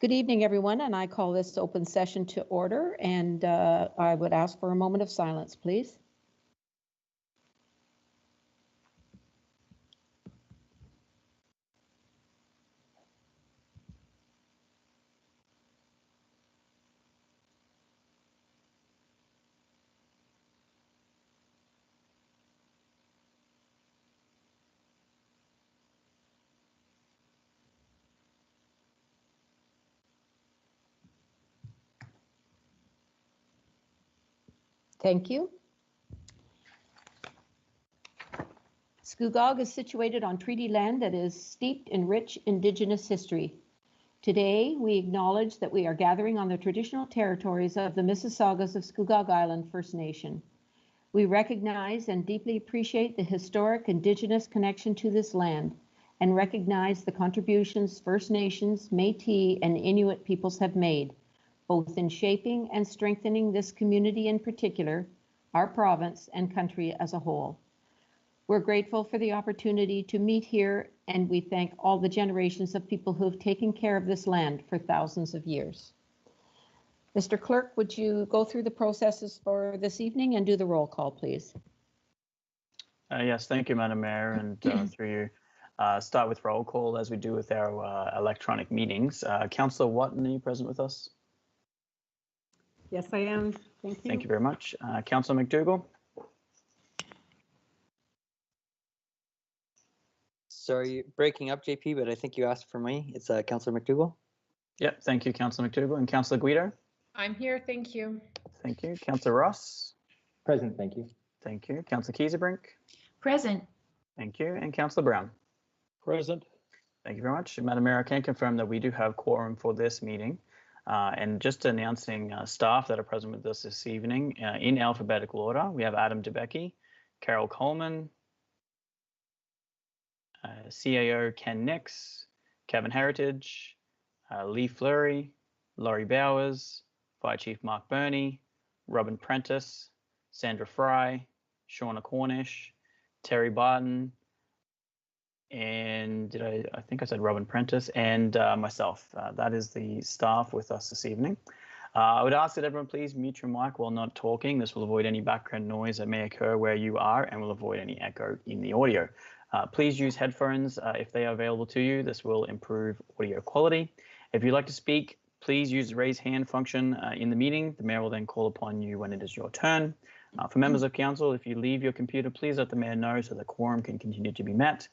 Good evening, everyone, and I call this open session to order, and I would ask for a moment of silence, please. Thank you. Scugog is situated on treaty land that is steeped in rich Indigenous history. Today, we acknowledge that we are gathering on the traditional territories of the Mississaugas of Scugog Island First Nation. We recognize and deeply appreciate the historic Indigenous connection to this land and recognize the contributions First Nations, Métis, and Inuit peoples have made, both in shaping and strengthening this community in particular, our province and country as a whole. We're grateful for the opportunity to meet here, and we thank all the generations of people who have taken care of this land for thousands of years. Mr. Clerk, would you go through the processes for this evening and do the roll call, please? Yes, thank you, Madam Mayor, and through you. Start with roll call as we do with our electronic meetings. Councillor Watton, are you present with us? Yes, I am. Thank you. Thank you very much. Councillor McDougall? Sorry, breaking up, JP, but I think you asked for me. It's Councillor McDougall. Yep, thank you, Councillor McDougall. And Councillor Guido? I'm here, thank you. Thank you. Councillor Ross? Present, thank you. Thank you. Councillor Kieserbrink? Present. Thank you. And Councillor Brown? Present. Thank you very much. Madam Mayor, I can confirm that we do have quorum for this meeting. And just announcing staff that are present with us this evening in alphabetical order. We have Adam DeBecke, Carol Coleman, CAO Ken Nix, Kevin Heritage, Lee Fleury, Laurie Bowers, Fire Chief Mark Burney, Robin Prentice, Sandra Fry, Shauna Cornish, Terry Barton, and I think I said Robin Prentice, and myself. That is the staff with us this evening. I would ask that everyone please mute your mic while not talking. This will avoid any background noise that may occur where you are and will avoid any echo in the audio. Please use headphones if they are available to you. This will improve audio quality. If you'd like to speak, please use the raise hand function in the meeting. The mayor will then call upon you when it is your turn. For members of council, if you leave your computer, please let the mayor know so the quorum can continue to be met.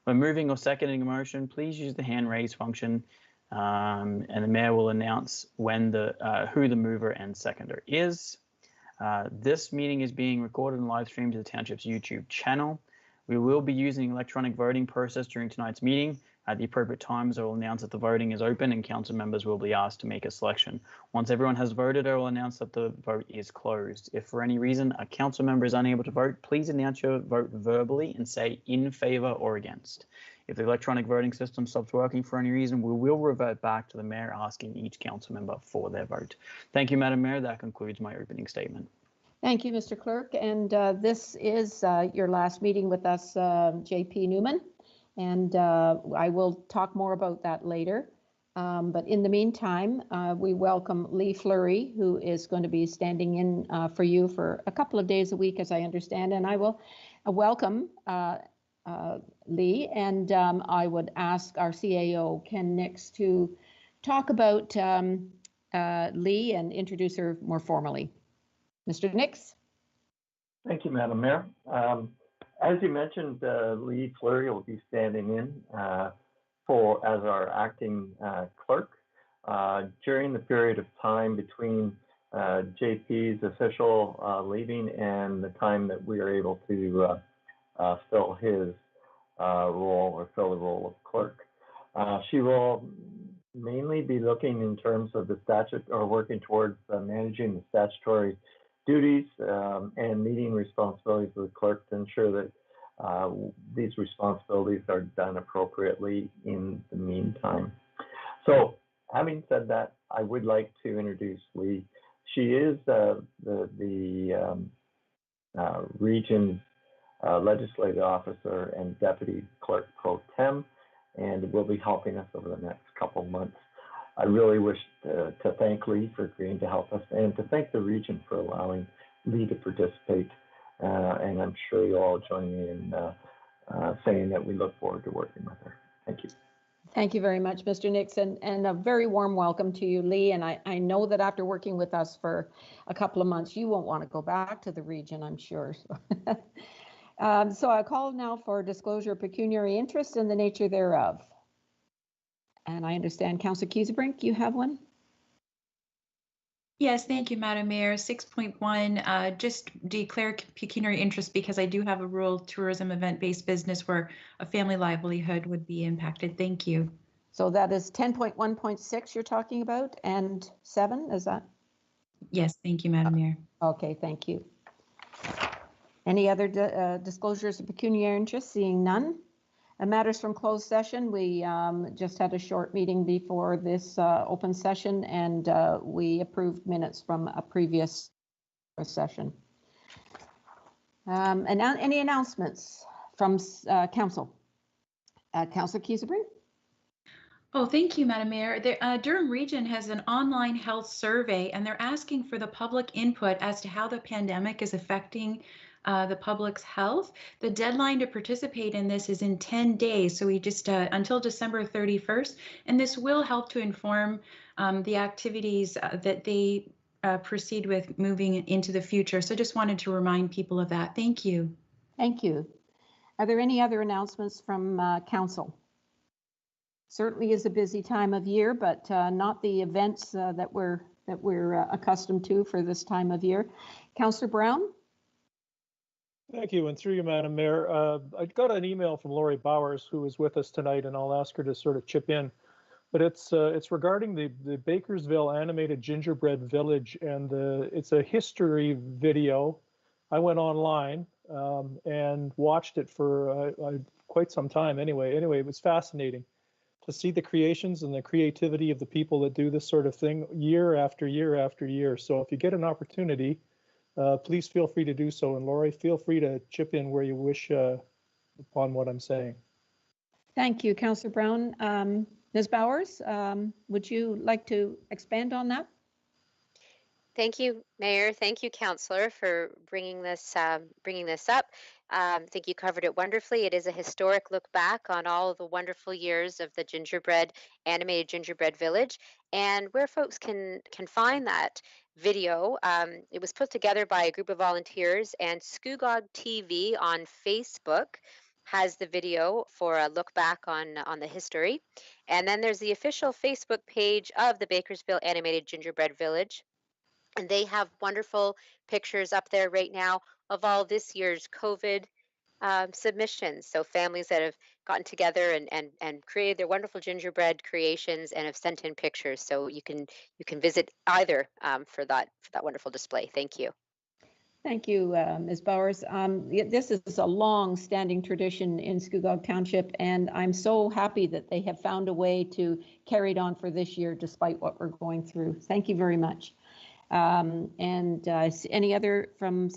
When moving or seconding a motion, please use the hand raise function, and the mayor will announce when who the mover and seconder is. This meeting is being recorded and live streamed to the Township's YouTube channel. We will be using electronic voting process during tonight's meeting. At the appropriate times, I will announce that the voting is open and council members will be asked to make a selection. Once everyone has voted, I will announce that the vote is closed. If for any reason a council member is unable to vote, please announce your vote verbally and say in favour or against. If the electronic voting system stops working for any reason, we will revert back to the mayor asking each council member for their vote. Thank you, Madam Mayor. That concludes my opening statement. Thank you, Mr. Clerk. And this is your last meeting with us, JP Newman. And I will talk more about that later. But in the meantime, we welcome Lee Fleury, who is going to be standing in for you for a couple of days a week, as I understand. And I will welcome Lee, and I would ask our CAO, Ken Nix, to talk about Lee and introduce her more formally. Mr. Nix. Thank you, Madam Mayor. As you mentioned, Lee Fleury will be standing in as our acting clerk during the period of time between JP's official leaving and the time that we are able to fill his role or fill the role of clerk. She will mainly be looking in terms of the statute or working towards managing the statutory duties and meeting responsibilities of the clerk to ensure that these responsibilities are done appropriately in the meantime. So having said that, I would like to introduce Lee. She is the region's legislative officer and deputy clerk pro tem, and will be helping us over the next couple months. I really wish to thank Lee for agreeing to help us and to thank the region for allowing Lee to participate. And I'm sure you'll all join me in saying that we look forward to working with her. Thank you. Thank you very much, Mr. Nixon, and a very warm welcome to you, Lee. And I know that after working with us for a couple of months, you won't want to go back to the region, I'm sure. So I call now for disclosure of pecuniary interest and the nature thereof. And I understand, Councillor Kiesebrink, you have one? Yes, thank you, Madam Mayor. 6.1, just declare pecuniary interest because I do have a rural tourism event-based business where a family livelihood would be impacted. Thank you. So that is 10.1.6 you're talking about, and 7, is that? Yes, thank you, Madam Mayor. Okay, thank you. Any other disclosures of pecuniary interest? Seeing none. Matters from closed session, we just had a short meeting before this open session, and we approved minutes from a previous session. And now, any announcements from council? Councillor Kiesebrink? Oh, thank you, Madam Mayor. The Durham Region has an online health survey, and they're asking for the public input as to how the pandemic is affecting the public's health. The deadline to participate in this is in 10 days, so we just until December 31st, and this will help to inform the activities that they proceed with moving into the future. So just wanted to remind people of that. Thank you. Thank you. Are there any other announcements from council? Certainly is a busy time of year, but not the events that we're accustomed to for this time of year. Councillor Brown? Thank you, and through you, Madam Mayor. I got an email from Lori Bowers, who is with us tonight, and I'll ask her to sort of chip in. But it's regarding the Bakersville Animated Gingerbread Village, and it's a history video. I went online and watched it for quite some time. Anyway, it was fascinating to see the creations and the creativity of the people that do this sort of thing year after year after year. So if you get an opportunity, please feel free to do so. And Lori, feel free to chip in where you wish upon what I'm saying. Thank you, Councillor Brown. Ms. Bowers, would you like to expand on that? Thank you, Mayor. Thank you, Councillor, for bringing this up. I think you covered it wonderfully. It is a historic look back on all of the wonderful years of the animated gingerbread village, and where folks can find that video. It was put together by a group of volunteers, and Scugog TV on Facebook has the video for a look back on the history. And then there's the official Facebook page of the Bakersville Animated Gingerbread Village. And they have wonderful pictures up there right now of all this year's COVID submissions. So families that have gotten together and created their wonderful gingerbread creations and have sent in pictures. So you can visit either for that wonderful display. Thank you. Thank you, Ms. Bowers. This is a long-standing tradition in Scugog Township, and I'm so happy that they have found a way to carry it on for this year, despite what we're going through. Thank you very much. Any other from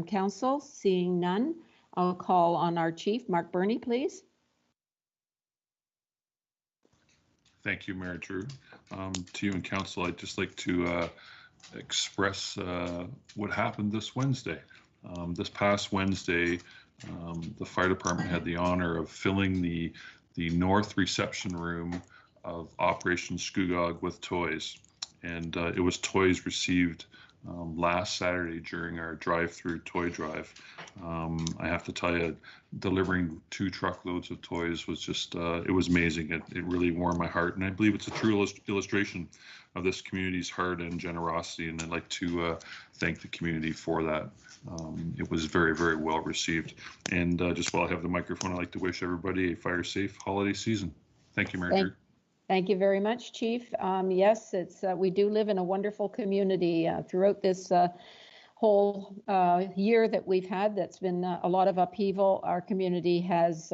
council? Seeing none, I'll call on our chief, Mark Burney, please. Thank you, Mayor Drew. To you and council, I'd just like to express what happened this Wednesday. This past Wednesday, the fire department had the honor of filling the north reception room of Operation Scugog with toys. And it was toys received last Saturday during our drive-through toy drive. I have to tell you, delivering 2 truckloads of toys was just, it was amazing. It really warmed my heart. And I believe it's a true illustration of this community's heart and generosity. And I'd like to thank the community for that. It was very, very well received. And just while I have the microphone, I'd like to wish everybody a fire-safe holiday season. Thank you, Mayor. Thank you very much, Chief. Yes, we do live in a wonderful community throughout this whole year that we've had. That's been a lot of upheaval. Our community has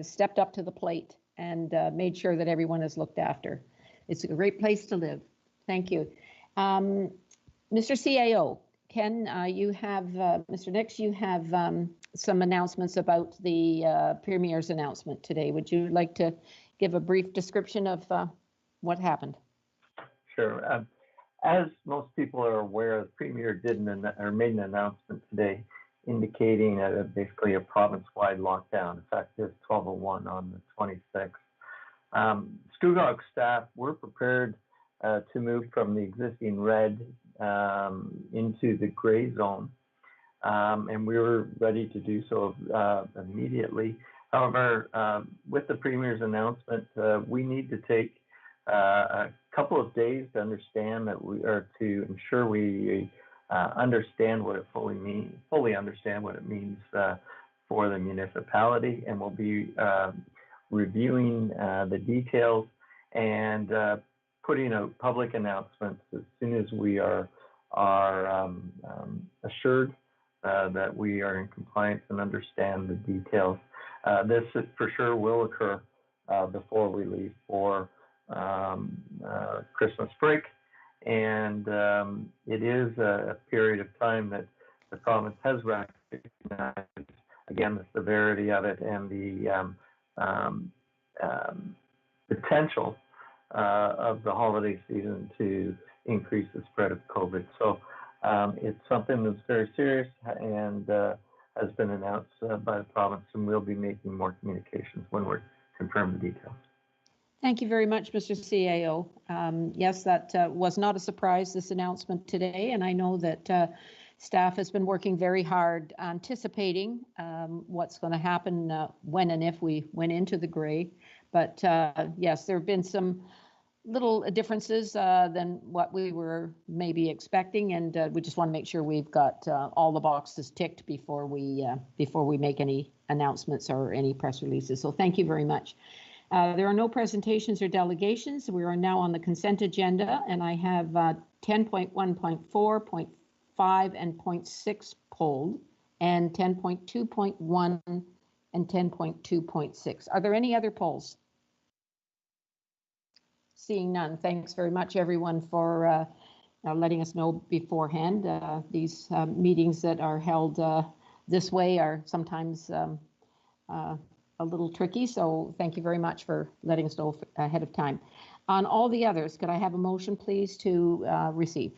stepped up to the plate and made sure that everyone is looked after. It's a great place to live. Thank you. Mr. CAO, Ken, you have, Mr. Nix, you have some announcements about the Premier's announcement today. Would you like to give a brief description of what happened? Chair. As most people are aware, the Premier made an announcement today indicating basically a province-wide lockdown effective 12/01 on the 26th. Scugog staff were prepared to move from the existing red into the gray zone, and we were ready to do so immediately. However, with the Premier's announcement, we need to take a couple of days to understand that to ensure we understand what it fully understand what it means for the municipality, and we'll be reviewing the details and putting out public announcements as soon as we are assured that we are in compliance and understand the details. This for sure will occur before we leave for Christmas break, and it is a period of time that the province has recognized, again, the severity of it and the potential of the holiday season to increase the spread of COVID. So it's something that's very serious and has been announced by the province, and we'll be making more communications when we're confirmed the details. Thank you very much, Mr. CAO. Yes, that was not a surprise, this announcement today, and I know that staff has been working very hard anticipating what's going to happen when and if we went into the gray. But yes, there have been some little differences than what we were maybe expecting, and we just want to make sure we've got all the boxes ticked before we make any announcements or any press releases. So thank you very much. There are no presentations or delegations. We are now on the consent agenda, and I have 10.1.4, 0.5, and 0.6 pulled, and 10.2.1 and 10.2.6. Are there any other polls? Seeing none. Thanks very much, everyone, for letting us know beforehand. These meetings that are held this way are sometimes a little tricky, so thank you very much for letting us know ahead of time. On all the others, could I have a motion, please, to receive?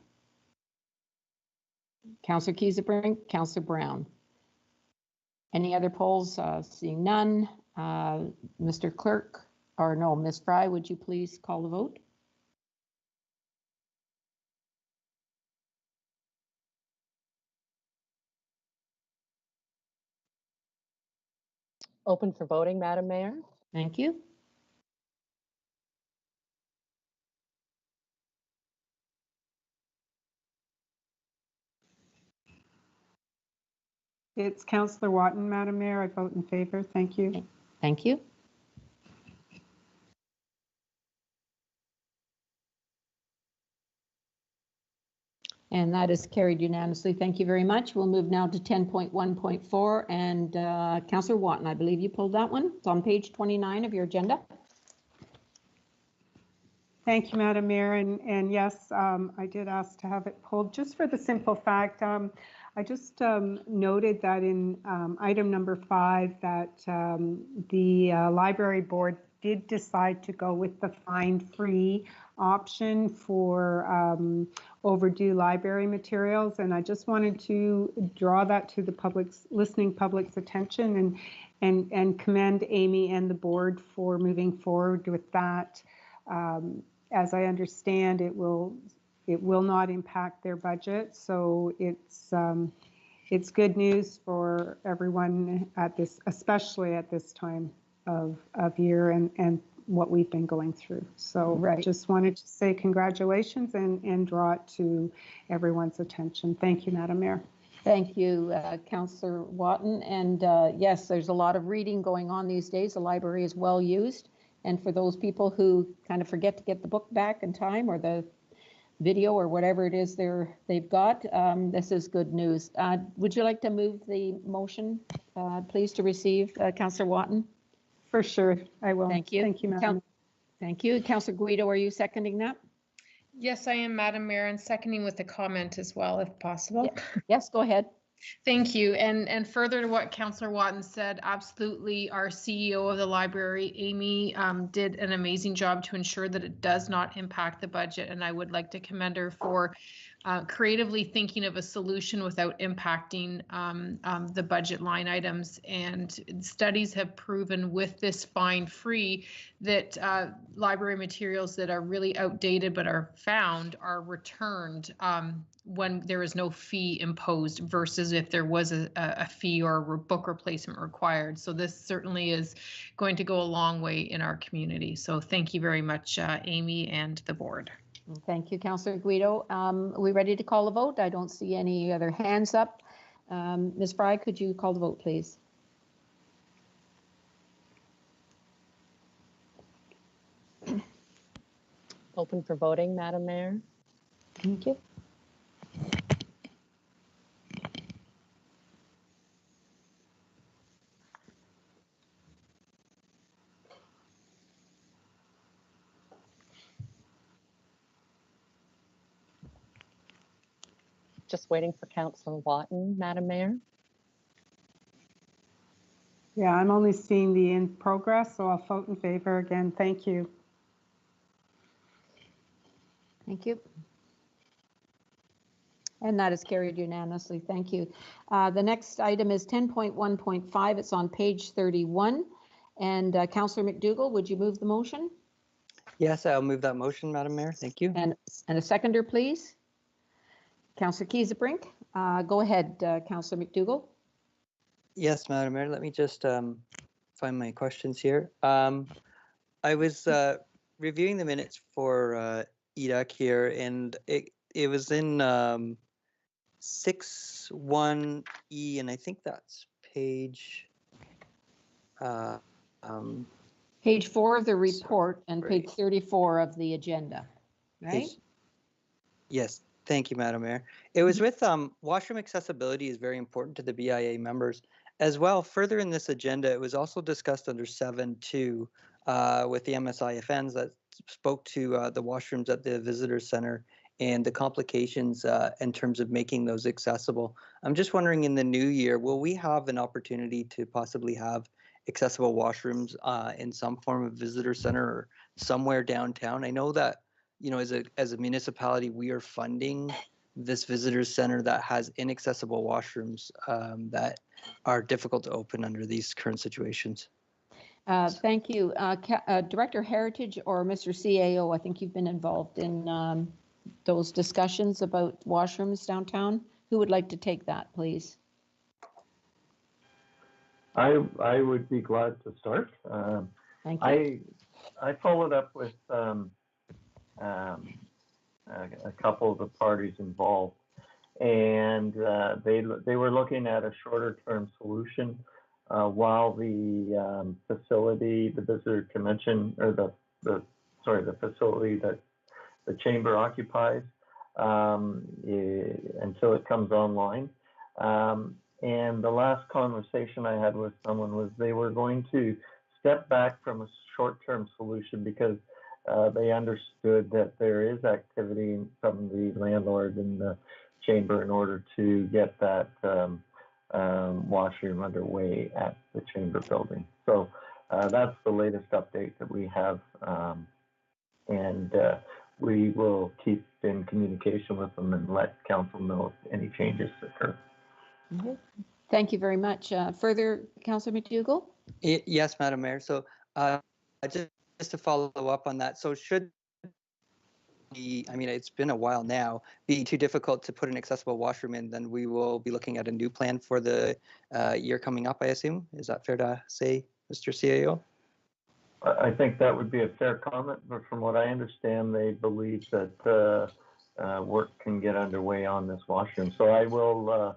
Councillor Kiesebrink, Councillor Brown. Any other polls? Seeing none. Mr. Clerk, or no, Ms. Fry, would you please call the vote? Open for voting, Madam Mayor. Thank you. It's Councillor Watton, Madam Mayor. I vote in favor. Thank you. Okay. Thank you. And that is carried unanimously. Thank you very much. We'll move now to 10.1.4, and Councillor Watton, I believe you pulled that one. It's on page 29 of your agenda. Thank you, Madam Mayor. And yes, I did ask to have it pulled just for the simple fact. I just noted that in item number 5 that the library board did decide to go with the fine-free option for overdue library materials, and I just wanted to draw that to the listening public's attention and commend Amy and the board for moving forward with that. As I understand, it will not impact their budget, so it's good news for everyone at this, especially at this time of year and what we've been going through. So right. Just wanted to say congratulations and draw it to everyone's attention. Thank you, Madam Mayor. Thank you, Councillor Watton. And yes, there's a lot of reading going on these days. The library is well used. And for those people who kind of forget to get the book back in time, or the video, or whatever it is they've got, this is good news. Would you like to move the motion, please, to receive, Councillor Watton? For sure, I will. Thank you. Thank you, Madam. Thank you. Councillor Guido, are you seconding that? Yes, I am, Madam Mayor, and seconding with a comment as well, if possible. Yes, go ahead. Thank you. And further to what Councillor Watton said, absolutely, our CEO of the library, Amy, did an amazing job to ensure that it does not impact the budget. And I would like to commend her for creatively thinking of a solution without impacting the budget line items. And studies have proven with this fine-free that library materials that are really outdated but are found are returned when there is no fee imposed versus if there was a fee or a book replacement required. So this certainly is going to go a long way in our community. So thank you very much, Amy and the board. Thank you, Councillor Guido. Are we ready to call the vote? I don't see any other hands up. Ms. Fry, could you call the vote, please? Open for voting, Madam Mayor. Thank you. Just waiting for Councillor Watton, Madam Mayor. Yeah, I'm only seeing the in progress, so I'll vote in favor again. Thank you. Thank you. And that is carried unanimously. Thank you. The next item is 10.1.5. It's on page 31. And Councillor McDougall, would you move the motion? Yes, I'll move that motion, Madam Mayor. Thank you. And a seconder, please. Councillor Kiesebrink. Go ahead, Councillor McDougall. Yes, Madam Mayor. Let me just find my questions here. I was reviewing the minutes for EDAC here, and it was in 6.1E, and I think that's page Page 4 of the report and right. page 34 of the agenda, right? Yes, thank you, Madam Mayor. It was with washroom accessibility is very important to the BIA members. As well, further in this agenda, it was also discussed under 7.2 with the MSIFNs that spoke to the washrooms at the visitor center and the complications in terms of making those accessible. I'm just wondering, in the new year, will we have an opportunity to possibly have accessible washrooms in some form of visitor center or somewhere downtown? I know that, you know, as a municipality, we are funding this visitor center that has inaccessible washrooms that are difficult to open under these current situations. Thank you. Director Heritage or Mr. CAO, I think you've been involved in those discussions about washrooms downtown. Who would like to take that, please? I would be glad to start. Thank you. I followed up with a couple of the parties involved, and they were looking at a shorter term solution while the facility, the visitor convention, or the facility that the chamber occupies until it comes online. And the last conversation I had with someone was they were going to step back from a short-term solution because they understood that there is activity from the landlord and the chamber in order to get that washroom underway at the chamber building. So that's the latest update that we have, and we will keep in communication with them and let council know if any changes occur. Okay. Thank you very much. Further, Councillor McDougall? Yes, Madam Mayor. So just to follow up on that, so should I mean, it's been a while now, be too difficult to put an accessible washroom in, then we will be looking at a new plan for the year coming up, I assume. Is that fair to say, Mr. CAO? I think that would be a fair comment, but from what I understand, they believe that work can get underway on this washroom. So I will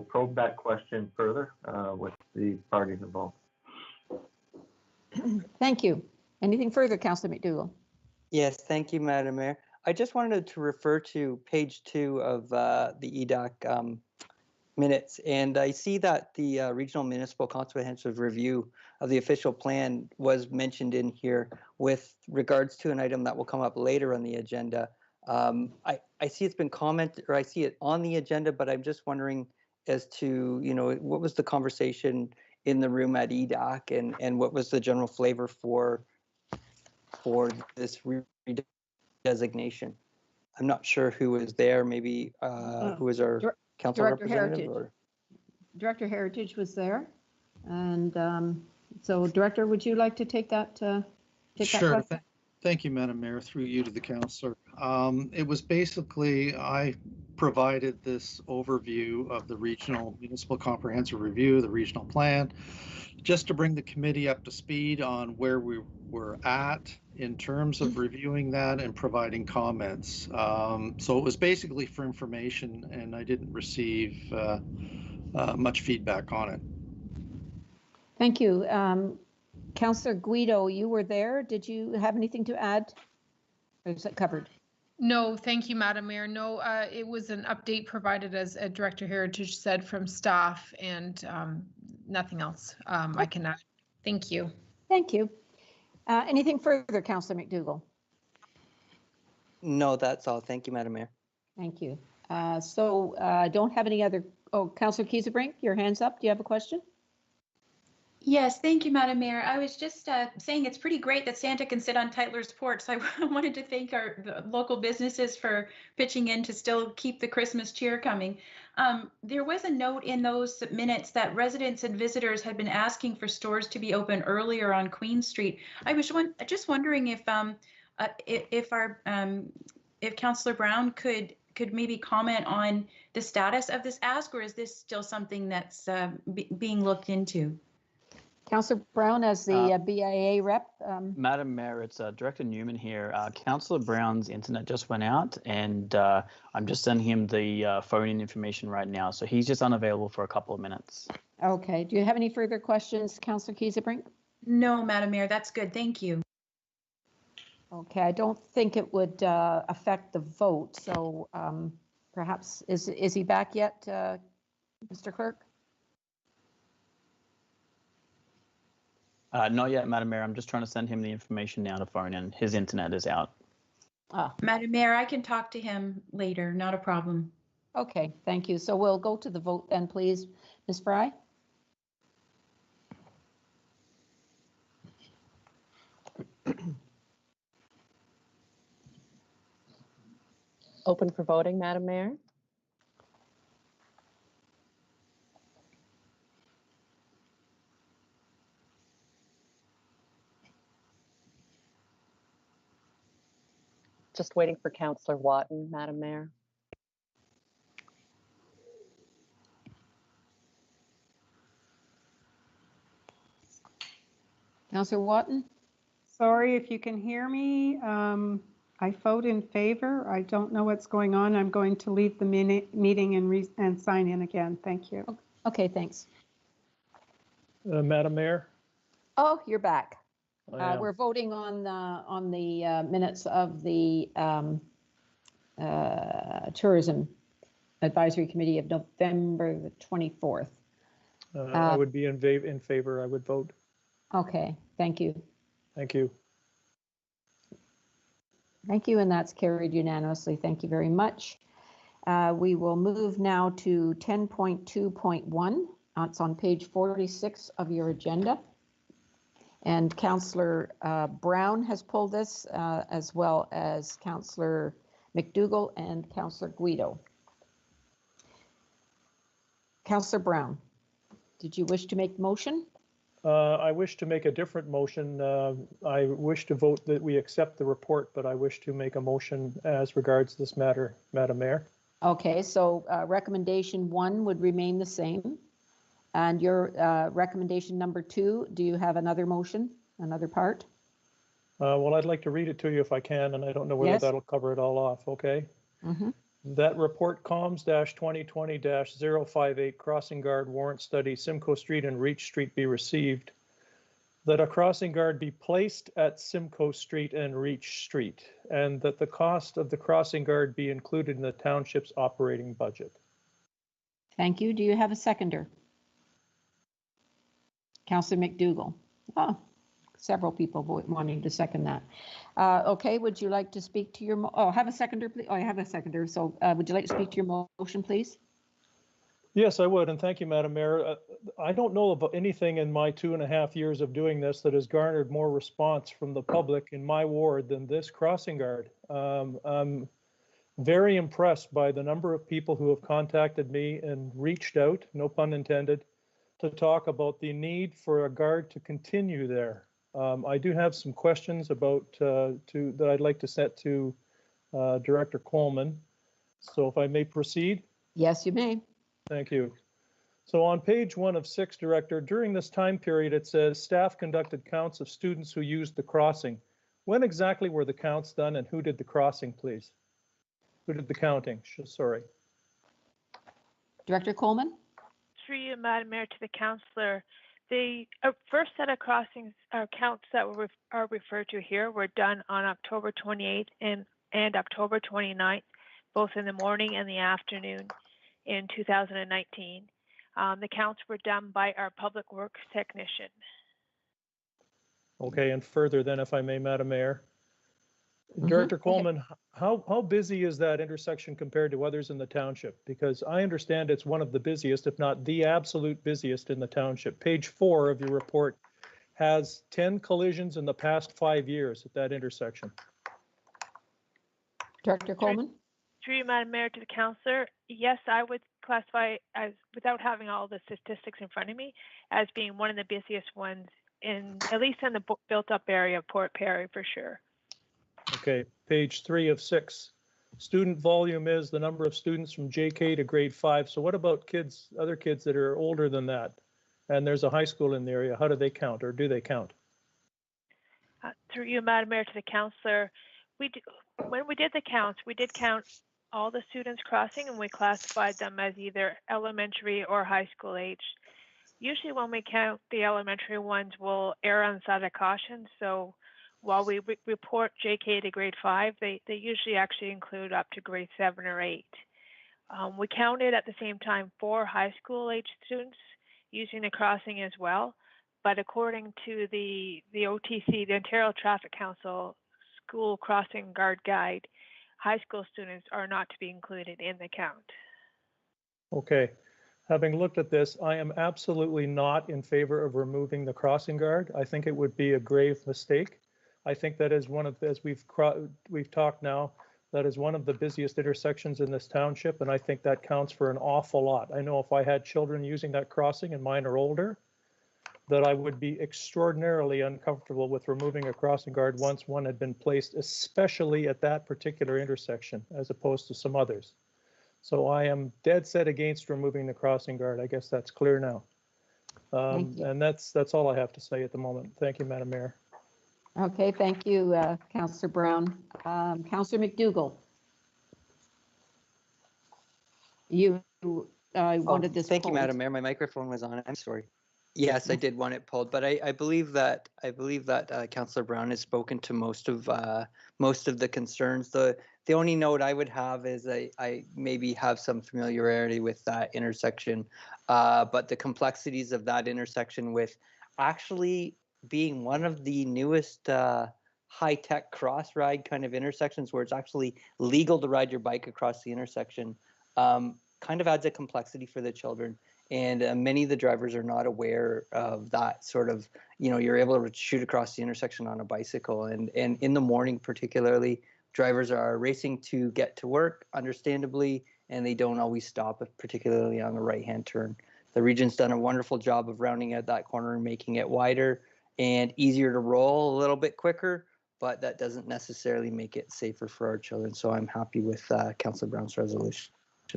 probe that question further with the parties involved. Thank you. Anything further, Councillor McDougall? Yes, thank you, Madam Mayor. I just wanted to refer to page 2 of the EDAC minutes, and I see that the Regional Municipal Comprehensive Review of the official plan was mentioned in here with regards to an item that will come up later on the agenda. I see it's been commented, or I see it on the agenda, but I'm just wondering as to, what was the conversation in the room at EDAC and what was the general flavor for this redesignation. I'm not sure who was there, maybe who was our council Director representative? Heritage. Or? Director Heritage was there. And so Director, would you like to take that? Sure. Thank you, Madam Mayor, through you to the councillor. It was basically, I provided this overview of the regional municipal comprehensive review, the regional plan, just to bring the committee up to speed on where we were at in terms of reviewing that and providing comments. So it was basically for information, and I didn't receive much feedback on it. Thank you. Councillor Guido, you were there. Did you have anything to add? Or is it covered? No, thank you, Madam Mayor. No, it was an update provided, as Director Heritage said, from staff, and nothing else I can add. Thank you. Thank you. Anything further, Councillor McDougall? No, that's all. Thank you, Madam Mayor. Thank you. So I don't have any other. Oh, Councillor Kiesebrink, your hand's up. Do you have a question? Yes, thank you, Madam Mayor. I was just saying it's pretty great that Santa can sit on Tytler's porch. So I wanted to thank the local businesses for pitching in to still keep the Christmas cheer coming. There was a note in those minutes that residents and visitors had been asking for stores to be open earlier on Queen Street. I was just wondering if Councillor Brown could maybe comment on the status of this ask, or is this still something that's being looked into? Councillor Brown, as the BIA rep. Madam Mayor, it's Director Newman here. Councillor Brown's internet just went out, and I'm just sending him the phone-in information right now. So he's just unavailable for a couple of minutes. Okay. Do you have any further questions, Councillor Kiesebrink? No, Madam Mayor, that's good. Thank you. Okay. I don't think it would affect the vote. So perhaps, is he back yet, Mr. Clerk? Not yet, Madam Mayor. I'm just trying to send him the information now to phone in. His internet is out. Madam Mayor, I can talk to him later. Not a problem. Okay, thank you. So we'll go to the vote then, please. Ms. Fry? Open for voting, Madam Mayor. Just waiting for Councillor Watton, Madam Mayor. Councillor Watton? Sorry if you can hear me. I vote in favor. I don't know what's going on. I'm going to leave the meeting and sign in again. Thank you. Okay, thanks. Madam Mayor? Oh, you're back. Yeah. We're voting on the minutes of the Tourism Advisory Committee of November the 24th. I would be in favor. I would vote. Okay, thank you. Thank you. Thank you, and that's carried unanimously. Thank you very much. We will move now to 10.2.1. It's on page 46 of your agenda. And Councillor Brown has pulled this, as well as Councillor McDougall and Councillor Guido. Councillor Brown, did you wish to make the motion? I wish to make a different motion. I wish to vote that we accept the report, but I wish to make a motion as regards this matter, Madam Mayor. Okay, so recommendation 1 would remain the same. And your recommendation number 2, do you have another motion, another part? Well, I'd like to read it to you if I can, and I don't know whether Yes. that'll cover it all off, okay? Mm-hmm. That report COMS-2020-058 Crossing Guard Warrant Study, Simcoe Street and Reach Street be received. That a crossing guard be placed at Simcoe Street and Reach Street, and that the cost of the crossing guard be included in the township's operating budget. Thank you. Do you have a seconder? Councillor McDougall. Oh, several people wanting to second that. Okay, would you like to speak to your, have a seconder, please? Oh, I have a seconder. So would you like to speak to your motion, please? Yes, I would, and thank you, Madam Mayor. I don't know about anything in my 2.5 years of doing this that has garnered more response from the public in my ward than this crossing guard. I'm very impressed by the number of people who have contacted me and reached out, no pun intended, to talk about the need for a guard to continue there. I do have some questions about that I'd like to set to Director Coleman. So if I may proceed. Yes, you may. Thank you. So on page 1 of 6, Director, during this time period, it says staff conducted counts of students who used the crossing. When exactly were the counts done and who did the crossing, please? Who did the counting? Sorry. Director Coleman? Through you, Madam Mayor, to the councillor. The first set of crossings counts that are referred to here were done on October 28th and October 29th, both in the morning and the afternoon in 2019. The counts were done by our public works technician. Okay, and further then, if I may, Madam Mayor. Director Coleman, how busy is that intersection compared to others in the township? Because I understand it's one of the busiest, if not the absolute busiest in the township. Page 4 of your report has 10 collisions in the past 5 years at that intersection. Director Coleman? Through you, Madam Mayor, to the councillor, yes, I would classify as, without having all the statistics in front of me, as being one of the busiest ones at least in the built-up area of Port Perry, for sure. Okay, page 3 of 6. Student volume is the number of students from JK to grade 5. So what about kids, other kids that are older than that? And there's a high school in the area. How do they count, or do they count? Through you, Madam Mayor, to the councillor, when we did the counts, we did count all the students crossing, and we classified them as either elementary or high school age. Usually when we count the elementary ones, we'll err on the side of caution. So while we report JK to grade 5, they usually actually include up to grade 7 or 8. We counted at the same time 4 high school age students using the crossing as well. But according to the OTC, the Ontario Traffic Council School Crossing Guard Guide, high school students are not to be included in the count. Okay. Having looked at this, I am absolutely not in favor of removing the crossing guard. I think it would be a grave mistake. I think that is one of, as we've talked now, that is one of the busiest intersections in this township, and I think that counts for an awful lot. I know if I had children using that crossing, and mine are older, that I would be extraordinarily uncomfortable with removing a crossing guard once one had been placed, especially at that particular intersection, as opposed to some others. So I am dead set against removing the crossing guard. I guess that's clear now. And that's all I have to say at the moment. Thank you, Madam Mayor. Okay, thank you, Councillor Brown. Councillor McDougall. You wanted this Thank pulled. you, Madam Mayor. My microphone was on. I'm sorry. Yes, I did want it pulled, but I believe that Councillor Brown has spoken to most of the concerns. The only note I would have is I maybe have some familiarity with that intersection, but the complexities of that intersection with actually being one of the newest high-tech cross ride kind of intersections where it's actually legal to ride your bike across the intersection kind of adds a complexity for the children. And many of the drivers are not aware of that sort of, you're able to shoot across the intersection on a bicycle. And in the morning, particularly, drivers are racing to get to work, understandably, and they don't always stop, particularly on the right-hand turn. The region's done a wonderful job of rounding out that corner and making it wider and easier to roll a little bit quicker, but that doesn't necessarily make it safer for our children. So I'm happy with Councillor Brown's resolution.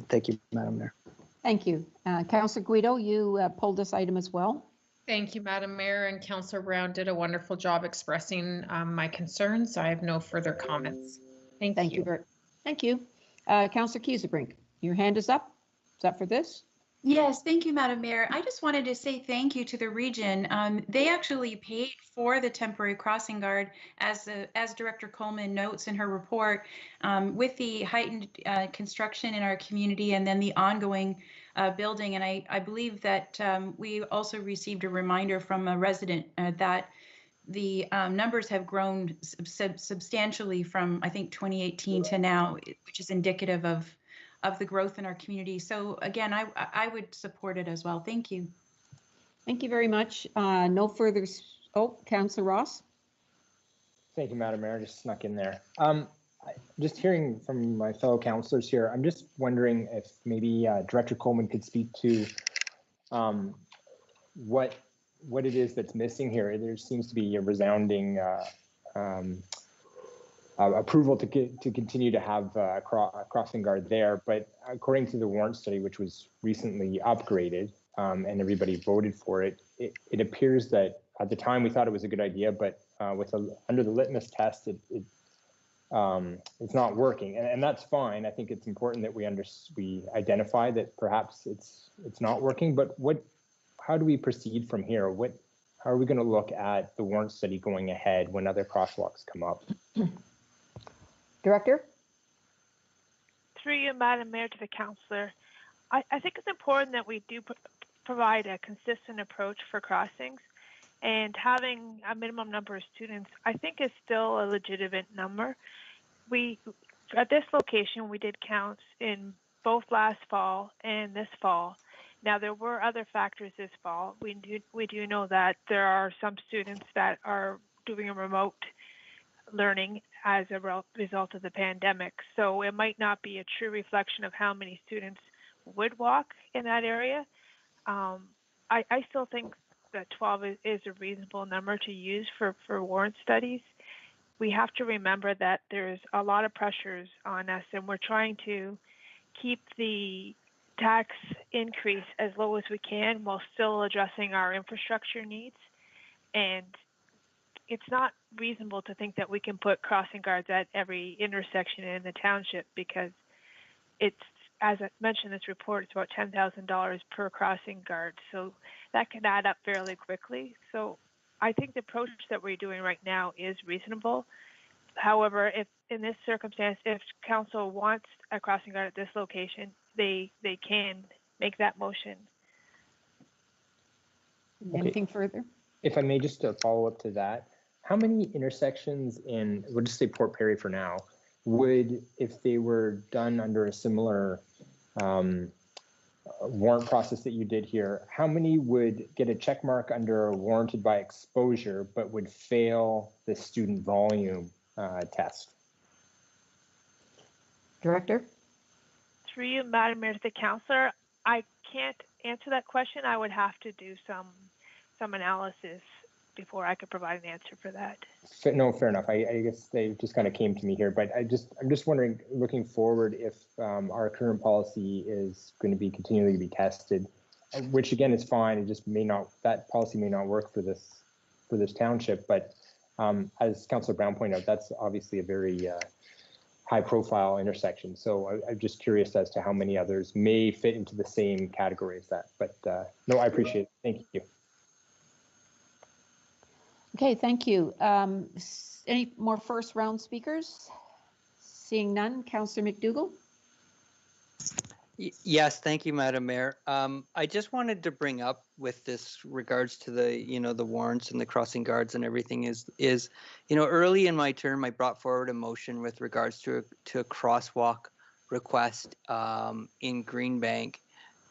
Thank you, Madam Mayor. Thank you. Councillor Guido, you pulled this item as well. Thank you, Madam Mayor, and Councillor Brown did a wonderful job expressing my concerns. I have no further comments. Thank you. Thank you. Councillor Kiesebrink, your hand is up. Is that for this? Yes, thank you, Madam Mayor. I just wanted to say thank you to the region. They actually paid for the temporary crossing guard, as Director Coleman notes in her report, with the heightened construction in our community and then the ongoing building. And I believe that we also received a reminder from a resident that the numbers have grown substantially from, I think, 2018 to now, which is indicative of of the growth in our community. So again, I would support it as well. Thank you. Thank you very much. No further, oh, Councillor Ross. Thank you, Madam Mayor. Just snuck in there. Just hearing from my fellow councillors here, I'm just wondering if maybe Director Coleman could speak to what it is that's missing here. There seems to be a resounding approval to continue to have a crossing guard there, but according to the warrant study, which was recently upgraded and everybody voted for it, it appears that at the time we thought it was a good idea, but under the litmus test, it's not working, and that's fine. I think it's important that we identify that perhaps it's not working. But how do we proceed from here? How are we going to look at the warrant study going ahead when other crosswalks come up? Director. Through you, Madam Mayor, to the councillor, I think it's important that we do provide a consistent approach for crossings. And having a minimum number of students, I think, is still a legitimate number. At this location, we did counts in both last fall and this fall. Now, there were other factors this fall. We do know that there are some students that are doing a remote learning as a result of the pandemic. So it might not be a true reflection of how many students would walk in that area. I still think that 12 is a reasonable number to use for warrant studies. We have to remember that there's a lot of pressures on us, and we're trying to keep the tax increase as low as we can while still addressing our infrastructure needs. And it's not reasonable to think that we can put crossing guards at every intersection in the township, because it's, as I mentioned in this report, it's about $10,000 per crossing guard. So that can add up fairly quickly. So I think the approach that we're doing right now is reasonable. However, if in this circumstance, if council wants a crossing guard at this location, they can make that motion. Anything further? If I may, just to follow up to that, how many intersections in, we'll just say Port Perry for now, would, if they were done under a similar warrant process that you did here, how many would get a check mark under warranted by exposure but would fail the student volume test? Director. Through you, Madam Mayor, to the councillor, I can't answer that question. I would have to do some analysis before I could provide an answer for that. No, fair enough. I guess they just kind of came to me here, but I'm just wondering, looking forward, if our current policy is going to be continually be tested, which again is fine. It just may not, that policy may not work for this township. But as Councillor Brown pointed out, that's obviously a very high-profile intersection. So I'm just curious as to how many others may fit into the same category as that. But no, I appreciate it. Thank you. Okay, thank you. Any more first round speakers? Seeing none, Councillor McDougall. Yes, thank you, Madam Mayor. I just wanted to bring up with this regards to the, the warrants and the crossing guards and everything is, early in my term, I brought forward a motion with regards to a crosswalk request in Greenbank,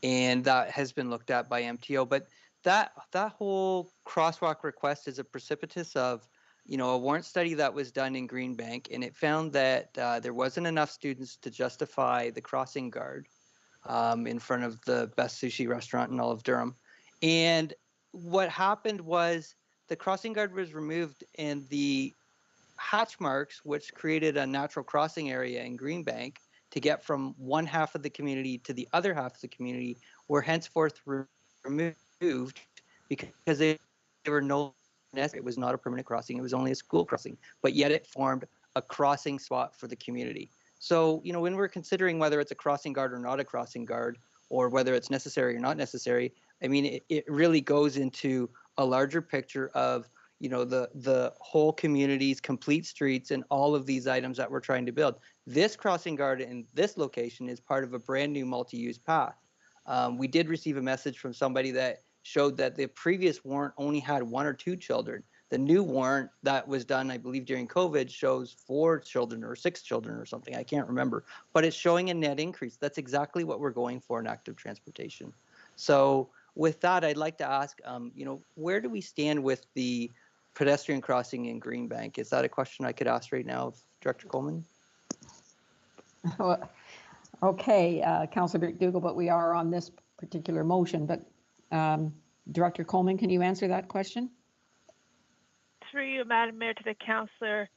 and that has been looked at by MTO. But that whole crosswalk request is a precipitous of, a warrant study that was done in Greenbank, and it found that there wasn't enough students to justify the crossing guard in front of the best sushi restaurant in all of Durham. And what happened was the crossing guard was removed, and the hatch marks, which created a natural crossing area in Greenbank to get from one half of the community to the other half of the community, were henceforth removed because they were no necessary. It was not a permanent crossing. It was only a school crossing, but yet it formed a crossing spot for the community. So, when we're considering whether it's a crossing guard or not a crossing guard, or whether it's necessary or not necessary, I mean, it really goes into a larger picture of, the whole community's complete streets and all of these items that we're trying to build. This crossing guard in this location is part of a brand new multi-use path. We did receive a message from somebody that showed that the previous warrant only had 1 or 2 children. The new warrant that was done, I believe, during COVID shows 4 children or 6 children or something. I can't remember, but it's showing a net increase. That's exactly what we're going for in active transportation. So with that, I'd like to ask, where do we stand with the pedestrian crossing in Greenbank? Is that a question I could ask right now of Director Coleman? Okay, Councillor McDougall, but we are on this particular motion, but Director Coleman, can you answer that question? Through you, Madam Mayor, to the councillor,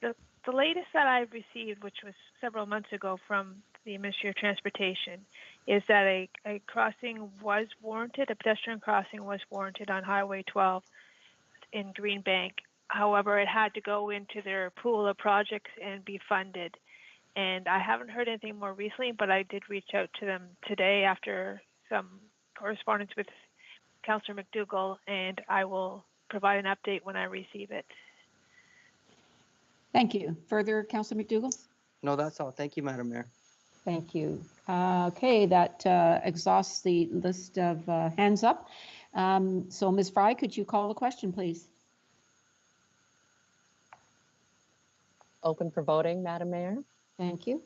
the latest that I've received, which was several months ago from the Ministry of Transportation, is that a crossing was warranted, a pedestrian crossing was warranted on Highway 12 in Greenbank. However, it had to go into their pool of projects and be funded. And I haven't heard anything more recently, but I did reach out to them today after some correspondence with Councillor McDougall, and I will provide an update when I receive it. Thank you. Further, Councillor McDougall? No, that's all. Thank you, Madam Mayor. Thank you. Okay, that exhausts the list of hands up. So Ms. Fry, could you call the question, please? Open for voting, Madam Mayor. Thank you.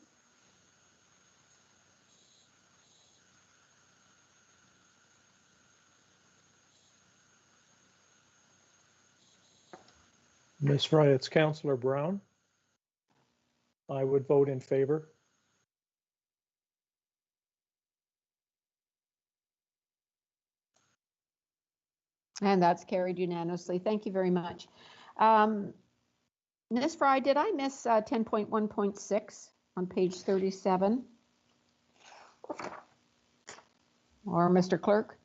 Ms. Fry, it's Councillor Brown. I would vote in favor. And that's carried unanimously. Thank you very much. Ms. Fry, did I miss 10.1.6 on page 37? Or Mr. Clerk?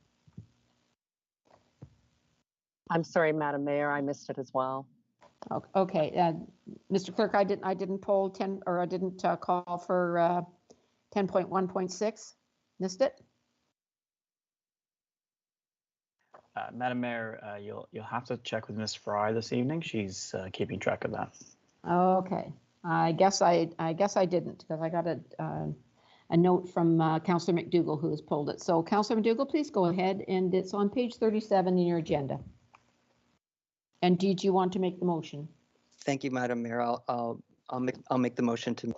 I'm sorry, Madam Mayor, I missed it as well. Okay, Mr. Clerk, I didn't poll 10, or I didn't call for 10.1.6. Missed it? Madam Mayor, you'll have to check with Ms. Fry this evening. She's keeping track of that. Okay, I guess I didn't, because I got a note from Councillor McDougall, who has pulled it. So Councillor McDougall, please go ahead, and it's on page 37 in your agenda. And did you want to make the motion? Thank you, Madam Mayor. I'll make the motion to.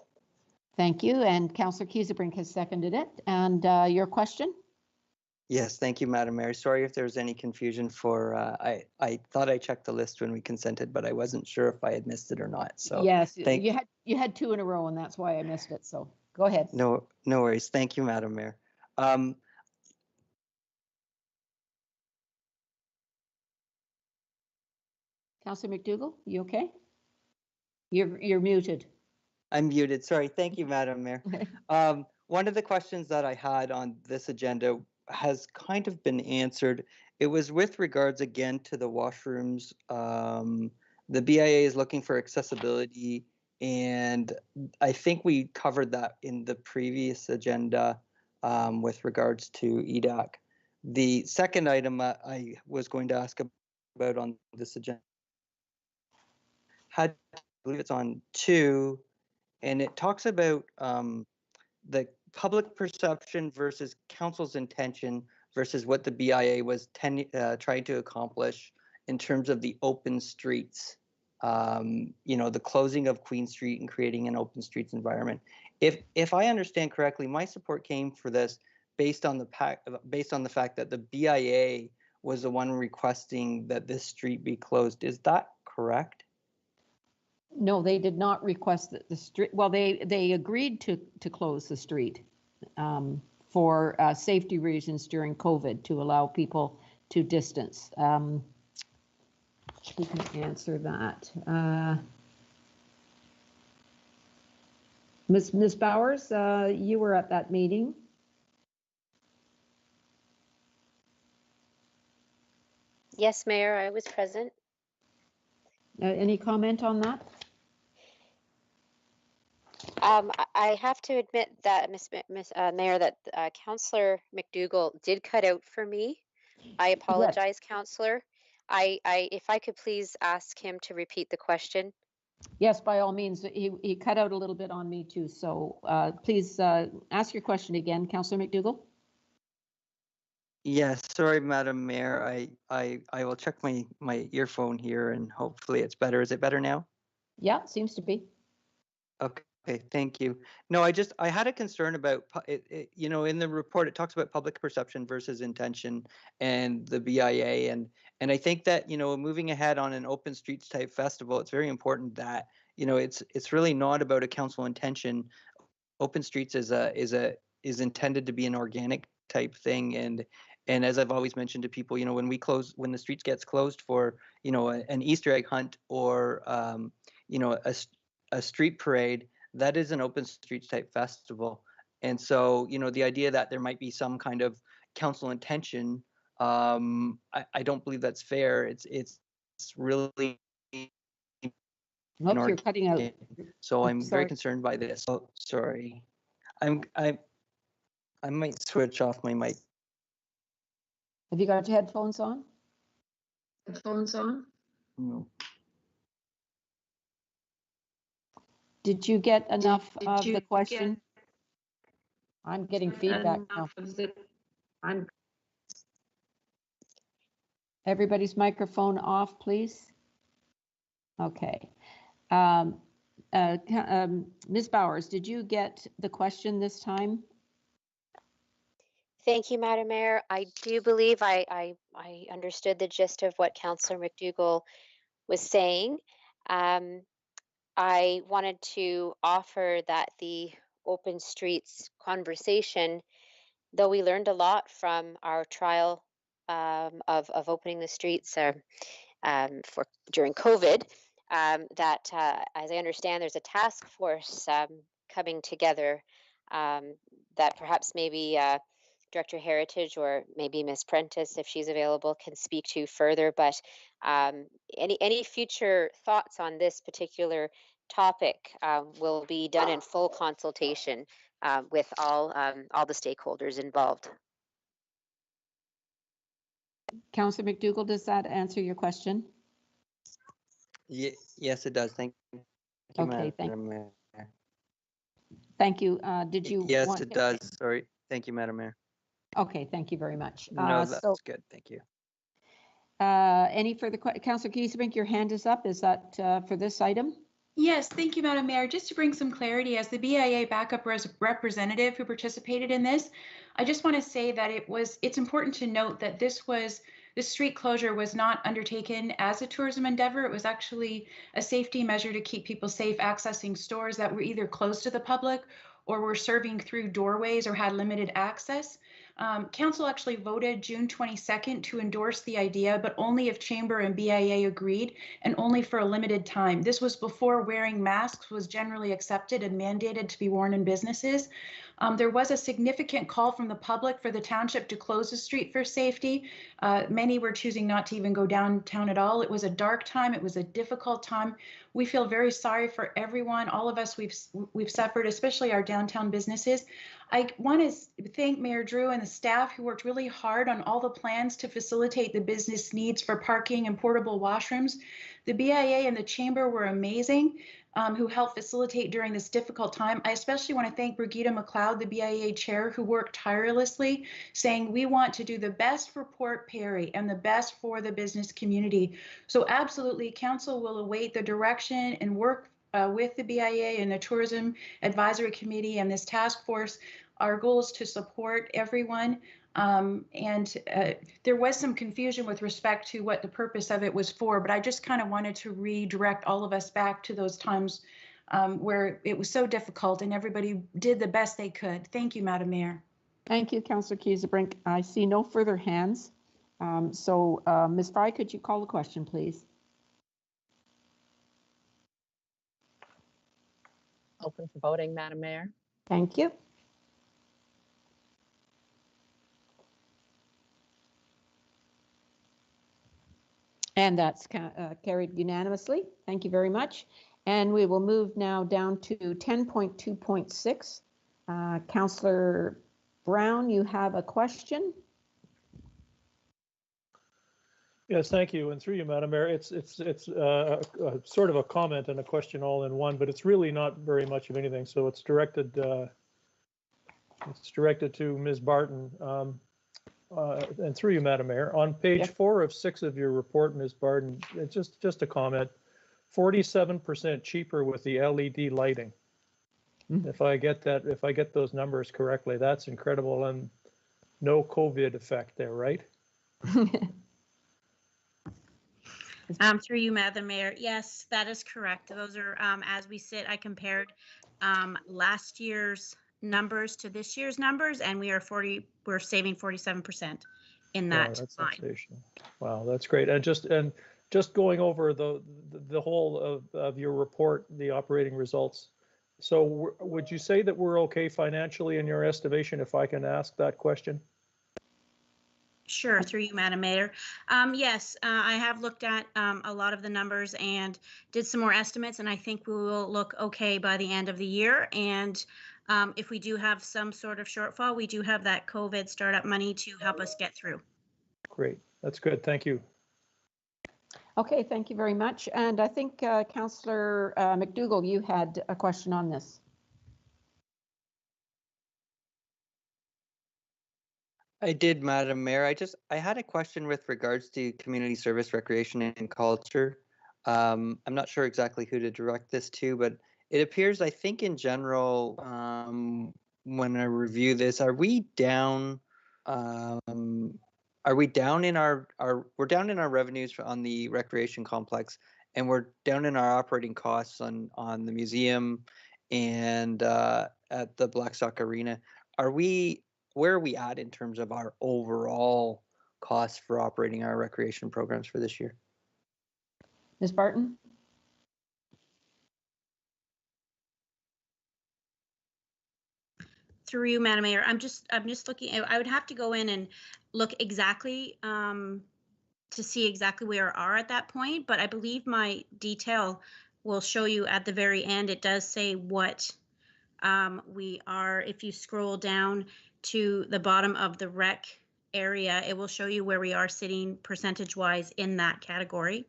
Thank you, and Councillor Kiesebrink has seconded it. And your question? Yes, thank you, Madam Mayor. Sorry if there was any confusion for, I thought I checked the list when we consented, but I wasn't sure if I had missed it or not. So yes, you had 2 in a row, and that's why I missed it. So go ahead. No worries. Thank you, Madam Mayor. Councillor McDougall, you okay? You're muted. I'm muted. Sorry. Thank you, Madam Mayor. One of the questions that I had on this agenda has kind of been answered. It was with regards again to the washrooms. The BIA is looking for accessibility, and I think we covered that in the previous agenda with regards to EDAC. The second item I was going to ask about on this agenda, I believe it's on 2, and it talks about the public perception versus council's intention versus what the BIA was trying to accomplish in terms of the open streets. The closing of Queen Street and creating an open streets environment. If I understand correctly, my support came for this based on the fact that the BIA was the one requesting that this street be closed. Is that correct? No, they did not request that the street. Well, they agreed to close the street for safety reasons during COVID to allow people to distance. We can answer that. Ms. Bowers, you were at that meeting. Yes, Mayor, I was present. Any comment on that? I have to admit that, Mayor, that Councillor McDougall did cut out for me. I apologize, yes. Councillor. If I could please ask him to repeat the question. Yes, by all means. He cut out a little bit on me too. So please ask your question again, Councillor McDougall. Yes, sorry, Madam Mayor. I will check my earphone here and hopefully it's better. Is it better now? Yeah, seems to be. Okay, thank you. No, I had a concern about you know, in the report it talks about public perception versus intention and the BIA, and I think that, you know, moving ahead on an open streets type festival, it's very important that, you know, it's really not about a council intention. Open streets is intended to be an organic type thing, and as I've always mentioned to people, you know, when the streets gets closed for, you know, an Easter egg hunt or you know, a street parade, that is an open streets type festival. And so, you know, the idea that there might be some kind of council intention, I don't believe that's fair. It's really Nope, you're cutting out. so I'm very Sorry. concerned by this. Oh, sorry. I might switch off my mic. Have you got your headphones on? Headphones on? No. Did you get enough Did of you the question? I'm getting feedback now. Everybody's microphone off, please. Okay. Ms. Bowers, did you get the question this time? Thank you, Madam Mayor. I do believe I understood the gist of what Councillor McDougall was saying. I wanted to offer that the open streets conversation, though we learned a lot from our trial of opening the streets for during COVID, that as I understand, there's a task force coming together that perhaps maybe Director Heritage or maybe Ms. Prentice, if she's available, can speak to further. But any future thoughts on this particular topic will be done in full consultation with all the stakeholders involved. Councillor McDougall, does that answer your question? Yes, it does. Thank you. Okay, Madam Mayor. Thank you. Did you Yes, want it does. Sorry. Thank you, Madam Mayor. Okay, thank you very much. No, that's good. Thank you. Any further questions? Councillor Kiesebrink, your hand is up. Is that for this item? Yes, thank you, Madam Mayor. Just to bring some clarity, as the BIA backup representative who participated in this, I just want to say that it's important to note that this street closure was not undertaken as a tourism endeavor. It was actually a safety measure to keep people safe accessing stores that were either closed to the public or were serving through doorways or had limited access. Council actually voted June 22nd to endorse the idea, but only if Chamber and BIA agreed, and only for a limited time. This was before wearing masks was generally accepted and mandated to be worn in businesses. There was a significant call from the public for the township to close the street for safety. Many were choosing not to even go downtown at all. It was a dark time. It was a difficult time. We feel very sorry for everyone. All of us, we've suffered, especially our downtown businesses. I want to thank Mayor Drew and the staff who worked really hard on all the plans to facilitate the business needs for parking and portable washrooms. The BIA and the Chamber were amazing, who helped facilitate during this difficult time. I especially want to thank Brigitte McLeod, the BIA chair, who worked tirelessly, saying we want to do the best for Port Perry and the best for the business community. So absolutely, Council will await the direction and work with the BIA and the Tourism Advisory Committee and this task force. Our goal is to support everyone. There was some confusion with respect to what the purpose of it was for, but I just kind of wanted to redirect all of us back to those times where it was so difficult and everybody did the best they could. Thank you, Madam Mayor. Thank you, Councillor Kiesebrink. I see no further hands. Ms. Fry, could you call the question, please? Open for voting, Madam Mayor. Thank you. And that's carried unanimously. Thank you very much. And we will move now down to 10.2.6. Councillor Brown, you have a question? Yes, thank you. And through you, Madam Mayor, it's sort of a comment and a question all in one, but it's really not very much of anything. So it's directed to Ms. Barton. and through you, Madam Mayor, on page 4 of 6 of your report, Ms. Barden, it's just a comment, 47% cheaper with the LED lighting. If I get those numbers correctly, that's incredible, and no COVID effect there, right? Through you, Madam Mayor. Yes, that is correct. Those are, as we sit, I compared last year's numbers to this year's numbers, and we're saving 47% in that Wow, that's line. sensational. Wow, that's great. And just going over the whole of your report, the operating results. So would you say that we're okay financially in your estimation, if I can ask that question? Sure, through you, Madam Mayor. Yes, I have looked at a lot of the numbers and did some more estimates, and I think we will look okay by the end of the year. And if we do have some sort of shortfall, we do have that COVID startup money to help us get through. Great, that's good. Thank you. Okay, thank you very much. And I think Councillor McDougall, you had a question on this. I did, Madam Mayor. I had a question with regards to community service, recreation, and culture. I'm not sure exactly who to direct this to, but it appears, I think in general, when I review this, are we down? Are we down in we're down in our revenues on the recreation complex, and we're down in our operating costs on the museum and at the Blackstock Arena. Where are we at in terms of our overall costs for operating our recreation programs for this year? Ms. Barton? Through you, Madam Mayor, I'm just looking. I would have to go in and look exactly to see exactly where we are at that point. But I believe my detail will show you at the very end. It does say what we are. If you scroll down to the bottom of the rec area, it will show you where we are sitting percentage-wise in that category.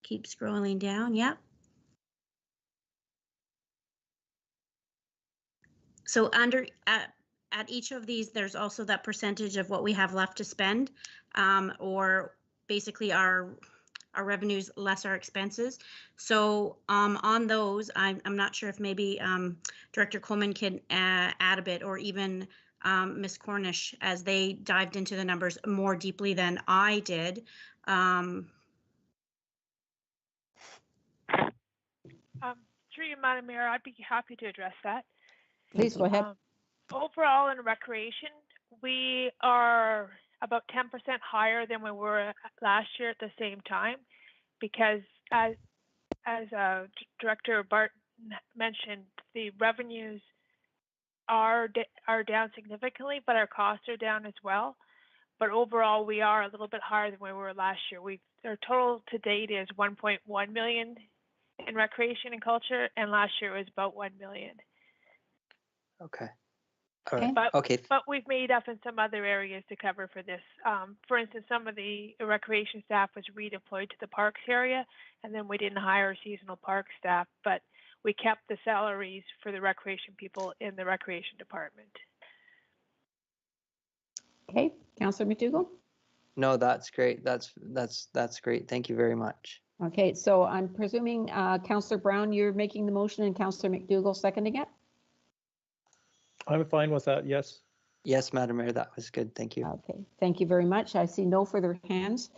Keep scrolling down. Yep. So under at each of these, there's also that percentage of what we have left to spend, or basically our revenues less our expenses. So on those, I'm not sure if maybe Director Coleman can add a bit, or even Ms. Cornish, as they dived into the numbers more deeply than I did. Through you, Madam Mayor, I'd be happy to address that. Please go ahead. Overall, in recreation, we are about 10% higher than we were last year at the same time, because as Director Barton mentioned, the revenues are down significantly, but our costs are down as well. But overall, we are a little bit higher than we were last year. Our total to date is 1.1 million in recreation and culture, and last year was about 1 million. Okay. All right. But we've made up in some other areas to cover for this. For instance, some of the recreation staff was redeployed to the parks area, and then we didn't hire seasonal park staff, but we kept the salaries for the recreation people in the recreation department. Okay, Councillor McDougall? No, that's great. That's great. Thank you very much. Okay, so I'm presuming Councillor Brown, you're making the motion, and Councillor McDougall seconding it? I'm fine with that, yes. Yes, Madam Mayor, that was good. Thank you. Okay, thank you very much. I see no further hands.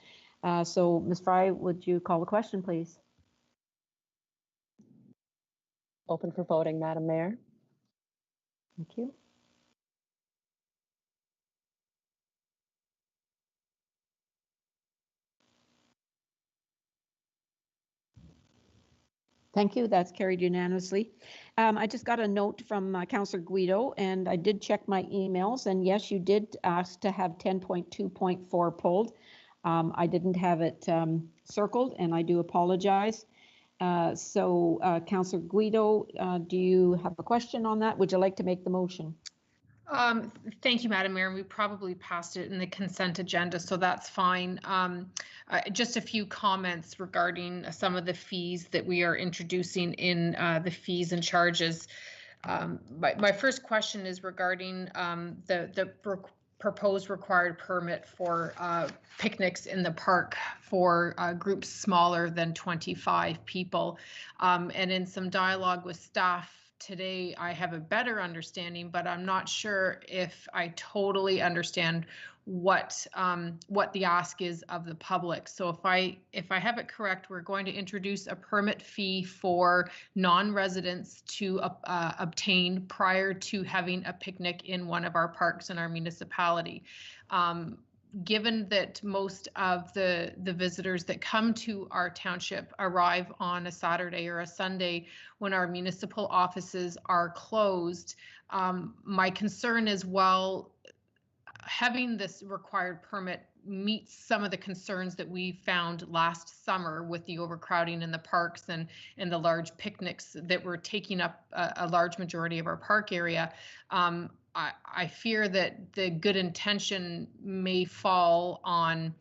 So Ms. Fry, would you call the question, please? Open for voting, Madam Mayor. Thank you. Thank you. That's carried unanimously. I just got a note from Councillor Guido, and I did check my emails, and yes, you did ask to have 10.2.4 pulled. I didn't have it circled, and I do apologize. So Councillor Guido, do you have a question on that? Would you like to make the motion? Thank you, Madam Mayor. We probably passed it in the consent agenda, so that's fine. Just a few comments regarding some of the fees that we are introducing in the fees and charges. My first question is regarding the proposed required permit for picnics in the park for groups smaller than 25 people. And in some dialogue with staff today, I have a better understanding, but I'm not sure if I totally understand what the ask is of the public. So if I have it correct, we're going to introduce a permit fee for non-residents to obtain prior to having a picnic in one of our parks in our municipality. Given that most of the visitors that come to our township arrive on a Saturday or a Sunday when our municipal offices are closed, my concern is, well, having this required permit meets some of the concerns that we found last summer with the overcrowding in the parks and the large picnics that were taking up a large majority of our park area. I fear that the good intention may fall on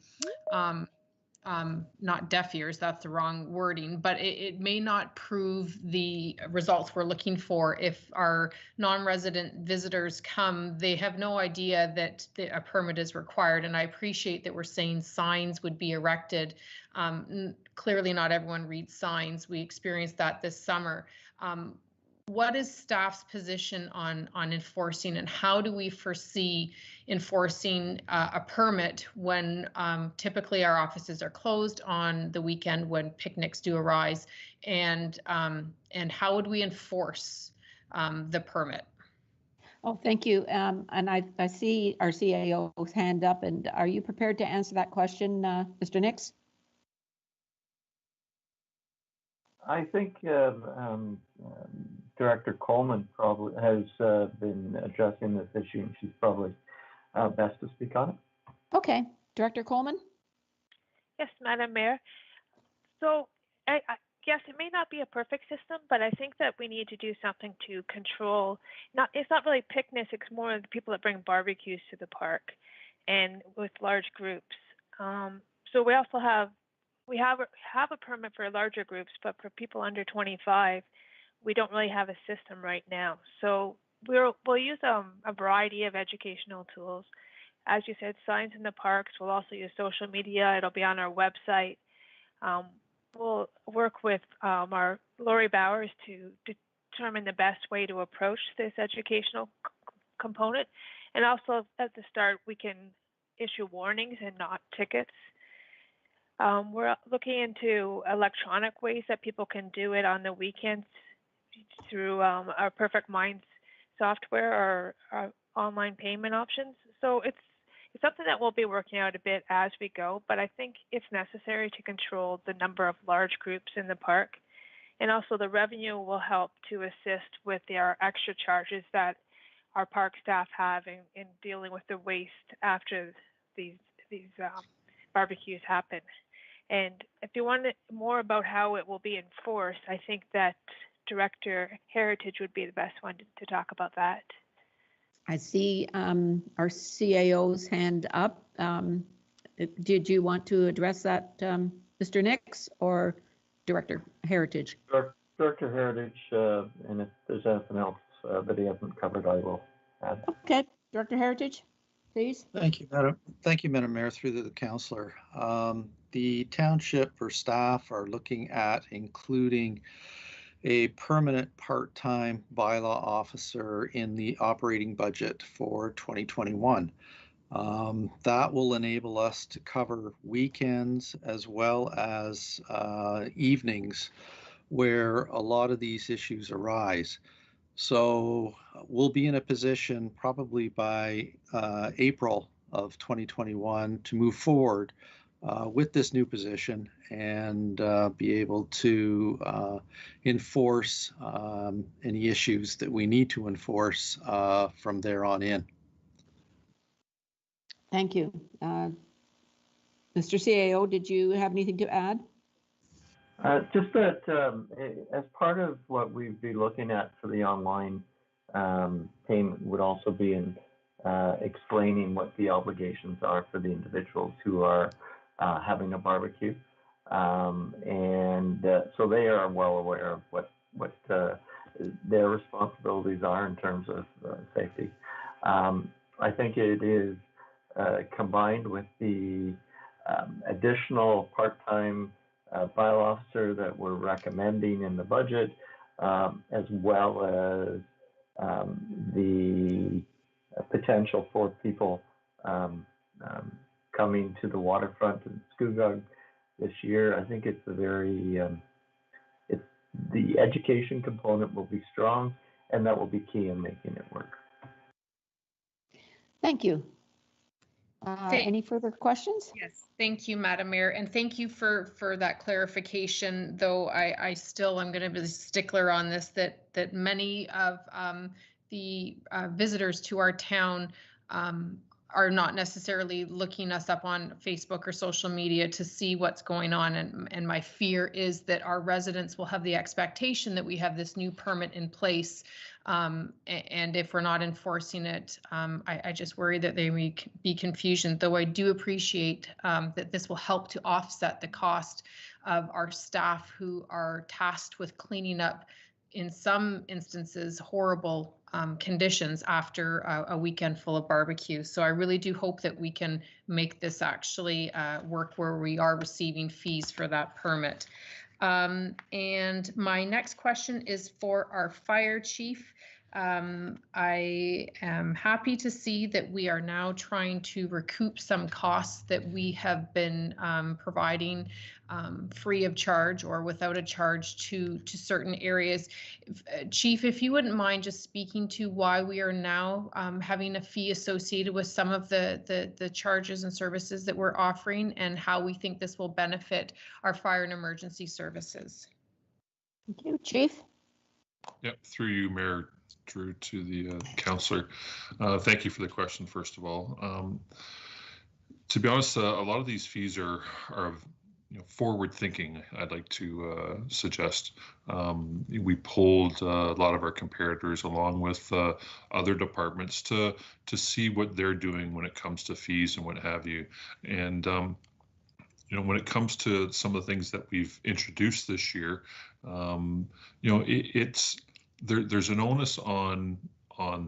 not deaf ears, that's the wrong wording, but it may not prove the results we're looking for. If our non-resident visitors come, they have no idea that a permit is required. And I appreciate that we're saying signs would be erected. Clearly not everyone reads signs. We experienced that this summer. What is staff's position on enforcing, and how do we foresee enforcing a permit when typically our offices are closed on the weekend when picnics do arise, and how would we enforce the permit? Oh, thank you. And I see our CAO's hand up, and are you prepared to answer that question, Mr. Nix? I think Director Coleman probably has been addressing this issue, and she's probably best to speak on it. Okay, Director Coleman. Yes, Madam Mayor. So, yes, it may not be a perfect system, but I think that we need to do something to control. It's not really picnics; it's more the people that bring barbecues to the park, and with large groups. So we also have a permit for larger groups, but for people under 25, we don't really have a system right now. So we'll use a variety of educational tools. As you said, signs in the parks. We'll also use social media. It'll be on our website. We'll work with our Lori Bowers to determine the best way to approach this educational component. And also at the start, we can issue warnings and not tickets. We're looking into electronic ways that people can do it on the weekends through our Perfect Minds software or our online payment options. So it's something that we'll be working out a bit as we go, but I think it's necessary to control the number of large groups in the park. And also the revenue will help to assist with our extra charges that our park staff have in dealing with the waste after these barbecues happen. And if you want more about how it will be enforced, I think that Director Heritage would be the best one to talk about that. I see our CAO's hand up. Did you want to address that, Mr. Nix, or Director Heritage? Director Heritage, and if there's anything else that he hasn't covered, I will add. Okay, Director Heritage, please. Thank you, Madam Mayor, through the councillor. The township or staff are looking at including a permanent part-time bylaw officer in the operating budget for 2021. That will enable us to cover weekends as well as evenings where a lot of these issues arise. So we'll be in a position probably by April of 2021 to move forward with this new position and be able to enforce any issues that we need to enforce from there on in. Thank you. Mr. CAO, did you have anything to add? Just that as part of what we'd be looking at for the online payment would also be in explaining what the obligations are for the individuals who are having a barbecue. So they are well aware of what their responsibilities are in terms of safety. I think it is combined with the additional part-time bylaw officer that we're recommending in the budget, as well as the potential for people coming to the waterfront and Scugog this year. I think it's a very, the education component will be strong, and that will be key in making it work. Thank you. Any further questions? Yes, thank you, Madam Mayor, and thank you for that clarification. Though I still am going to be a stickler on this, that many of the visitors to our town are not necessarily looking us up on Facebook or social media to see what's going on. And my fear is that our residents will have the expectation that we have this new permit in place. And if we're not enforcing it, I just worry that there may be confusion, though I do appreciate that this will help to offset the cost of our staff who are tasked with cleaning up, in some instances, horrible conditions after a weekend full of barbecue. So I really do hope that we can make this actually work where we are receiving fees for that permit. And my next question is for our fire chief. I am happy to see that we are now trying to recoup some costs that we have been providing free of charge or without a charge to certain areas. Chief, if you wouldn't mind just speaking to why we are now having a fee associated with some of the charges and services that we're offering, and how we think this will benefit our fire and emergency services. Thank you, Chief. Yep, through you, Mayor Drew, to the councillor. Thank you for the question, first of all. To be honest, a lot of these fees are forward thinking, I'd like to suggest. We pulled a lot of our comparators along with other departments to see what they're doing when it comes to fees and what have you. And when it comes to some of the things that we've introduced this year, there's an onus on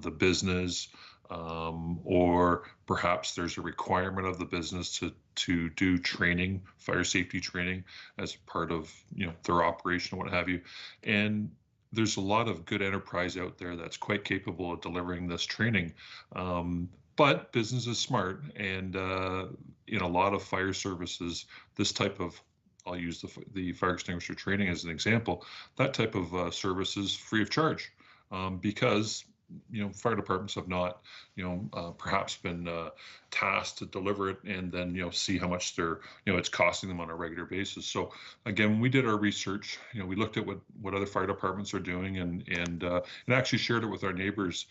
the business, or perhaps there's a requirement of the business to do training, fire safety training, as part of their operation, what have you. And there's a lot of good enterprise out there that's quite capable of delivering this training. But business is smart, and in a lot of fire services, this type of, I'll use the fire extinguisher training as an example, that type of service is free of charge, because fire departments have not perhaps been tasked to deliver it and then see how much it's costing them on a regular basis. So again, when we did our research, we looked at what other fire departments are doing, and actually shared it with our neighbors.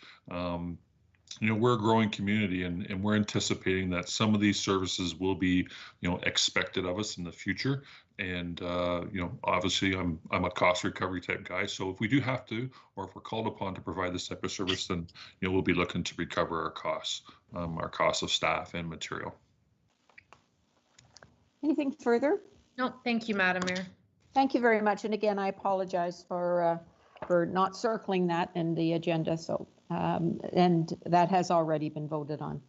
We're a growing community, and we're anticipating that some of these services will be, expected of us in the future. And, obviously I'm a cost recovery type guy. So if we do have to, or if we're called upon to provide this type of service, then, we'll be looking to recover our costs of staff and material. Anything further? No, thank you, Madam Mayor. Thank you very much. And again, I apologize for not circling that in the agenda. So, and that has already been voted on.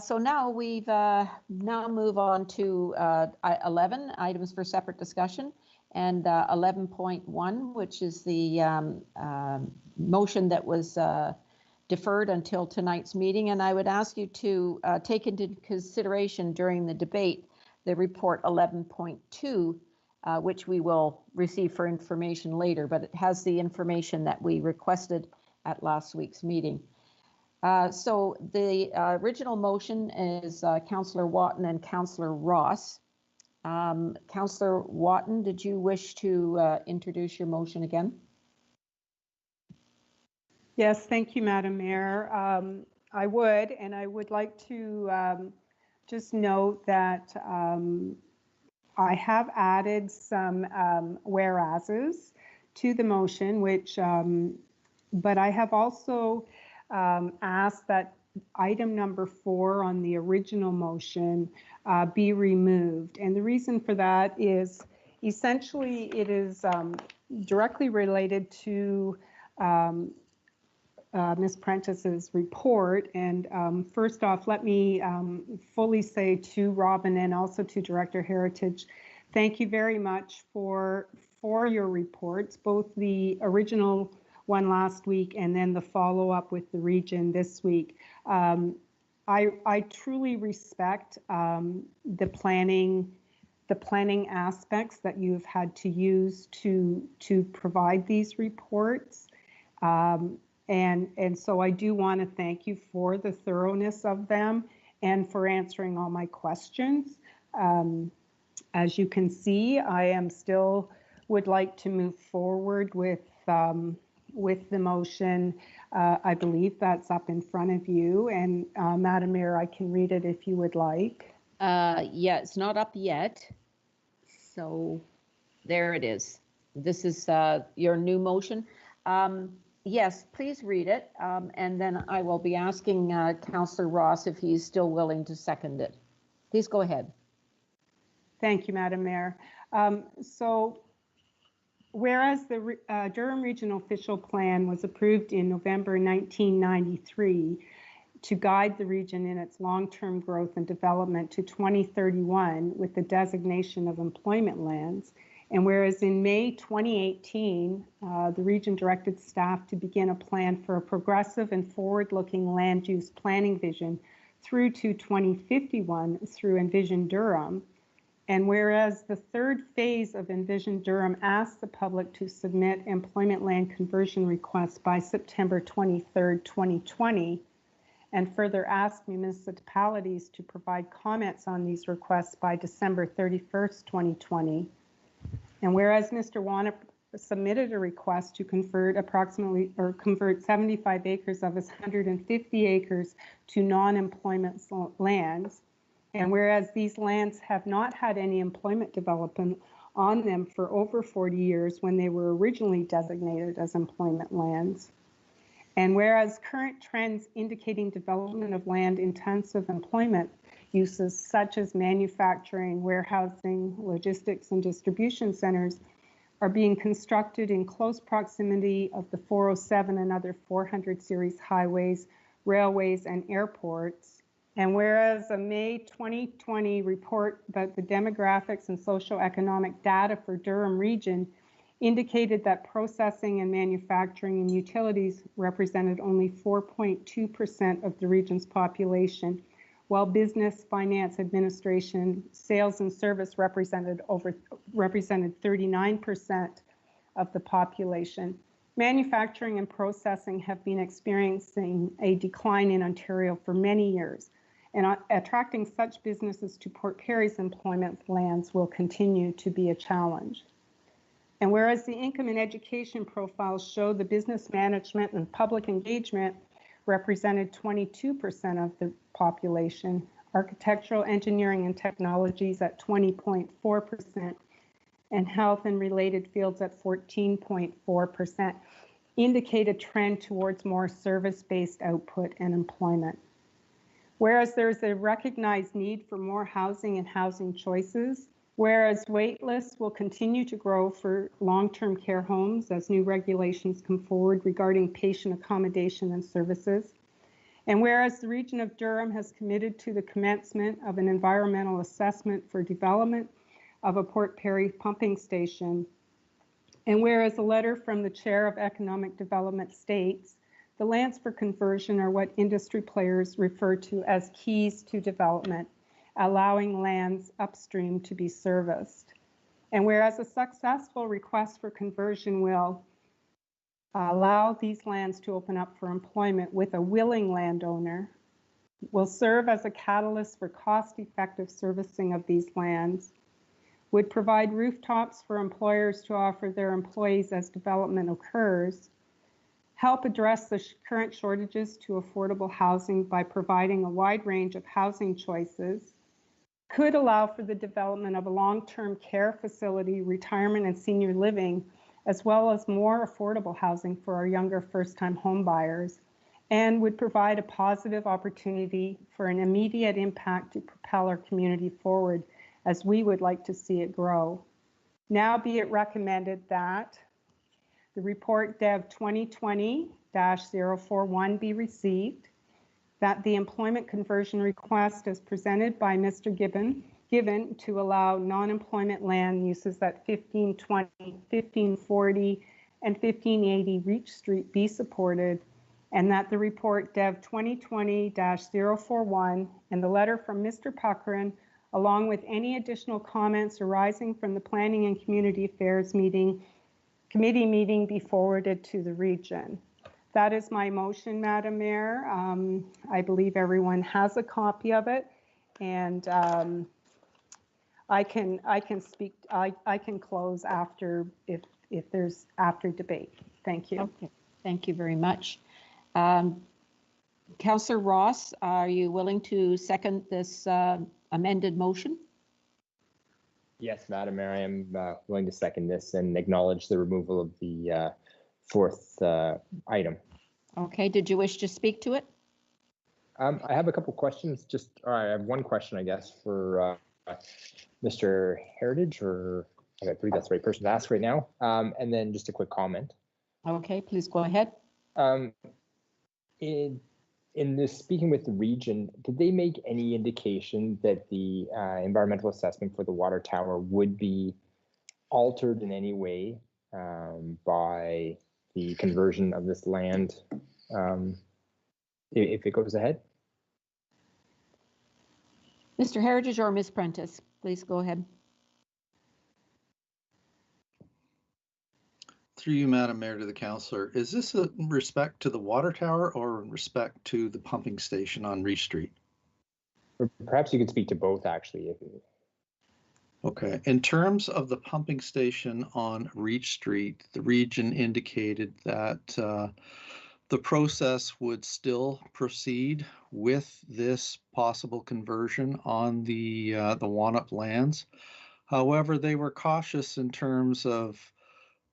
So now we've now move on to 11 items for separate discussion, and 11.1, which is the motion that was deferred until tonight's meeting. And I would ask you to take into consideration during the debate the report 11.2, which we will receive for information later, but it has the information that we requested at last week's meeting. So the original motion is Councillor Watton and Councillor Ross. Councillor Watton, did you wish to introduce your motion again? Yes, thank you, Madam Mayor. I would, and I would like to just note that I have added some whereases to the motion, which, but I have also asked that item number 4 on the original motion be removed. And the reason for that is essentially it is directly related to Ms. Prentice's report. And first off, let me fully say to Robin and also to Director Heritage, thank you very much for your reports, both the original one last week and then the follow-up with the region this week. I truly respect the planning aspects that you've had to use to provide these reports. And so I do want to thank you for the thoroughness of them and for answering all my questions. As you can see, I am still would like to move forward with the motion. I believe that's up in front of you. And Madam Mayor, I can read it if you would like. Yeah, it's not up yet. So there it is. This is your new motion. Yes, please read it. And then I will be asking Councillor Ross if he's still willing to second it. Please go ahead. Thank you, Madam Mayor. So whereas the Durham Regional Official Plan was approved in November 1993 to guide the region in its long-term growth and development to 2031 with the designation of employment lands, and whereas in May 2018, the region directed staff to begin a plan for a progressive and forward-looking land use planning vision through to 2051 through Envision Durham, and whereas the third phase of Envision Durham asked the public to submit employment land conversion requests by September 23rd, 2020, and further asked municipalities to provide comments on these requests by December 31st, 2020. And whereas Mr. Wana submitted a request to convert 75 acres of his 150 acres to non-employment lands, and whereas these lands have not had any employment development on them for over 40 years when they were originally designated as employment lands, and whereas current trends indicating development of land-intensive employment uses such as manufacturing, warehousing, logistics, and distribution centers are being constructed in close proximity of the 407 and other 400 series highways, railways, and airports. And whereas a May 2020 report about the demographics and socioeconomic data for Durham region indicated that processing and manufacturing and utilities represented only 4.2% of the region's population, while business, finance, administration, sales, and service represented 39% of the population. Manufacturing and processing have been experiencing a decline in Ontario for many years, and attracting such businesses to Port Perry's employment lands will continue to be a challenge. And whereas the income and education profiles show the business management and public engagement represented 22% of the population, architectural, engineering, and technologies at 20.4%, and health and related fields at 14.4%, indicate a trend towards more service-based output and employment. Whereas there's a recognized need for more housing and housing choices, whereas wait lists will continue to grow for long-term care homes as new regulations come forward regarding patient accommodation and services, and whereas the region of Durham has committed to the commencement of an environmental assessment for development of a Port Perry pumping station, and whereas a letter from the Chair of Economic Development states, the lands for conversion are what industry players refer to as keys to development, allowing lands upstream to be serviced. And whereas a successful request for conversion will allow these lands to open up for employment with a willing landowner, will serve as a catalyst for cost-effective servicing of these lands, would provide rooftops for employers to offer their employees as development occurs, help address the current shortages to affordable housing by providing a wide range of housing choices, could allow for the development of a long-term care facility, retirement and senior living, as well as more affordable housing for our younger first-time home buyers, and would provide a positive opportunity for an immediate impact to propel our community forward as we would like to see it grow. Now be it recommended that the report Dev 2020-041 be received, that the employment conversion request as presented by Mr. Given to allow non-employment land uses at 1520, 1540, and 1580 Reach Street be supported, and that the report Dev 2020-041 and the letter from Mr. Puckrin, along with any additional comments arising from the Planning and Community Affairs committee meeting, be forwarded to the region. That is my motion, Madam Mayor. I believe everyone has a copy of it, and I can close after if there's after debate. Thank you. Okay, thank you very much. Councillor Ross, are you willing to second this amended motion? Yes, Madam Mayor, I am willing to second this and acknowledge the removal of the fourth item. Okay, did you wish to speak to it? I have a couple questions. I have one question, I guess, for Mr. Heritage, or I believe that's the right person to ask right now, and then just a quick comment. Okay, please go ahead. In this speaking with the region, did they make any indication that the environmental assessment for the water tower would be altered in any way by the conversion of this land if it goes ahead? Mr. Heritage or Ms. Prentice, please go ahead. Through you, Madam Mayor, to the councillor, is this in respect to the water tower or in respect to the pumping station on Reach Street? Or perhaps you could speak to both, actually. Okay. In terms of the pumping station on Reach Street, the region indicated that the process would still proceed with this possible conversion on the Wanup lands. However, they were cautious in terms of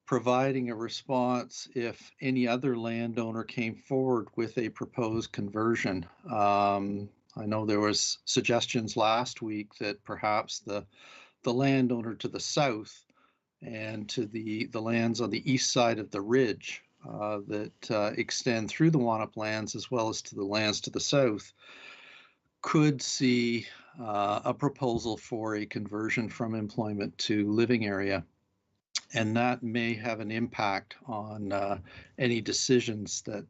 providing a response if any other landowner came forward with a proposed conversion. I know there was suggestions last week that perhaps the landowner to the south and to the lands on the east side of the ridge that extend through the Wanup lands as well as to the lands to the south could see a proposal for a conversion from employment to living area. And that may have an impact on any decisions that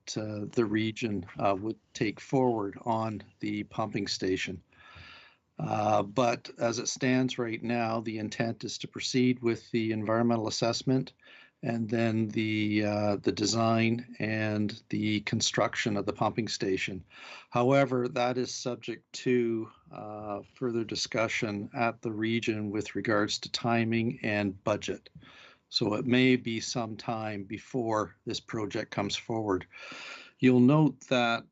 the region would take forward on the pumping station. But as it stands right now, the intent is to proceed with the environmental assessment and then the design and the construction of the pumping station. However, that is subject to further discussion at the region with regards to timing and budget. So it may be some time before this project comes forward. You'll note that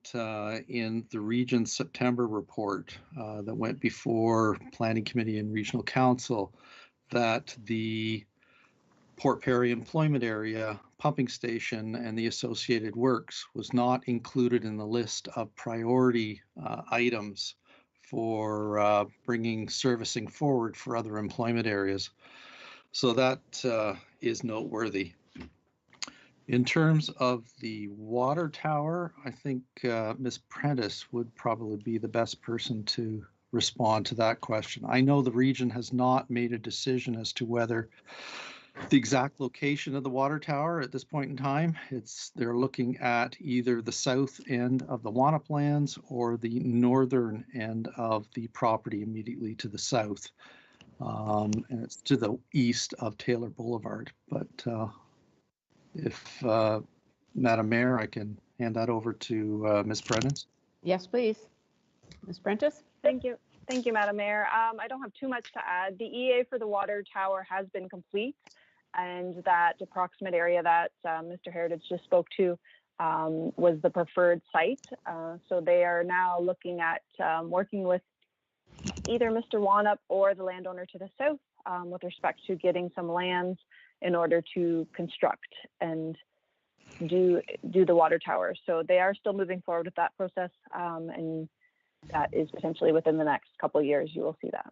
in the region's September report that went before Planning Committee and Regional Council, that the Port Perry employment area pumping station and the associated works was not included in the list of priority items for bringing servicing forward for other employment areas. So that is noteworthy. In terms of the water tower, I think Ms. Prentice would probably be the best person to respond to that question. I know the region has not made a decision as to whether the exact location of the water tower at this point in time. They're looking at either the south end of the Wanup lands or the northern end of the property immediately to the south. And it's to the east of Taylor Boulevard. But if Madam Mayor, I can hand that over to Ms. Prentice. Yes, please. Ms. Prentice? Thank you. Thank you, Madam Mayor. I don't have too much to add. The EA for the water tower has been complete, and that approximate area that Mr. Heritage just spoke to was the preferred site. So they are now looking at working with either Mr. Wanup or the landowner to the south with respect to getting some lands in order to construct and do the water tower. So they are still moving forward with that process, and that is potentially within the next couple of years, you will see that.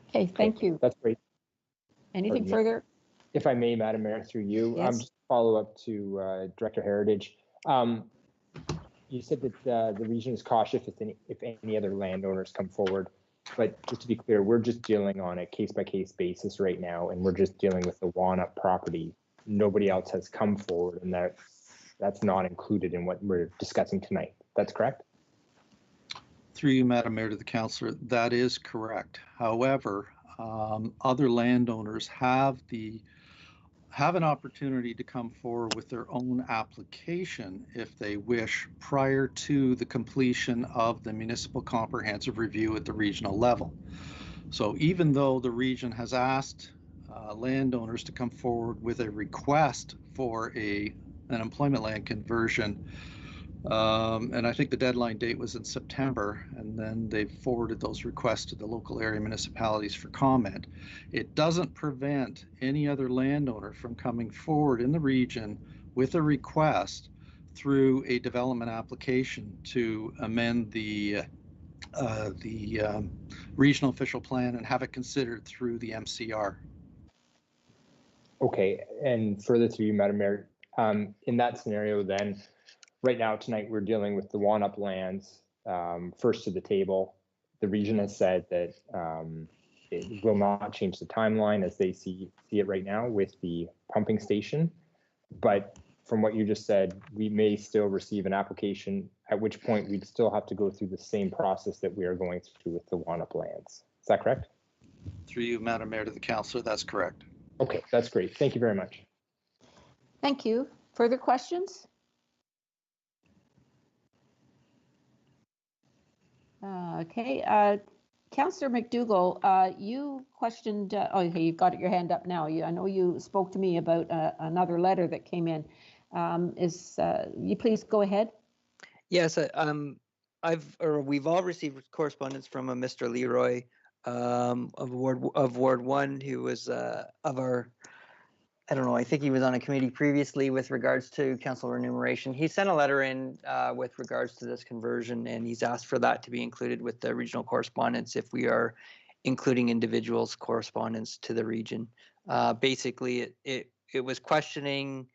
Okay, thank you. That's great. Anything further? If I may, Madam Mayor, through you, Yes. just follow up to Director Heritage. You said that the region is cautious if any other landowners come forward. But just to be clear, we're just dealing on a case-by-case basis right now, and we're just dealing with the Walnut property. Nobody else has come forward, and that's not included in what we're discussing tonight. That's correct? Through you, Madam Mayor, to the councillor, that is correct. However, other landowners have an opportunity to come forward with their own application if they wish prior to the completion of the municipal comprehensive review at the regional level. So even though the region has asked landowners to come forward with a request for an employment land conversion, and I think the deadline date was in September, and then they forwarded those requests to the local area municipalities for comment. It doesn't prevent any other landowner from coming forward in the region with a request through a development application to amend the regional official plan and have it considered through the MCR. Okay, and further through you, Madam Mayor, in that scenario then, right now, tonight, we're dealing with the Walnut lands first to the table. The region has said that it will not change the timeline as they see it right now with the pumping station. But from what you just said, we may still receive an application, at which point we'd still have to go through the same process that we are going through with the Walnut lands. Is that correct? Through you, Madam Mayor, to the councillor, that's correct. Okay, that's great. Thank you very much. Thank you. Further questions? Okay, Councillor McDougall, you questioned, okay, you've got your hand up now. I know you spoke to me about another letter that came in. You please go ahead? Yes, we've all received correspondence from a Mr. Leroy of Ward 1, who was of our, I don't know, I think he was on a committee previously with regards to council remuneration. He sent a letter in with regards to this conversion, and he's asked for that to be included with the regional correspondence if we are including individuals' correspondence to the region. Basically, it was questioning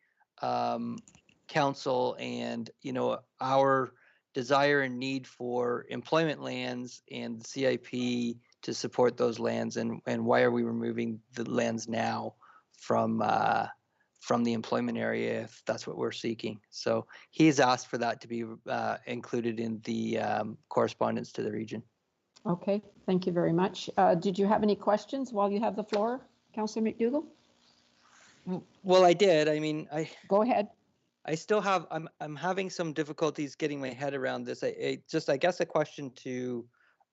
council and, you know, our desire and need for employment lands and the CIP to support those lands, and why are we removing the lands now from the employment area if that's what we're seeking. So he's asked for that to be included in the correspondence to the region. Okay, thank you very much. Did you have any questions while you have the floor, Councillor McDougall? Well, I did. I mean, go ahead. I still have. I'm having some difficulties getting my head around this. I guess a question to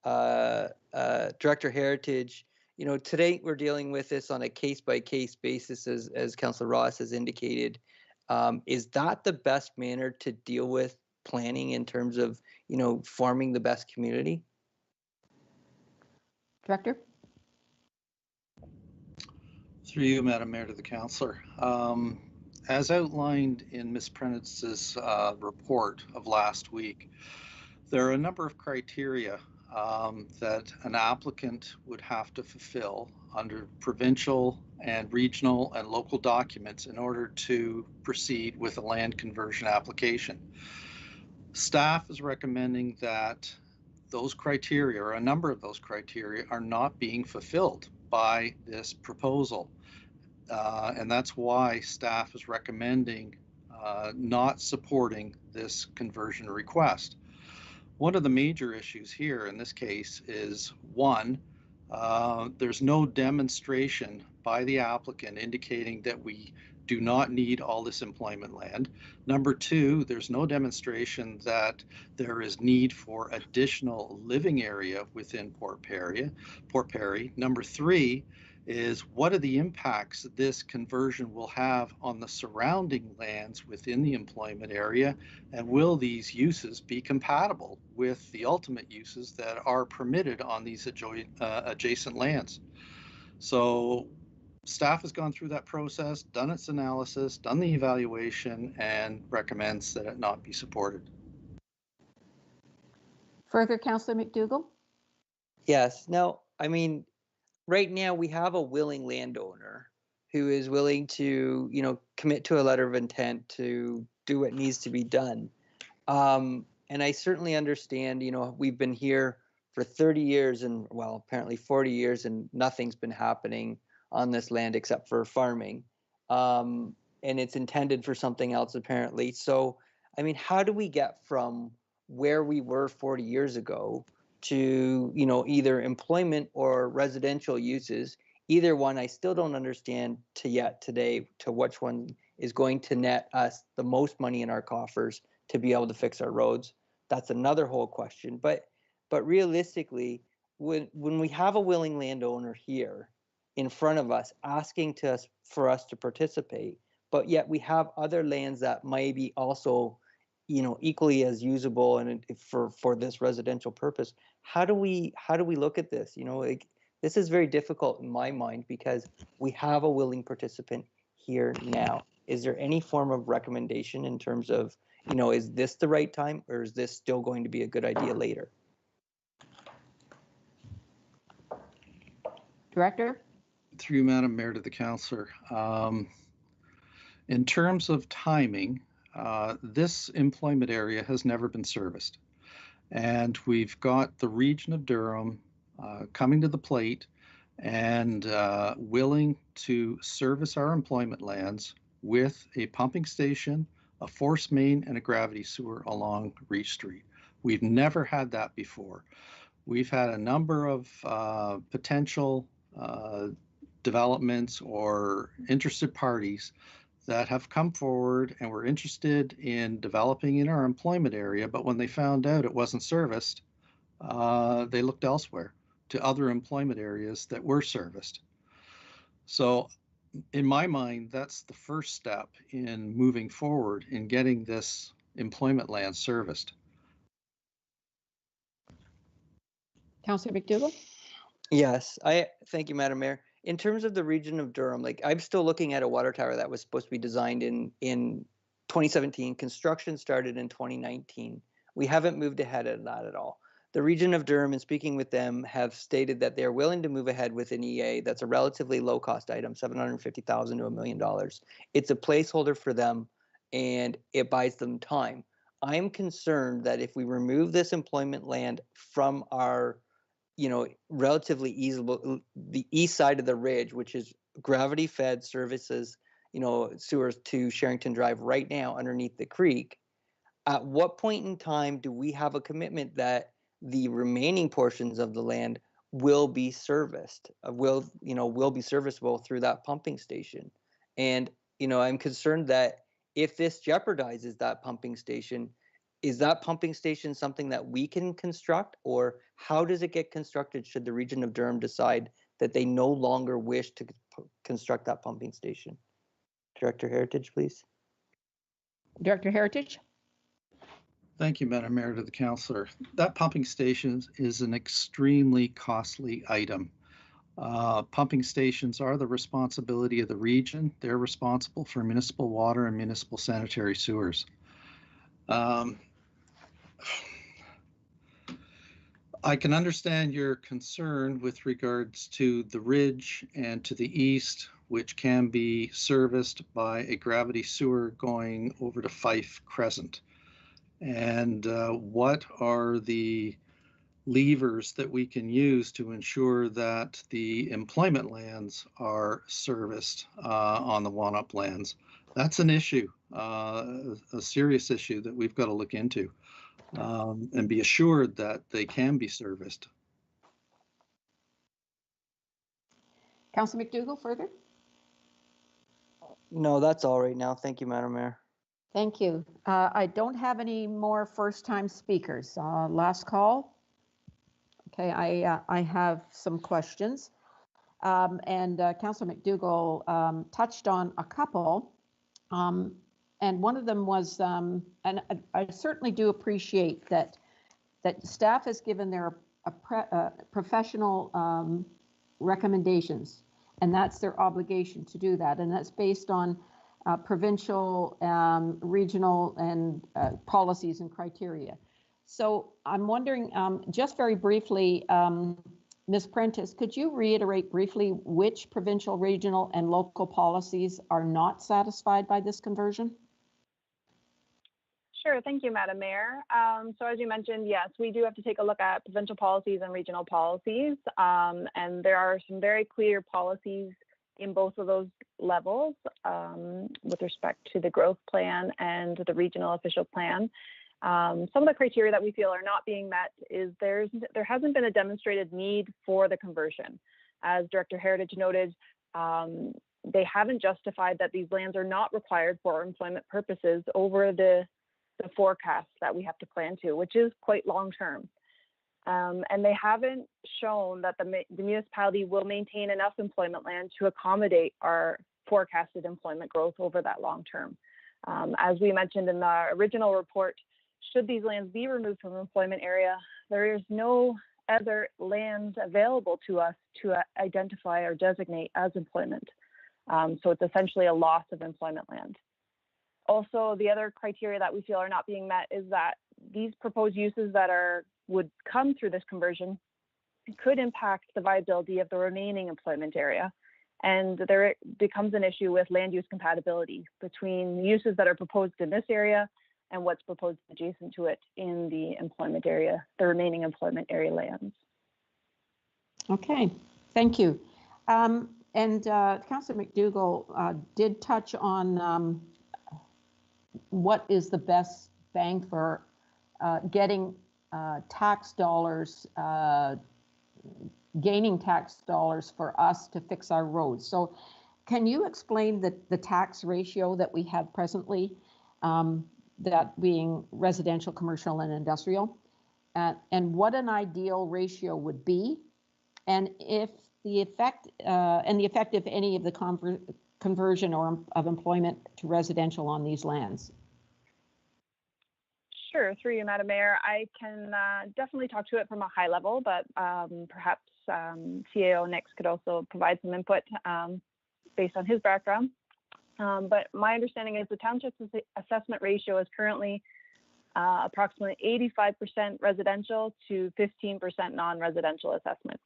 Director Heritage. You know, today we're dealing with this on a case-by-case basis, as Councillor Ross has indicated. Is that the best manner to deal with planning in terms of, you know, forming the best community? Director? Through you, Madam Mayor, to the councillor. As outlined in Ms. Prentice's report of last week, there are a number of criteria that an applicant would have to fulfill under provincial and regional and local documents in order to proceed with a land conversion application. Staff is recommending that those criteria, or a number of those criteria, are not being fulfilled by this proposal. And that's why staff is recommending not supporting this conversion request. One of the major issues here in this case is, one, there's no demonstration by the applicant indicating that we do not need all this employment land. Number two, there's no demonstration that there is need for additional living area within Port Perry. Number three is, what are the impacts this conversion will have on the surrounding lands within the employment area, and will these uses be compatible with the ultimate uses that are permitted on these adjacent lands? So staff has gone through that process, done its analysis, done the evaluation, and recommends that it not be supported. Further, Councillor McDougall? Yes. Now, I mean, right now we have a willing landowner who is willing to, commit to a letter of intent to do what needs to be done. And I certainly understand, we've been here for 30 years and, well, apparently 40 years, and nothing's been happening on this land except for farming. And it's intended for something else, apparently. So, I mean, how do we get from where we were 40 years ago to, either employment or residential uses? Either one, I still don't understand today to which one is going to net us the most money in our coffers to be able to fix our roads. That's another whole question. But realistically, when we have a willing landowner here in front of us asking for us to participate, but yet we have other lands that might be also, equally as usable and for this residential purpose, how do we look at this? This is very difficult in my mind because we have a willing participant here now. Is there any form of recommendation in terms of, is this the right time, or is this still going to be a good idea later? Director? Through you, Madam Mayor, to the councillor. In terms of timing, this employment area has never been serviced. And we've got the region of Durham coming to the plate and willing to service our employment lands with a pumping station, a force main, and a gravity sewer along Reach Street. We've never had that before. We've had a number of potential developments or interested parties that have come forward and were interested in developing in our employment area, but when they found out it wasn't serviced, they looked elsewhere to other employment areas that were serviced. So in my mind, that's the first step in moving forward in getting this employment land serviced. Councillor McDougall? Yes, thank you, Madam Mayor. In terms of the region of Durham, I'm still looking at a water tower that was supposed to be designed in 2017. Construction started in 2019. We haven't moved ahead of that at all. The region of Durham, and speaking with them, have stated that they're willing to move ahead with an EA that's a relatively low-cost item, $750,000 to $1 million. It's a placeholder for them, and it buys them time. I'm concerned that if we remove this employment land from our relatively easily, the east side of the ridge, which is gravity fed services, sewers to Sherrington Drive right now underneath the creek, at what point in time do we have a commitment that the remaining portions of the land will be serviced, will be serviceable through that pumping station? And, I'm concerned that if this jeopardizes that pumping station, is that pumping station something that we can construct, or how does it get constructed should the region of Durham decide that they no longer wish to construct that pumping station? Director Heritage, please. Director Heritage? Thank you, Madam Mayor, to the councillor. That pumping station is an extremely costly item. Pumping stations are the responsibility of the region. They're responsible for municipal water and municipal sanitary sewers. I can understand your concern with regards to the ridge and to the east, which can be serviced by a gravity sewer going over to Fife Crescent. And what are the levers that we can use to ensure that the employment lands are serviced on the one-up lands? That's an issue, a serious issue that we've got to look into and be assured that they can be serviced. Councillor McDougall, further? No, that's all right now. Thank you, Madam Mayor. Thank you. I don't have any more first-time speakers. Last call. Okay, I have some questions. And Councillor McDougall touched on a couple. And one of them was, and I certainly do appreciate that staff has given their professional recommendations, and that's their obligation to do that. And that's based on provincial, regional, and policies and criteria. So I'm wondering, just very briefly, Ms. Prentice, could you reiterate briefly which provincial, regional, and local policies are not satisfied by this conversion? Sure, thank you, Madam Mayor. So as you mentioned, yes, we do have to take a look at provincial policies and regional policies. And there are some very clear policies in both of those levels with respect to the growth plan and the regional official plan. Some of the criteria that we feel are not being met is there hasn't been a demonstrated need for the conversion. As Director Heritage noted, they haven't justified that these lands are not required for employment purposes over the forecast that we have to plan to, which is quite long term. And they haven't shown that the municipality will maintain enough employment land to accommodate our forecasted employment growth over that long term. As we mentioned in the original report, should these lands be removed from the employment area, there is no other land available to us to identify or designate as employment. So it's essentially a loss of employment land. Also, the other criteria that we feel are not being met is that these proposed uses that would come through this conversion could impact the viability of the remaining employment area. And there becomes an issue with land use compatibility between uses that are proposed in this area and what's proposed adjacent to it in the employment area, the remaining employment area lands. Okay, thank you. Councillor McDougall did touch on what is the best bang for getting tax dollars, gaining tax dollars for us to fix our roads. So can you explain the tax ratio that we have presently, that being residential, commercial, and industrial, and what an ideal ratio would be, and if the effect, if any, of the conversion or of employment to residential on these lands? Sure, through you, Madam Mayor. I can definitely talk to it from a high level, but perhaps CAO Nix could also provide some input based on his background. But my understanding is the township's assessment ratio is currently approximately 85% residential to 15% non-residential assessment.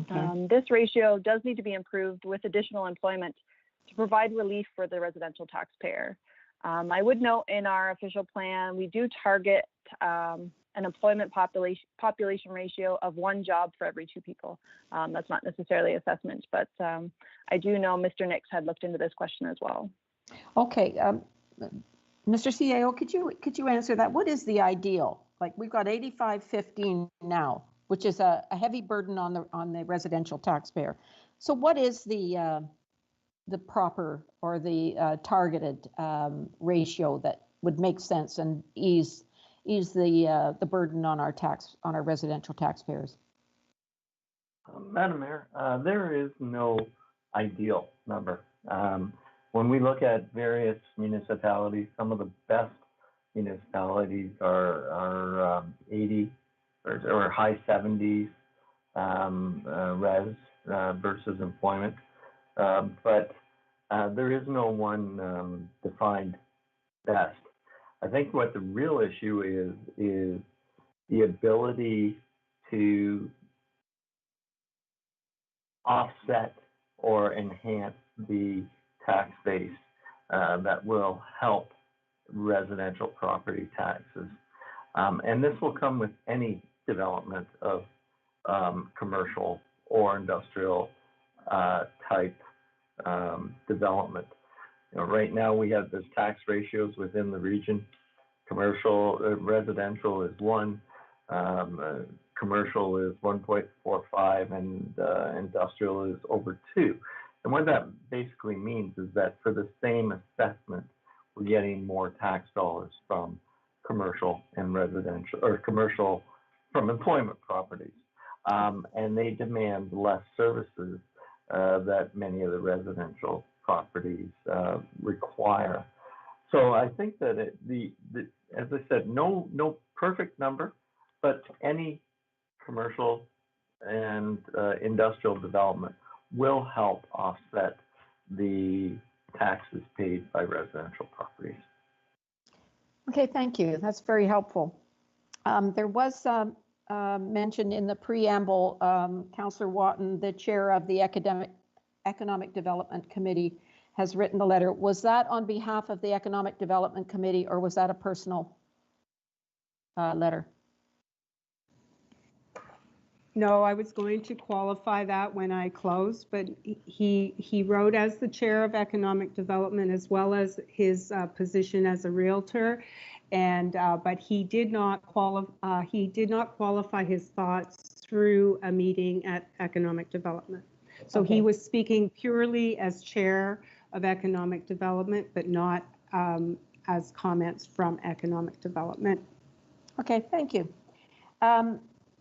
Okay. This ratio does need to be improved with additional employment to provide relief for the residential taxpayer. I would note in our official plan, we do target an employment population ratio of 1 job for every 2 people. That's not necessarily assessment, but I do know Mr. Nix had looked into this question as well. Okay, Mr. CAO, could you answer that? What is the ideal? Like, we've got 85-15 now, which is a heavy burden on the residential taxpayer. So what is the proper or the targeted ratio that would make sense and ease the burden on our residential taxpayers? Madam Mayor, there is no ideal number. When we look at various municipalities, some of the best municipalities are 80 or high 70s res versus employment. But there is no one defined best. I think what the real issue is the ability to offset or enhance the tax base that will help residential property taxes. And this will come with any development of commercial or industrial type development. Right now we have those tax ratios within the region. Residential is 1, commercial is 1.45, and industrial is over 2. And what that basically means is that for the same assessment, we're getting more tax dollars from commercial and residential, or commercial from employment properties. And they demand less services that many of the residential properties require. So I think that as I said, no perfect number, but any commercial and industrial development will help offset the taxes paid by residential properties. Okay, thank you. That's very helpful. There was mentioned in the preamble, Councillor Watton, the chair of the Economic Development Committee, has written the letter. Was that on behalf of the Economic Development Committee, or was that a personal letter? No, I was going to qualify that when I closed, but he wrote as the chair of economic development as well as his position as a realtor, and but he did not qualify his thoughts through a meeting at economic development. So Okay. he was speaking purely as chair of economic development, but not as comments from economic development. Okay, thank you.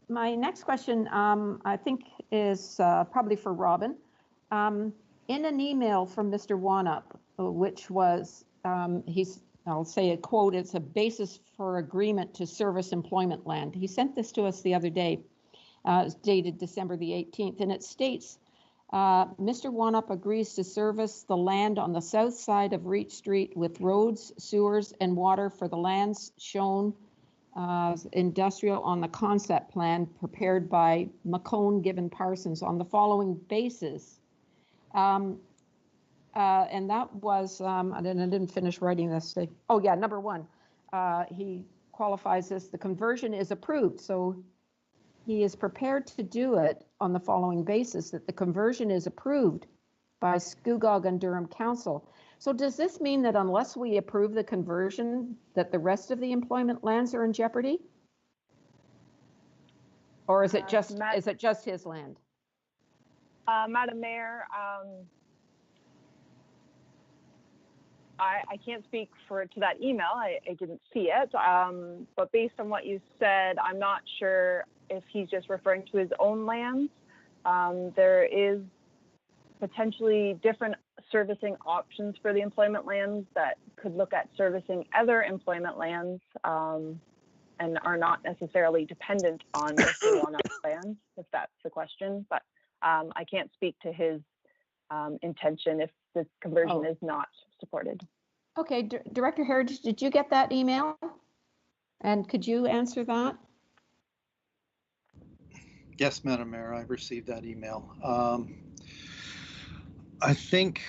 My next question, I think, is probably for Robin. In an email from Mr. Wanup, which was, I'll say a quote, it's a basis for agreement to service employment land. He sent this to us the other day. It's dated December the 18th, and it states, Mr. Wanup agrees to service the land on the south side of Reach Street with roads, sewers, and water for the lands shown industrial on the concept plan prepared by McCone Given Parsons on the following basis. And that was, I didn't finish writing this. Oh yeah, number one, he qualifies this, the conversion is approved. So he is prepared to do it on the following basis, that the conversion is approved by Scugog and Durham Council. So does this mean that unless we approve the conversion, that the rest of the employment lands are in jeopardy? Or is it just his land? Madam Mayor, I can't speak to that email. I didn't see it. But based on what you said, I'm not sure if he's just referring to his own lands. There is potentially different servicing options for the employment lands that could look at servicing other employment lands and are not necessarily dependent on Mr. Wanup's lands, if that's the question. But I can't speak to his intention if the conversion is not supported. Okay, Director Heritage, did you get that email? And could you answer that? Yes, Madam Mayor, I received that email. I think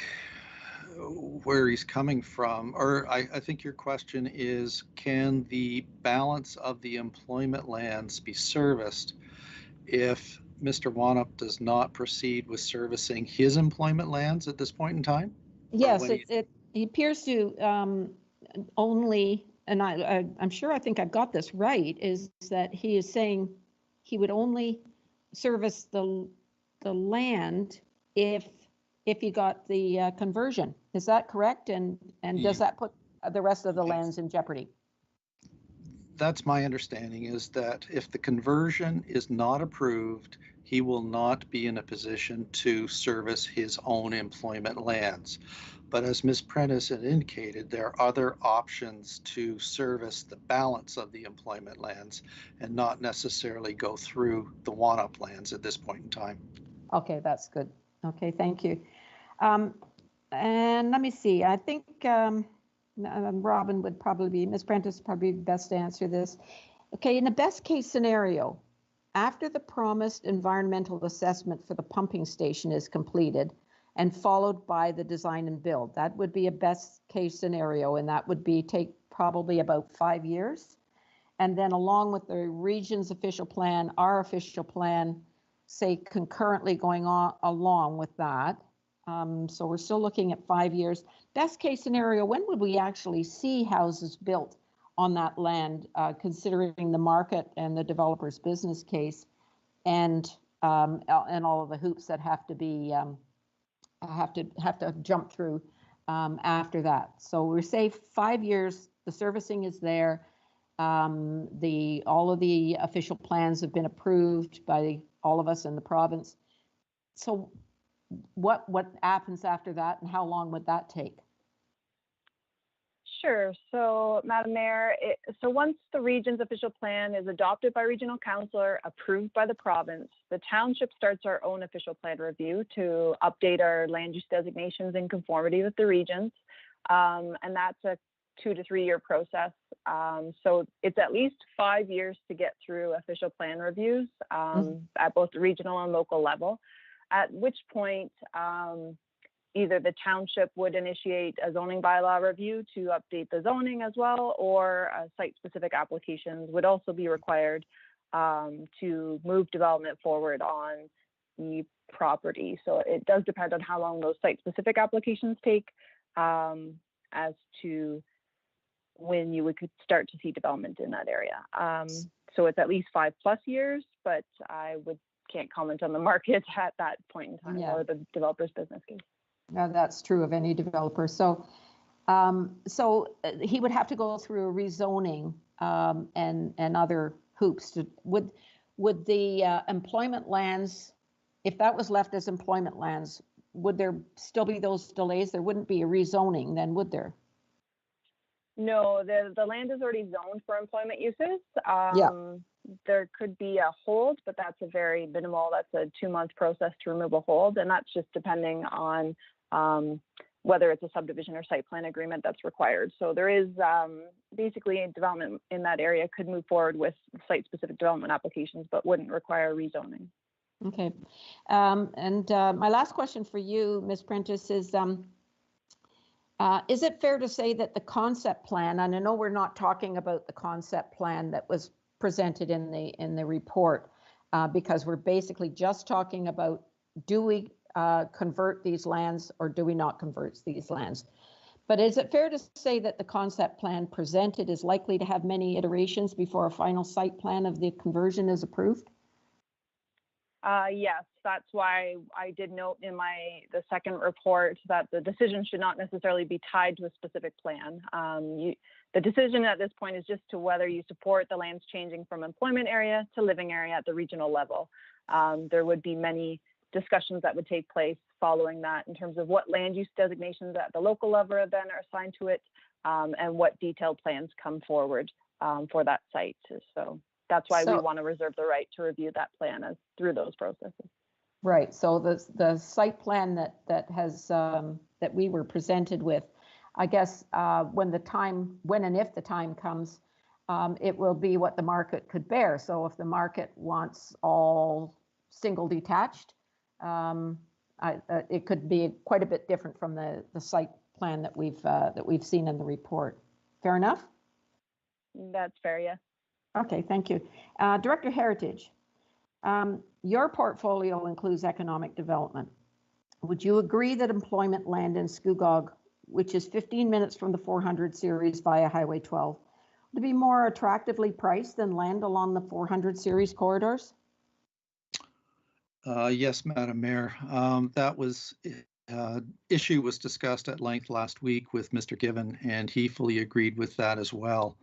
where he's coming from, or I think your question is, can the balance of the employment lands be serviced if Mr. Wanup does not proceed with servicing his employment lands at this point in time? Yes, he appears to only, and I'm sure I think I've got this right, is that he is saying he would only service the land if he got the conversion. Is that correct? And does that put the rest of the lands in jeopardy? That's my understanding, is that if the conversion is not approved, he will not be in a position to service his own employment lands. But as Ms. Prentice had indicated, there are other options to service the balance of the employment lands and not necessarily go through the Wanup lands at this point in time. Okay, that's good. Okay, thank you. And let me see, I think Robin would probably be, Ms. Prentice probably best to answer this. Okay, in the best case scenario, after the promised environmental assessment for the pumping station is completed and followed by the design and build, that would be a best case scenario, and that would be take probably about 5 years. And then along with the region's official plan, our official plan, say concurrently going on along with that. So we're still looking at 5 years. Best case scenario, when would we actually see houses built on that land, considering the market and the developer's business case, and all of the hoops that have to be have to jump through after that? So we say 5 years. The servicing is there. All of the official plans have been approved by all of us in the province. So what happens after that, and how long would that take? Sure. So, Madam Mayor, so once the region's official plan is adopted by regional council or approved by the province, the township starts our own official plan review to update our land use designations in conformity with the regions. And that's a 2 to 3 year process So it's at least 5 years to get through official plan reviews at both the regional and local level, at which point either the township would initiate a zoning bylaw review to update the zoning as well, or site-specific applications would also be required to move development forward on the property. So it does depend on how long those site-specific applications take as to when you could start to see development in that area. So it's at least 5+ years, but I can't comment on the market at that point in time or the developer's business case. No, that's true of any developer. So, he would have to go through a rezoning and other hoops. Would the employment lands, if that was left as employment lands, would there still be those delays? There wouldn't be a rezoning then, would there? No, the land is already zoned for employment uses. There could be a hold, but that's a very minimal, that's a 2-month process to remove a hold. And that's just depending on whether it's a subdivision or site plan agreement that's required. So there is basically development in that area could move forward with site-specific development applications, but wouldn't require rezoning. Okay. My last question for you, Ms. Prentice, is it fair to say that the concept plan, and I know we're not talking about the concept plan that was presented in the report, because we're basically just talking about, do we convert these lands or do we not convert these lands? But is it fair to say that the concept plan presented is likely to have many iterations before a final site plan of the conversion is approved? Yes, that's why I did note in the second report that the decision should not necessarily be tied to a specific plan. The decision at this point is just to whether you support the lands changing from employment area to living area at the regional level. There would be many discussions that would take place following that in terms of what land use designations at the local level then are assigned to it, and what detailed plans come forward for that site. So that's why we want to reserve the right to review that plan through those processes. Right. So the site plan that we were presented with, I guess when and if the time comes, it will be what the market could bear. So if the market wants all single detached, it could be quite a bit different from the site plan that we've seen in the report. Fair enough? That's fair, yes. Okay, thank you. Director Heritage, your portfolio includes economic development. Would you agree that employment land in Scugog, which is 15 minutes from the 400 series via Highway 12, would be more attractively priced than land along the 400 series corridors? Yes, Madam Mayor. That issue was discussed at length last week with Mr. Given, and he fully agreed with that as well,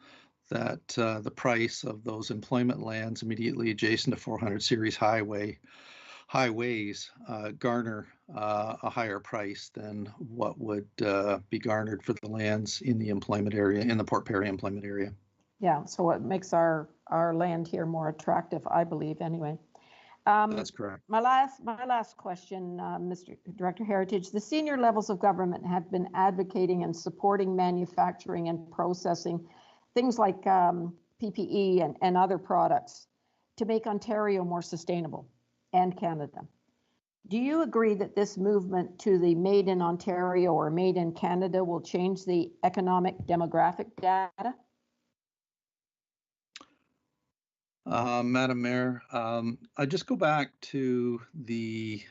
that the price of those employment lands immediately adjacent to 400 series highways garner a higher price than what would be garnered for the lands in the employment area, in the Port Perry employment area. Yeah, so it makes our land here more attractive, I believe, anyway. That's correct. My last question, Mr. Director Heritage, the senior levels of government have been advocating and supporting manufacturing and processing things like PPE and other products to make Ontario more sustainable, and Canada. Do you agree that this movement to the Made in Ontario or Made in Canada will change the economic demographic data? Madam Mayor, I just go back to the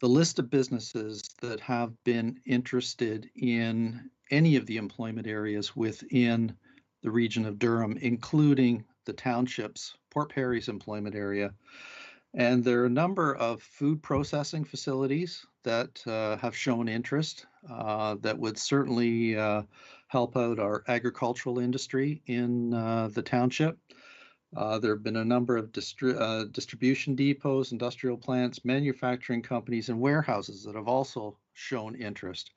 list of businesses that have been interested in any of the employment areas within the region of Durham, including the Township's, Port Perry's employment area. And there are a number of food processing facilities that have shown interest that would certainly help out our agricultural industry in the Township. There have been a number of distribution depots, industrial plants, manufacturing companies, and warehouses that have also shown interest.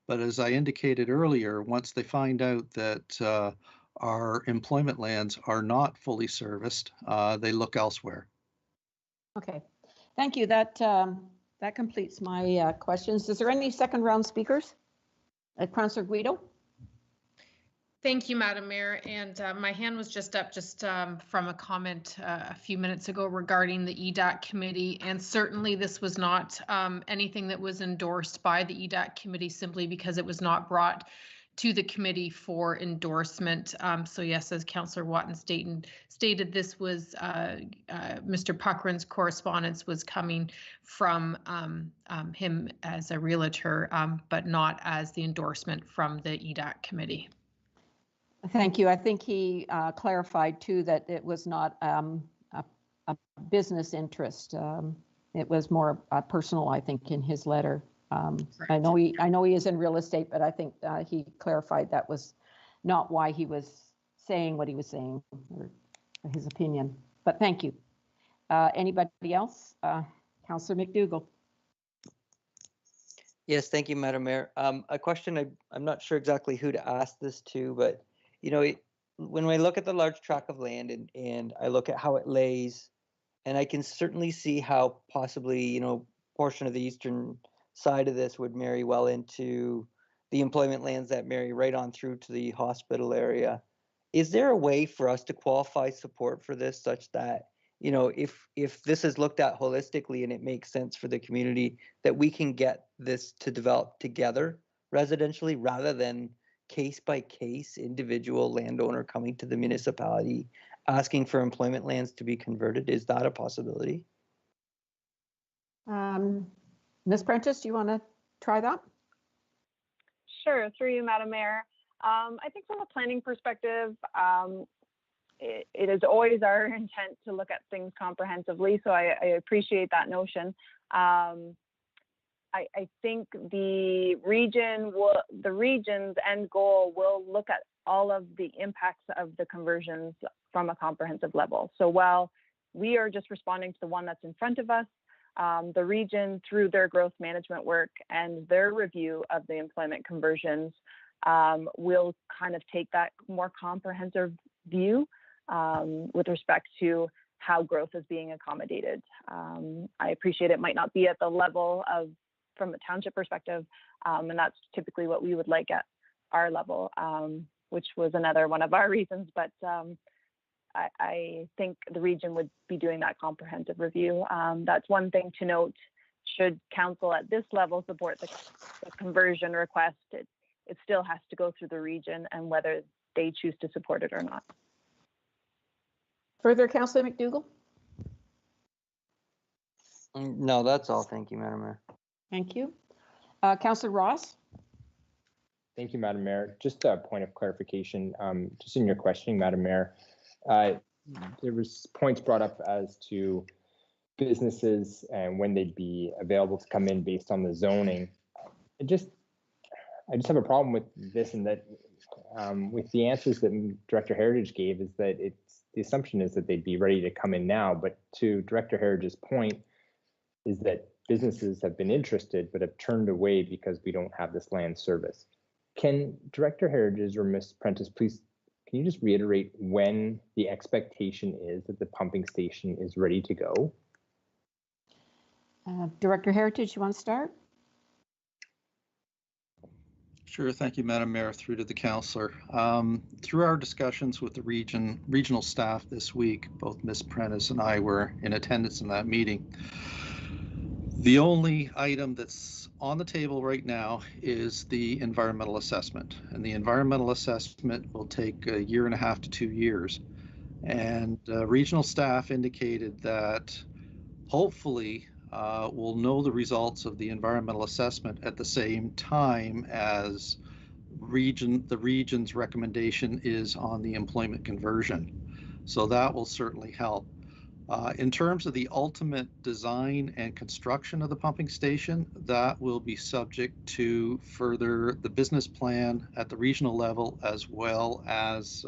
But as I indicated earlier, once they find out that our employment lands are not fully serviced, they look elsewhere. Okay, thank you. That completes my questions. Is there any second round speakers? Councillor Guido? Thank you, Madam Mayor. And my hand was just up from a comment a few minutes ago regarding the EDAC committee. And certainly this was not anything that was endorsed by the EDAC committee simply because it was not brought to the committee for endorsement. So yes, as Councillor Watton stated, this was Mr. Puckrin's correspondence was coming from him as a realtor, but not as the endorsement from the EDAC committee. Thank you. I think he clarified too that it was not a business interest. It was more personal, I think, in his letter. I know he is in real estate, but I think he clarified that was not why he was saying what he was saying, or his opinion. But thank you. Anybody else? Councillor McDougall. Yes, thank you, Madam Mayor. A question, I'm not sure exactly who to ask this to, but you know, when we look at the large tract of land and I look at how it lays, and I can certainly see how possibly, you know, portion of the eastern side of this would marry well into the employment lands that marry right on through to the hospital area. Is there a way for us to qualify support for this such that, you know, if this is looked at holistically and it makes sense for the community, that we can get this to develop together residentially rather than case by case individual landowner coming to the municipality asking for employment lands to be converted? Is that a possibility? Ms. Prentice, do you want to try that? Sure, through you, Madam Mayor. I think from a planning perspective, it is always our intent to look at things comprehensively, so I appreciate that notion. I think the region's end goal will look at all of the impacts of the conversions from a comprehensive level. So while we are just responding to the one that's in front of us, the region, through their growth management work and their review of the employment conversions, will kind of take that more comprehensive view with respect to how growth is being accommodated. I appreciate it might not be at the level of, from a township perspective, and that's typically what we would like at our level, which was another one of our reasons, but I think the region would be doing that comprehensive review. That's one thing to note. Should council at this level support the conversion request, it still has to go through the region and whether they choose to support it or not. Further, Councillor McDougall? No, that's all. Thank you, Madam Mayor. Thank you. Councillor Ross? Thank you, Madam Mayor. Just a point of clarification, just in your questioning, Madam Mayor, there was points brought up as to businesses and when they'd be available to come in based on the zoning. I just have a problem with this, and that with the answers that Director Heritage gave, is that the assumption is that they'd be ready to come in now. But to Director Heritage's point, is that businesses have been interested but have turned away because we don't have this land service. Can Director Heritage or Ms. Prentice please, can you just reiterate when the expectation is that the pumping station is ready to go? Director Heritage, you want to start? Sure, thank you, Madam Mayor, through to the councillor. Through our discussions with the regional staff this week, both Ms. Prentice and I were in attendance in that meeting. The only item that's on the table right now is the environmental assessment, and the environmental assessment will take 1.5 years to 2 years. And regional staff indicated that hopefully we'll know the results of the environmental assessment at the same time as the region's recommendation is on the employment conversion. So that will certainly help. In terms of the ultimate design and construction of the pumping station, that will be subject to further the business plan at the regional level, as well as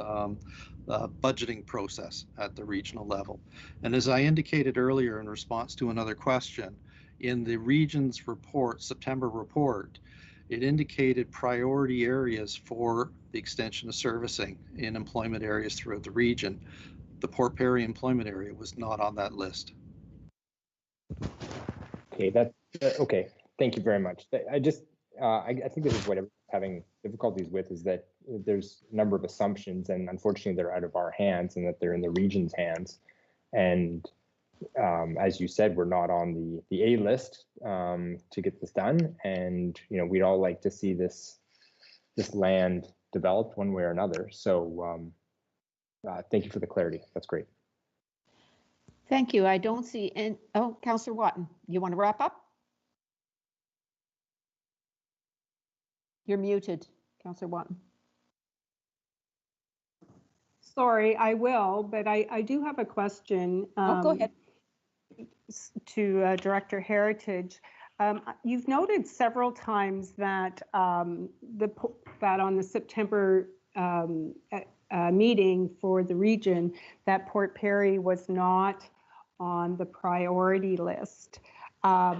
the budgeting process at the regional level. And as I indicated earlier in response to another question, in the region's report, September report, it indicated priority areas for the extension of servicing in employment areas throughout the region. The Port Perry employment area was not on that list. Okay, okay. Thank you very much. I think this is what I'm having difficulties with, is that there's a number of assumptions, and unfortunately they're out of our hands and that they're in the region's hands. And as you said, we're not on the A list to get this done. And, you know, we'd all like to see this land developed one way or another. So thank you for the clarity. That's great. Thank you. I don't see any. Oh, Councillor Watton, you want to wrap up? You're muted, Councillor Watton. Sorry, I will, but I do have a question. Go ahead. To Director Heritage. You've noted several times that that on the September meeting for the region, that Port Perry was not on the priority list. I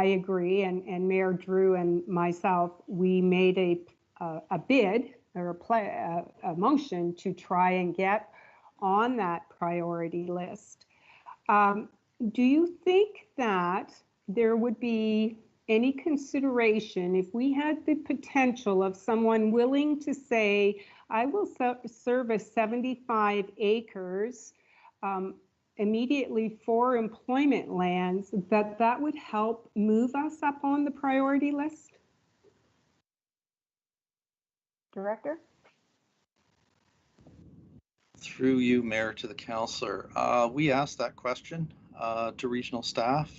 agree, and Mayor Drew and myself, we made a bid or a motion to try and get on that priority list. Do you think that there would be any consideration if we had the potential of someone willing to say, I will service 75 acres immediately for employment lands, that would help move us up on the priority list? Director? Through you, Mayor, to the councillor. We asked that question to regional staff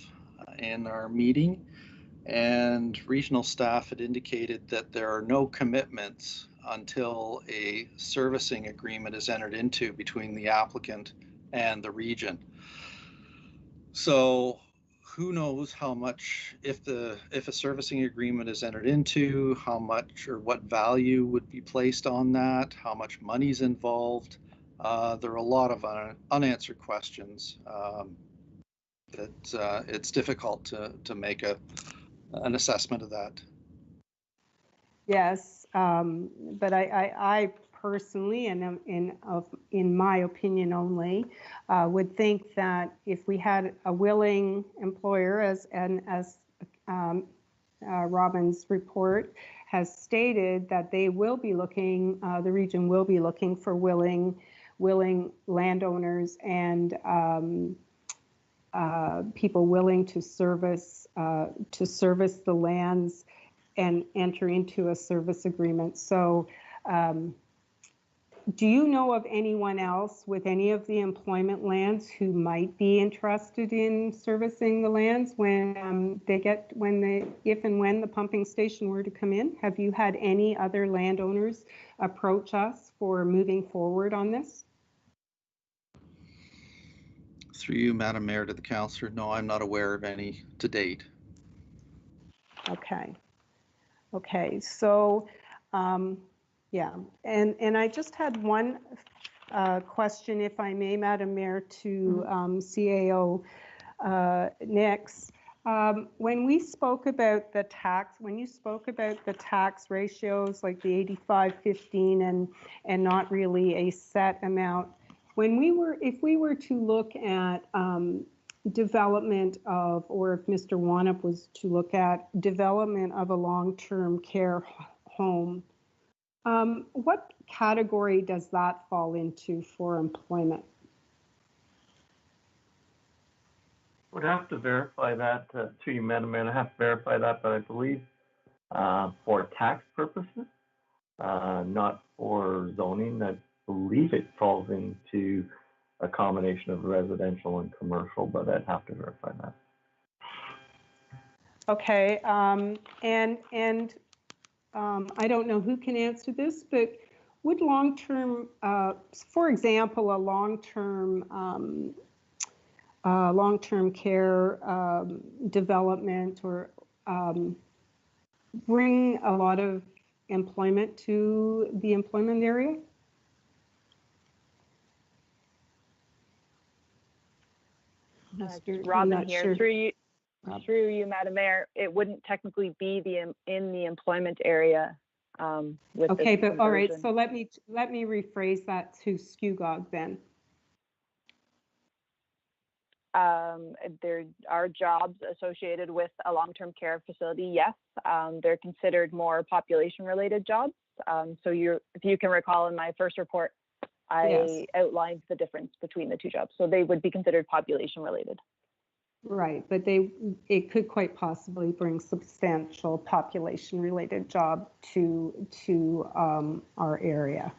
in our meeting, and regional staff had indicated that there are no commitments until a servicing agreement is entered into between the applicant and the region. So who knows how much, if a servicing agreement is entered into, how much or what value would be placed on that, how much money's involved. There are a lot of unanswered questions that it's difficult to make an assessment of that. Yes, but I personally, and in my opinion only, would think that if we had a willing employer, as Robin's report has stated, that they will be looking, the region will be looking for willing landowners and people willing to service the lands and enter into a service agreement. So do you know of anyone else with any of the employment lands who might be interested in servicing the lands when if and when the pumping station were to come in? Have you had any other landowners approach us for moving forward on this? Through you, Madam Mayor, to the councillor, no, I'm not aware of any to date. Okay, so yeah, and I just had one question, if I may, Madam Mayor, to CAO Nix. When we spoke about the tax, when you spoke about the tax ratios, like the 85-15 and not really a set amount, if we were to look at development of, or if Mr. Wanup was to look at development of a long-term care home, what category does that fall into for employment? Would have to verify that to you, Madam Mayor. I have to verify that, but I believe for tax purposes, not for zoning. I believe it falls into a combination of residential and commercial, but I'd have to verify that. Okay, and I don't know who can answer this, but would long-term, for example, a long-term care development or bring a lot of employment to the employment area? Robin here. Through you, Madam Mayor, it wouldn't technically be in the employment area. Okay, but all right. So let me rephrase that to Skugog then. There are jobs associated with a long-term care facility, yes. They're considered more population-related jobs. So if you can recall in my first report, I outlined the difference between the two jobs. So they would be considered population-related. Right, but it could quite possibly bring substantial population-related job to our area.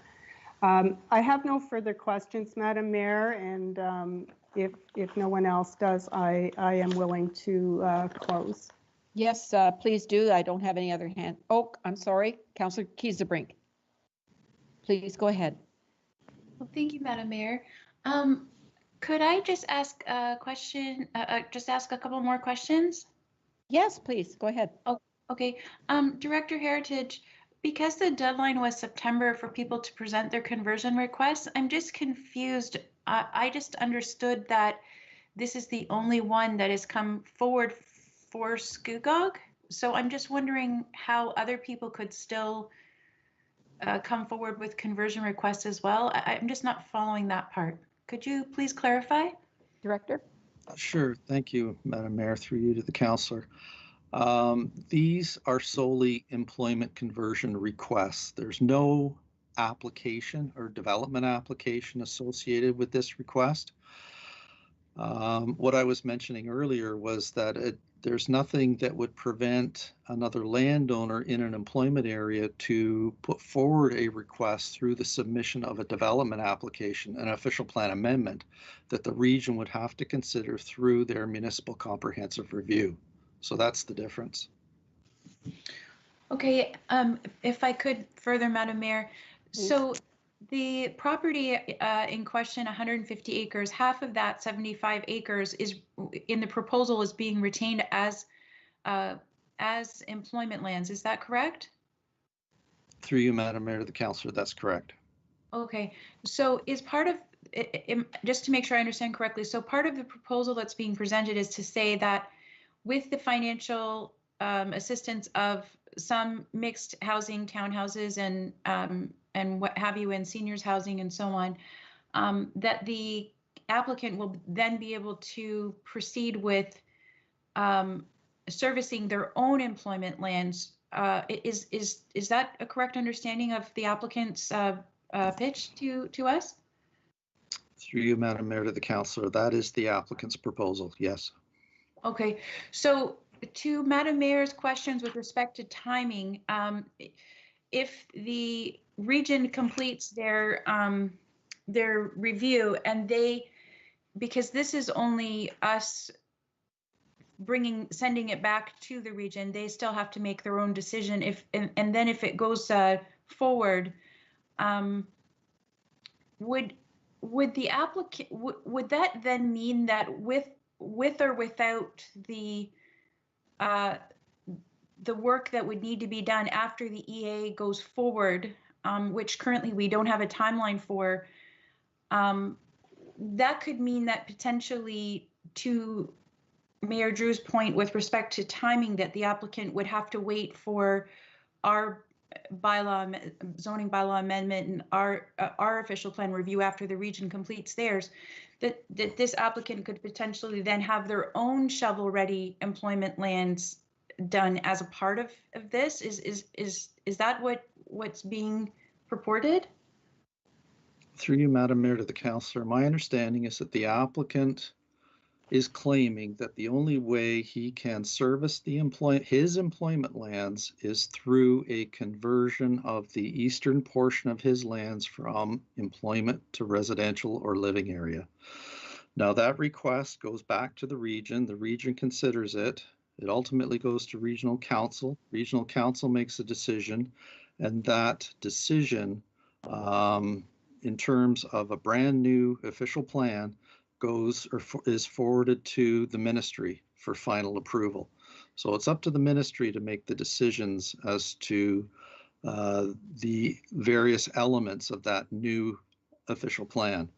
I have no further questions, Madam Mayor, and if no one else does, I am willing to close. Yes, please do. I don't have any other hand. Oh, I'm sorry, Councillor Kiesebrink. Please go ahead. Well, thank you, Madam Mayor. Could I just ask a question, just ask a couple more questions? Yes, please, go ahead. Oh, okay. Director Heritage, because the deadline was September for people to present their conversion requests, I'm just confused. I just understood that this is the only one that has come forward for Scugog. So I'm just wondering how other people could still come forward with conversion requests as well. I'm just not following that part. Could you please clarify? Director? Sure. Thank you, Madam Mayor, through you to the councillor. These are solely employment conversion requests. There's no application or development application associated with this request. What I was mentioning earlier was that there's nothing that would prevent another landowner in an employment area to put forward a request through the submission of a development application, an official plan amendment that the region would have to consider through their municipal comprehensive review. So that's the difference. Okay, if I could further, Madam Mayor. So the property in question, 150 acres, half of that 75 acres is in the proposal is being retained as employment lands. Is that correct? Through you, Madam Mayor, to the councillor, that's correct. Okay, so is part of, just to make sure I understand correctly, so part of the proposal that's being presented is to say that with the financial assistance of some mixed housing, townhouses, and what have you, and seniors housing and so on, that the applicant will then be able to proceed with servicing their own employment lands. Is that a correct understanding of the applicant's pitch to us? Through you, Madam Mayor, to the councillor, that is the applicant's proposal, yes. Okay, so to Madam Mayor's questions with respect to timing, if the region completes their review and because this is only us sending it back to the region, they still have to make their own decision. And then if it goes forward, would the applicant, would that then mean that with or without the work that would need to be done after the EA goes forward, which currently we don't have a timeline for, that could mean that potentially, to Mayor Drew's point with respect to timing, that the applicant would have to wait for our zoning bylaw amendment and our official plan review after the region completes theirs, that this applicant could potentially then have their own shovel-ready employment lands done as a part of this. Is that what's being purported? Through you, Madam Mayor, to the councillor, my understanding is that the applicant is claiming that the only way he can service his employment lands is through a conversion of the eastern portion of his lands from employment to residential or living area. Now that request goes back to the region considers it. It ultimately goes to regional council. Regional council makes a decision, and that decision, in terms of a brand new official plan, is forwarded to the ministry for final approval. So it's up to the ministry to make the decisions as to the various elements of that new official plan.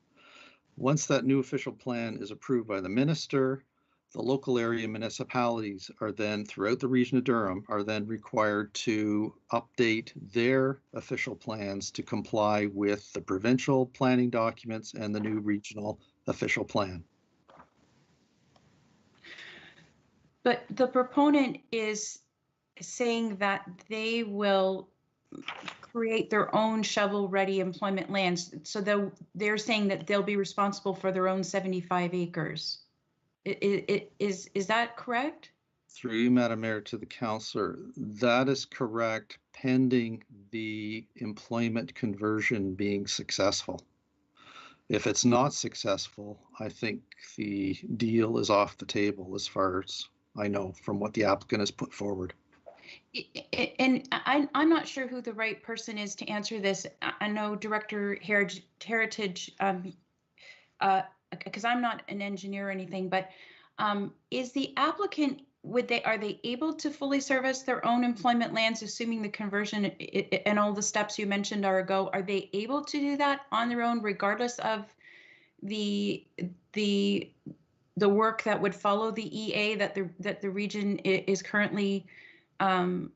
Once that new official plan is approved by the minister, the local area municipalities are then, throughout the region of Durham, are then required to update their official plans to comply with the provincial planning documents and the new regional official plan. But the proponent is saying that they will create their own shovel-ready employment lands. So they're saying that they'll be responsible for their own 75 acres. Is that correct? Through you, Madam Mayor, to the councillor, that is correct, pending the employment conversion being successful. If it's not successful, I think the deal is off the table as far as I know from what the applicant has put forward. And I'm not sure who the right person is to answer this. I know Director Heritage, because I'm not an engineer or anything, but is the applicant, are they able to fully service their own employment lands, assuming the conversion and all the steps you mentioned are they able to do that on their own, regardless of the work that would follow the EA that the region is currently in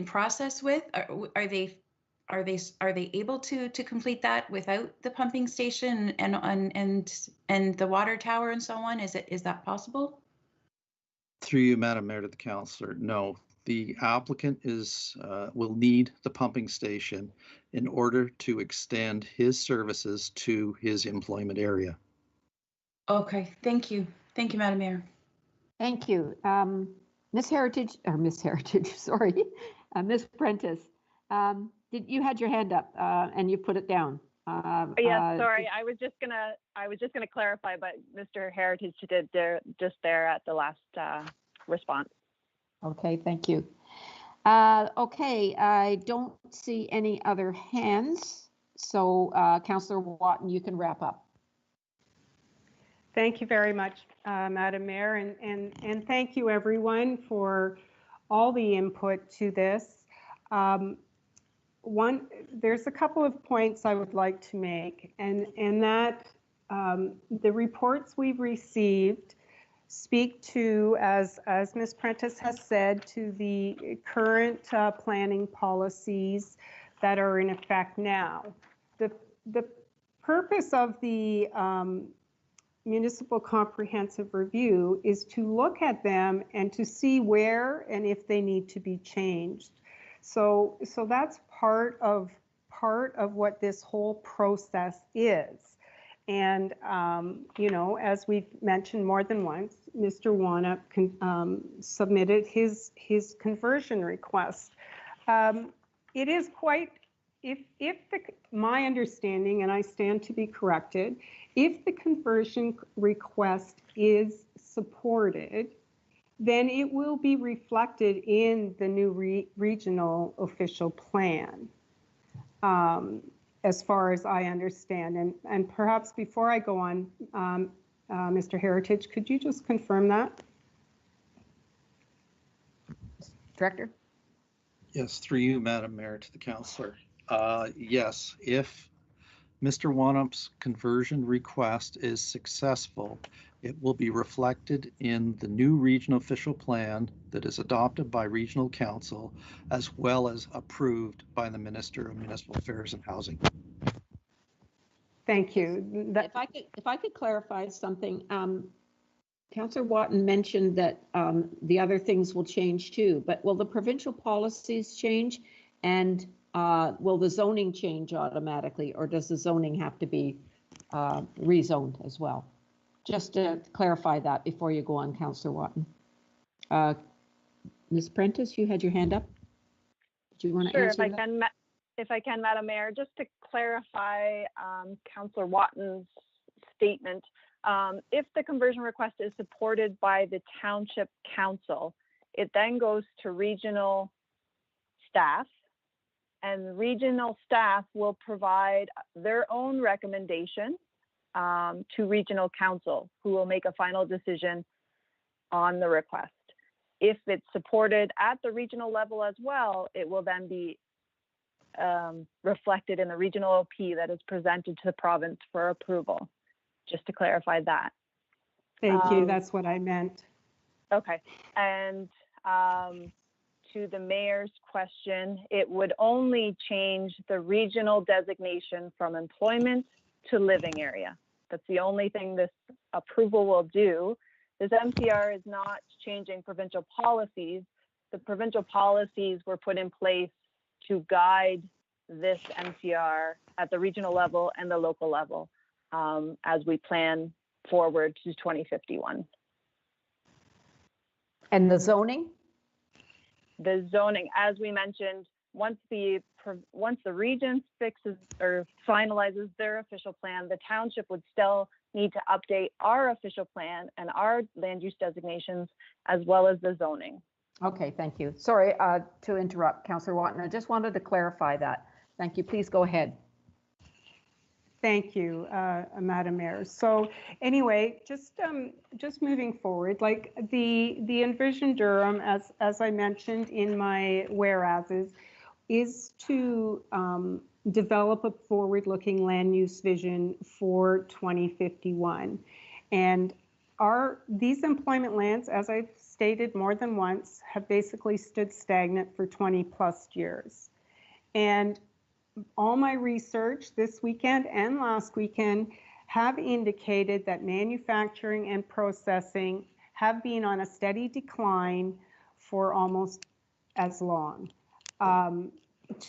process with? Are they able to complete that without the pumping station and the water tower and so on? Is that possible? Through you, Madam Mayor, to the councillor, no. The applicant will need the pumping station in order to extend his services to his employment area. Okay, thank you. Thank you, Madam Mayor. Thank you. Miss Heritage, sorry, Miss Prentice, you had your hand up and you put it down. Yes, sorry. I was just gonna clarify, but Mr. Heritage did just there at the last response. Okay, thank you. Okay, I don't see any other hands. So Councillor Watton, you can wrap up. Thank you very much, Madam Mayor, and thank you everyone for all the input to this. There's a couple of points I would like to make, and that the reports we've received speak to, as Ms. Prentice has said, to the current planning policies that are in effect now. The purpose of the Municipal Comprehensive Review is to look at them and to see where and if they need to be changed. So that's part of what this whole process is. And you know, as we've mentioned more than once, Mr. Wanna submitted his conversion request. It is quite, my understanding, and I stand to be corrected, if the conversion request is supported, then it will be reflected in the new regional official plan, as far as I understand. And perhaps before I go on, Mr. Heritage, could you just confirm that? Director? Yes, through you, Madam Mayor, to the councillor. Yes, if Mr. Wanump's conversion request is successful, it will be reflected in the new regional official plan that is adopted by Regional Council, as well as approved by the Minister of Municipal Affairs and Housing. Thank you. If I could clarify something, Councillor Watton mentioned that the other things will change too, but will the provincial policies change, and will the zoning change automatically, or does the zoning have to be rezoned as well? Just to clarify that before you go on, Councillor Watton. Ms. Prentice, you had your hand up. Do you want to answer that? If I can, Madam Mayor, just to clarify Councillor Watton's statement, if the conversion request is supported by the Township Council, it then goes to regional staff, and regional staff will provide their own recommendation to Regional Council, who will make a final decision on the request. If it's supported at the regional level as well, it will then be reflected in the regional OP that is presented to the province for approval, just to clarify that. Thank you, that's what I meant. Okay, and to the mayor's question, it would only change the regional designation from employment to living area. That's the only thing this approval will do. This MCR is not changing provincial policies. The provincial policies were put in place to guide this MCR at the regional level and the local level as we plan forward to 2051. And the zoning? The zoning, as we mentioned, once the region fixes or finalizes their official plan, the township would still need to update our official plan and our land use designations as well as the zoning. Okay, thank you. Sorry to interrupt, Councillor Watton. I just wanted to clarify that. Thank you. Please go ahead. Thank you, Madam Mayor. So anyway, just moving forward, like the Envision Durham, as I mentioned in my whereases, is to develop a forward-looking land use vision for 2051. And these employment lands, as I've stated more than once, have basically stood stagnant for 20 plus years. And all my research this weekend and last weekend have indicated that manufacturing and processing have been on a steady decline for almost as long.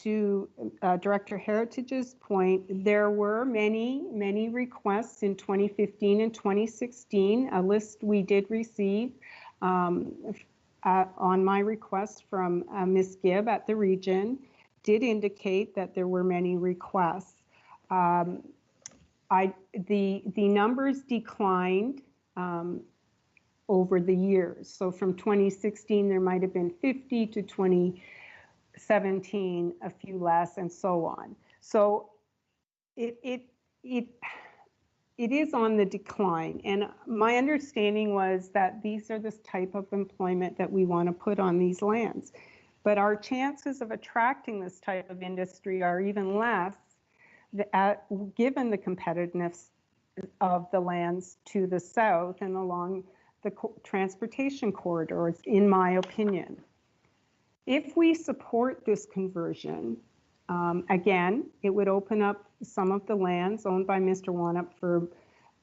To Director Heritage's point, there were many requests in 2015 and 2016, a list we did receive on my request from Ms. Gibb at the region did indicate that there were many requests. The numbers declined over the years. So from 2016, there might have been 50 to 2017, a few less, and so on. So it is on the decline. And my understanding was that these are this type of employment that we want to put on these lands. But our chances of attracting this type of industry are even less given the competitiveness of the lands to the south and along the transportation corridors, in my opinion. If we support this conversion, again, it would open up some of the lands owned by Mr. Wanup for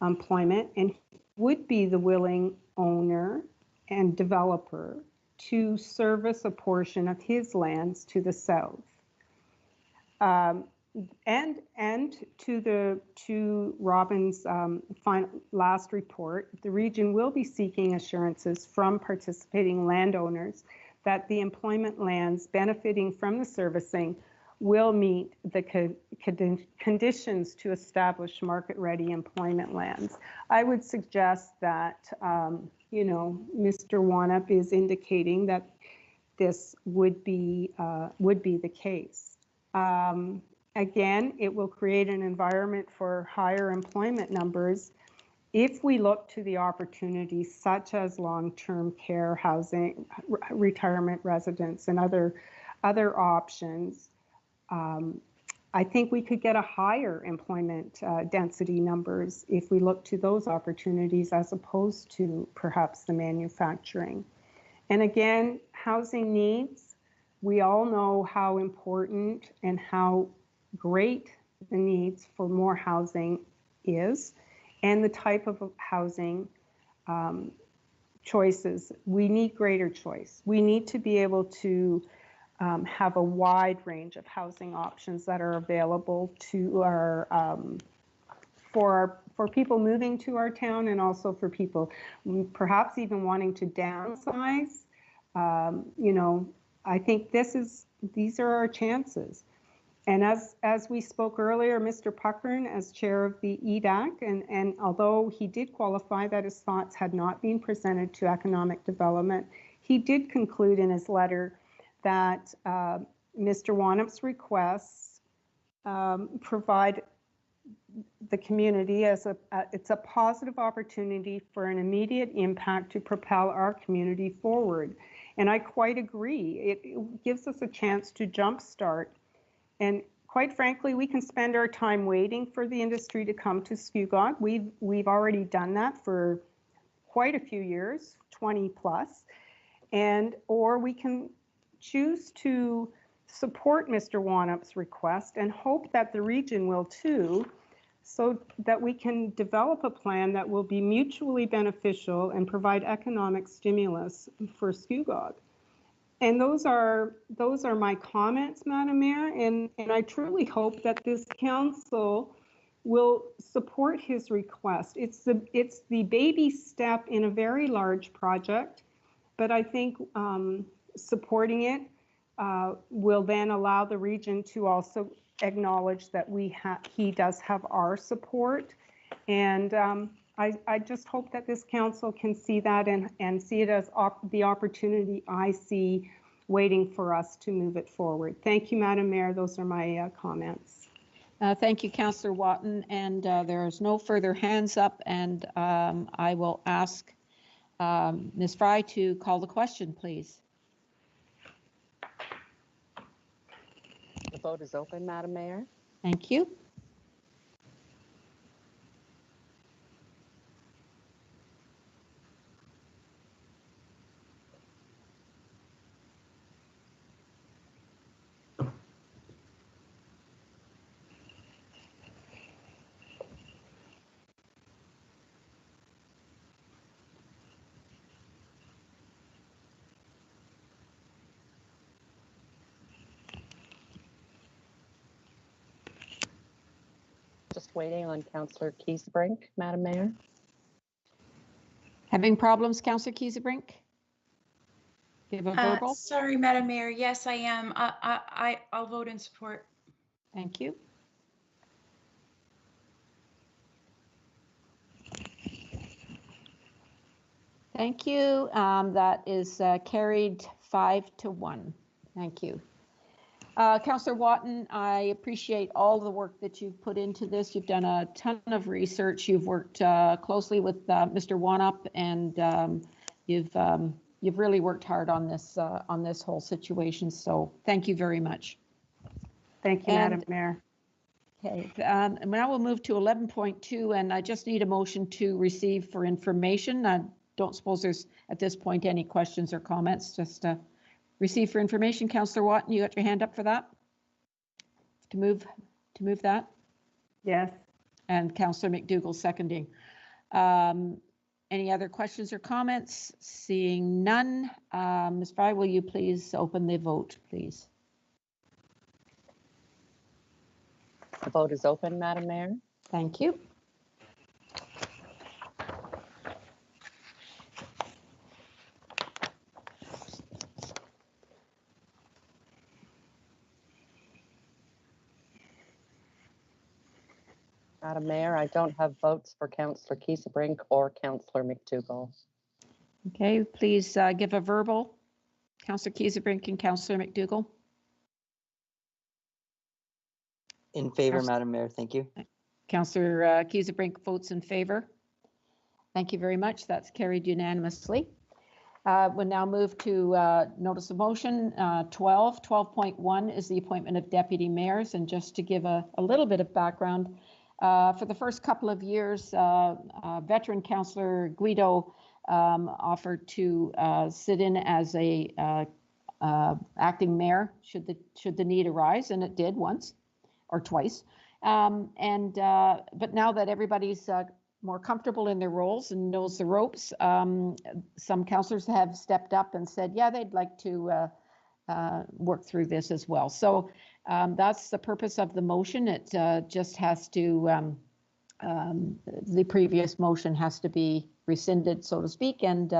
employment, and he would be the willing owner and developer to service a portion of his lands to the south. And to Robin's last report, the region will be seeking assurances from participating landowners that the employment lands benefiting from the servicing will meet the conditions to establish market-ready employment lands. I would suggest that, Mr. Wanup is indicating that this would be the case. Again, it will create an environment for higher employment numbers if we look to the opportunities such as long-term care housing, retirement residence, and other options. I think we could get a higher employment density numbers if we look to those opportunities as opposed to perhaps the manufacturing. And again, housing needs, we all know how important and how great the needs for more housing is, and the type of housing choices. We need greater choice. We need to be able to have a wide range of housing options that are available to our for people moving to our town, and also for people perhaps even wanting to downsize. I think these are our chances. And as we spoke earlier, Mr. Puckern, as chair of the EDAC, and although he did qualify that his thoughts had not been presented to economic development, he did conclude in his letter that Mr. Wanup's requests provide the community it's a positive opportunity for an immediate impact to propel our community forward. And I quite agree. It gives us a chance to jumpstart. And quite frankly, we can spend our time waiting for the industry to come to Scugog. We've already done that for quite a few years, 20 plus, or we can choose to support Mr. Wanup's request and hope that the region will too, so that we can develop a plan that will be mutually beneficial and provide economic stimulus for Scugog. And those are my comments, Madam Mayor, and I truly hope that this council will support his request. It's the baby step in a very large project, but I think supporting it will then allow the region to also acknowledge that he does have our support. And I just hope that this council can see that and see it as the opportunity I see waiting for us to move it forward. Thank you, Madam Mayor. Those are my comments. Thank you, Councillor Watton. And there is no further hands up. And I will ask Ms. Fry to call the question, please. The vote is open, Madam Mayor. Thank you. Just waiting on Councillor Kiesebrink, Madam Mayor. Having problems, Councillor Kiesebrink? Give a verbal. Sorry, Madam Mayor. Yes, I am. I'll vote in support. Thank you. Thank you. That is carried 5-1. Thank you. Councillor Watton, I appreciate all the work that you've put into this. You've done a ton of research. You've worked closely with Mr. Wanup, and you've really worked hard on this whole situation. So thank you very much. Thank you, Madam Mayor. Okay, now we'll move to 11.2, and I just need a motion to receive for information. I don't suppose there's at this point any questions or comments. Just receive for information. Councillor Watton, you got your hand up for that? To move that? Yes. And Councillor McDougall seconding. Any other questions or comments? Seeing none, Ms. Fry, will you please open the vote, please? The vote is open, Madam Mayor. Thank you. Madam Mayor, I don't have votes for Councillor Kiesebrink or Councillor McDougall. Okay, please give a verbal. Councillor Kiesebrink and Councillor McDougall. In favor, Madam Mayor, thank you. Councillor Kiesebrink votes in favor. Thank you very much. That's carried unanimously. We'll now move to notice of motion 12.1 is the appointment of deputy mayors. And just to give a little bit of background, for the first couple of years, veteran Councillor Guido offered to sit in as a acting mayor should the need arise, and it did once or twice. But now that everybody's more comfortable in their roles and knows the ropes, some councillors have stepped up and said, yeah, they'd like to work through this as well. So that's the purpose of the motion. It just has to, the previous motion has to be rescinded, so to speak, and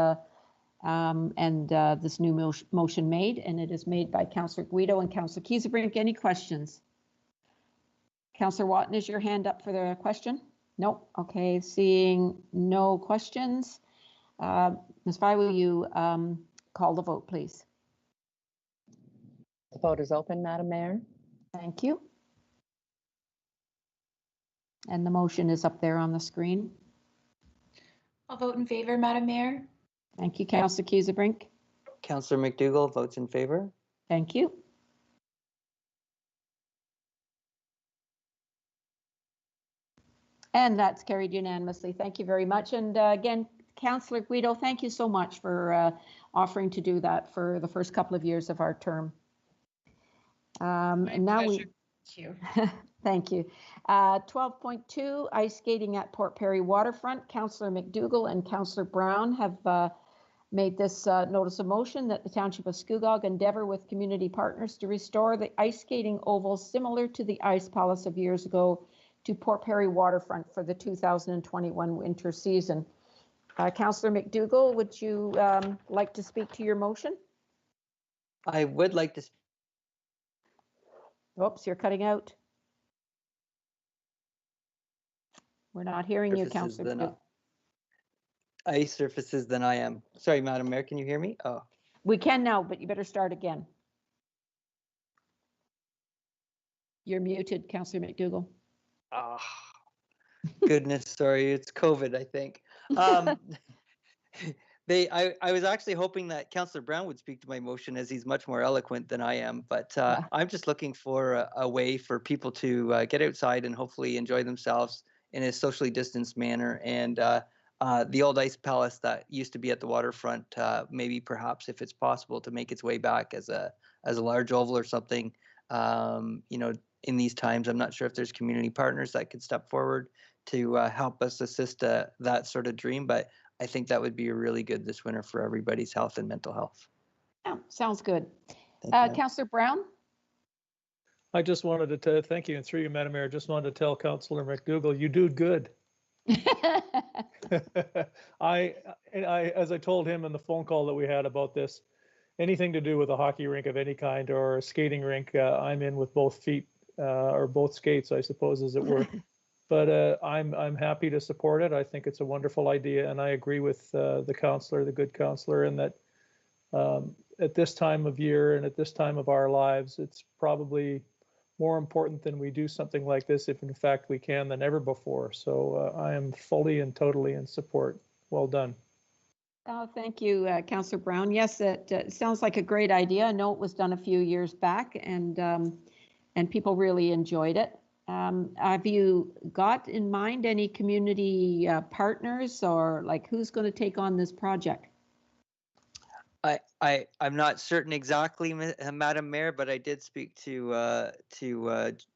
this new motion made, and it is made by Councillor Guido and Councillor Kiesebrink. Any questions? Councillor Watton, is your hand up for the question? Nope. Okay, seeing no questions. Ms. Fry, will you call the vote, please? The vote is open, Madam Mayor. Thank you. And the motion is up there on the screen. I'll vote in favor, Madam Mayor. Thank you, Councillor Kiesebrink. Councillor McDougall votes in favor. Thank you. And that's carried unanimously. Thank you very much. And again, Councillor Guido, thank you so much for offering to do that for the first couple of years of our term. And now Thank you. Thank you. 12.2, ice skating at Port Perry Waterfront. Councillor McDougall and Councillor Brown have made this notice of motion that the Township of Scugog endeavor with community partners to restore the ice skating oval similar to the Ice Palace of years ago to Port Perry Waterfront for the 2021 winter season. Councillor McDougall, would you like to speak to your motion? I would like to. Oops, you're cutting out. We're not hearing you, Councillor McDougall. Ice surfaces than I am. Sorry, Madam Mayor, can you hear me? Oh. We can now, but you better start again. You're muted, Councillor McDougall. Oh, goodness, sorry, it's COVID, I think. I was actually hoping that Councillor Brown would speak to my motion, as he's much more eloquent than I am, but I'm just looking for a way for people to get outside and hopefully enjoy themselves in a socially distanced manner. And the old Ice Palace that used to be at the waterfront, maybe perhaps if it's possible to make its way back as a large oval or something, in these times. I'm not sure if there's community partners that could step forward to help us assist that sort of dream, but I think that would be really good this winter for everybody's health and mental health. Yeah, sounds good. Councillor Brown? I just wanted to thank you, and through you, Madam Mayor, just wanted to tell Councillor McDougall, you do good. As I told him in the phone call that we had about this, anything to do with a hockey rink of any kind or a skating rink, I'm in with both feet, or both skates, I suppose, as it were. But I'm happy to support it. I think it's a wonderful idea, and I agree with the councillor, the good councillor, in that at this time of year and at this time of our lives, it's probably more important than we do something like this, if in fact we can, than ever before. So I am fully and totally in support. Well done. Oh, thank you, Councillor Brown. Yes, it sounds like a great idea. I know it was done a few years back, and people really enjoyed it. Have you got in mind any community partners, or like who's going to take on this project? I'm not certain exactly, Madam Mayor, but I did speak to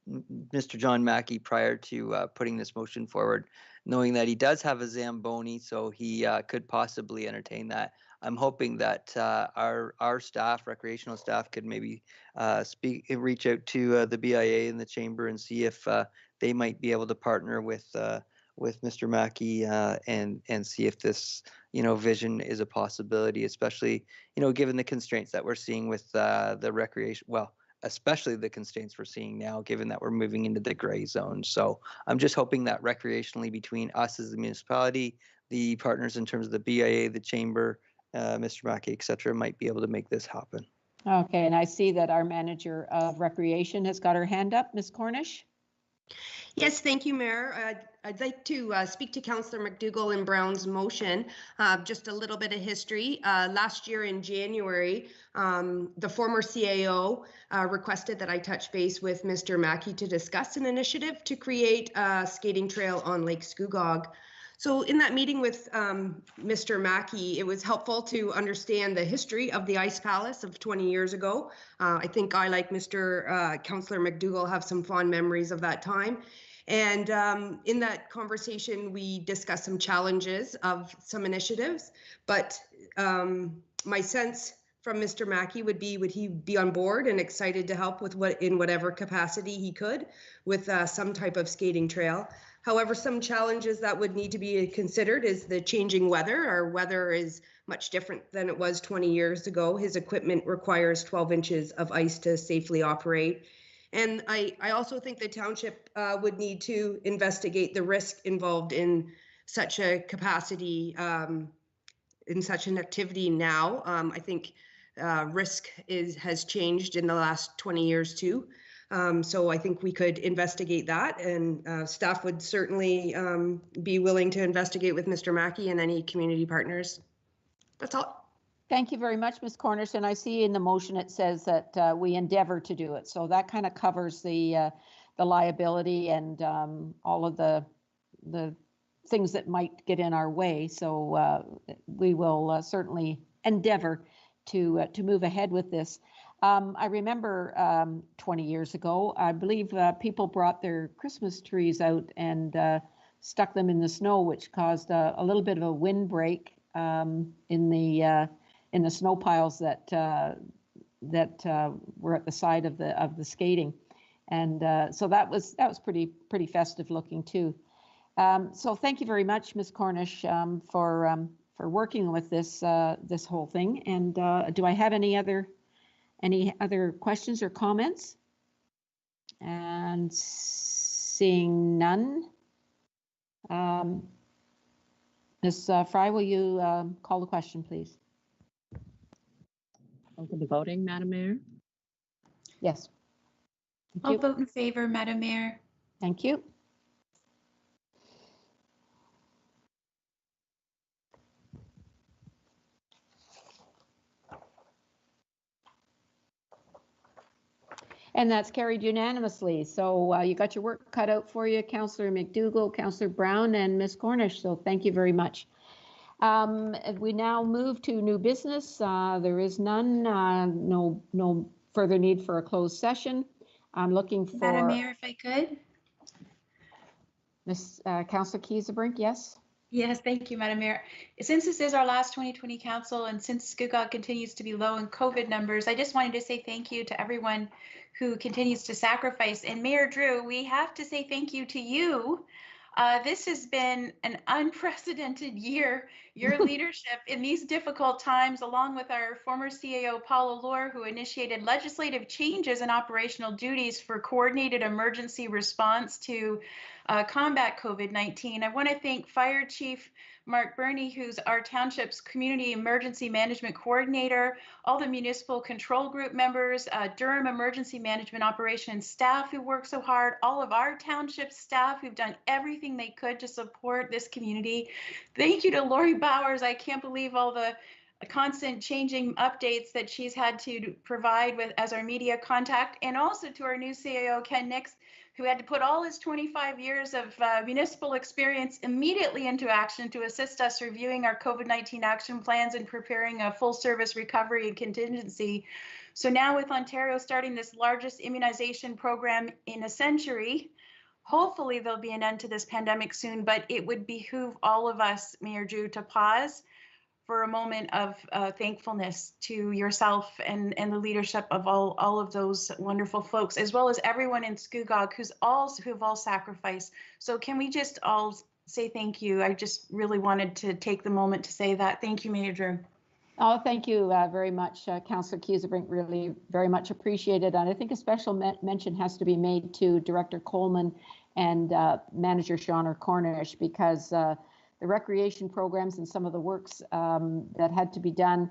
Mr. John Mackey prior to putting this motion forward, knowing that he does have a Zamboni, so he could possibly entertain that. I'm hoping that our staff, recreational staff, could maybe reach out to the BIA and the chamber and see if they might be able to partner with Mr. Mackey and see if this vision is a possibility, especially given the constraints that we're seeing with the recreation. Well, especially the constraints we're seeing now, given that we're moving into the gray zone. So I'm just hoping that recreationally, between us as the municipality, the partners in terms of the BIA, the chamber, Mr. Mackey, et cetera, might be able to make this happen. Okay, and I see that our manager of recreation has got her hand up. Ms. Cornish? Yes, thank you, Mayor. I'd like to speak to Councillor McDougall and Brown's motion. Just a little bit of history. Last year in January, the former CAO requested that I touch base with Mr. Mackey to discuss an initiative to create a skating trail on Lake Scugog. So in that meeting with Mr. Mackey, it was helpful to understand the history of the Ice Palace of 20 years ago. I think I, like Councillor McDougall, have some fond memories of that time. And in that conversation, we discussed some challenges of some initiatives. But my sense from Mr. Mackey would he be on board and excited to help with in whatever capacity he could with some type of skating trail. However, some challenges that would need to be considered is the changing weather. Our weather is much different than it was 20 years ago. His equipment requires 12 inches of ice to safely operate. And I also think the township would need to investigate the risk involved in such a capacity, in such an activity now. I think risk has changed in the last 20 years too. So I think we could investigate that, and staff would certainly be willing to investigate with Mr. Mackey and any community partners. That's all. Thank you very much, Ms. Cornish. And I see in the motion it says that we endeavor to do it. So that kind of covers the liability and all of the things that might get in our way. So we will certainly endeavor to move ahead with this. I remember 20 years ago, I believe people brought their Christmas trees out and stuck them in the snow, which caused a little bit of a windbreak in the snow piles that were at the side of the skating, and so that was pretty festive looking too. So thank you very much, Ms. Cornish, for working with this whole thing. And do I have any other questions or comments? And seeing none, Ms. Fry, will you call the question, please? Open the voting, Madam Mayor. Yes. I'll vote in favor, Madam Mayor. Thank you. And that's carried unanimously. So you got your work cut out for you, Councillor McDougall, Councillor Brown, and Ms. Cornish. So thank you very much. We now move to new business. There is none. No further need for a closed session. I'm looking for Madam Mayor, if I could. Ms. Councillor Kiesebrink, yes. Yes, thank you, Madam Mayor. Since this is our last 2020 council and since Scugog continues to be low in COVID numbers, I just wanted to say thank you to everyone who continues to sacrifice. And Mayor Drew, we have to say thank you to you. This has been an unprecedented year. Your leadership in these difficult times, along with our former CAO, Paula Lohr, who initiated legislative changes in operational duties for coordinated emergency response to combat COVID-19. I want to thank Fire Chief Mark Burney, who's our township's community emergency management coordinator, all the municipal control group members, Durham emergency management operations staff who work so hard, all of our township staff who've done everything they could to support this community. Thank you to Lori Bowers. I can't believe all the constant changing updates that she's had to provide with as our media contact, and also to our new CAO, Ken Nix, who had to put all his 25 years of municipal experience immediately into action to assist us reviewing our COVID-19 action plans and preparing a full service recovery and contingency. So now with Ontario starting this largest immunization program in a century, hopefully there'll be an end to this pandemic soon, but it would behoove all of us, Mayor Drew, to pause for a moment of thankfulness to yourself and the leadership of all of those wonderful folks, as well as everyone in Scugog who've all sacrificed. So can we just all say thank you? I just really wanted to take the moment to say that. Thank you, Mayor Drew. Oh, thank you very much, Councillor Kiesebrink. Really very much appreciated. And I think a special mention has to be made to Director Coleman and Manager Shauna Cornish, because the recreation programs and some of the works that had to be done,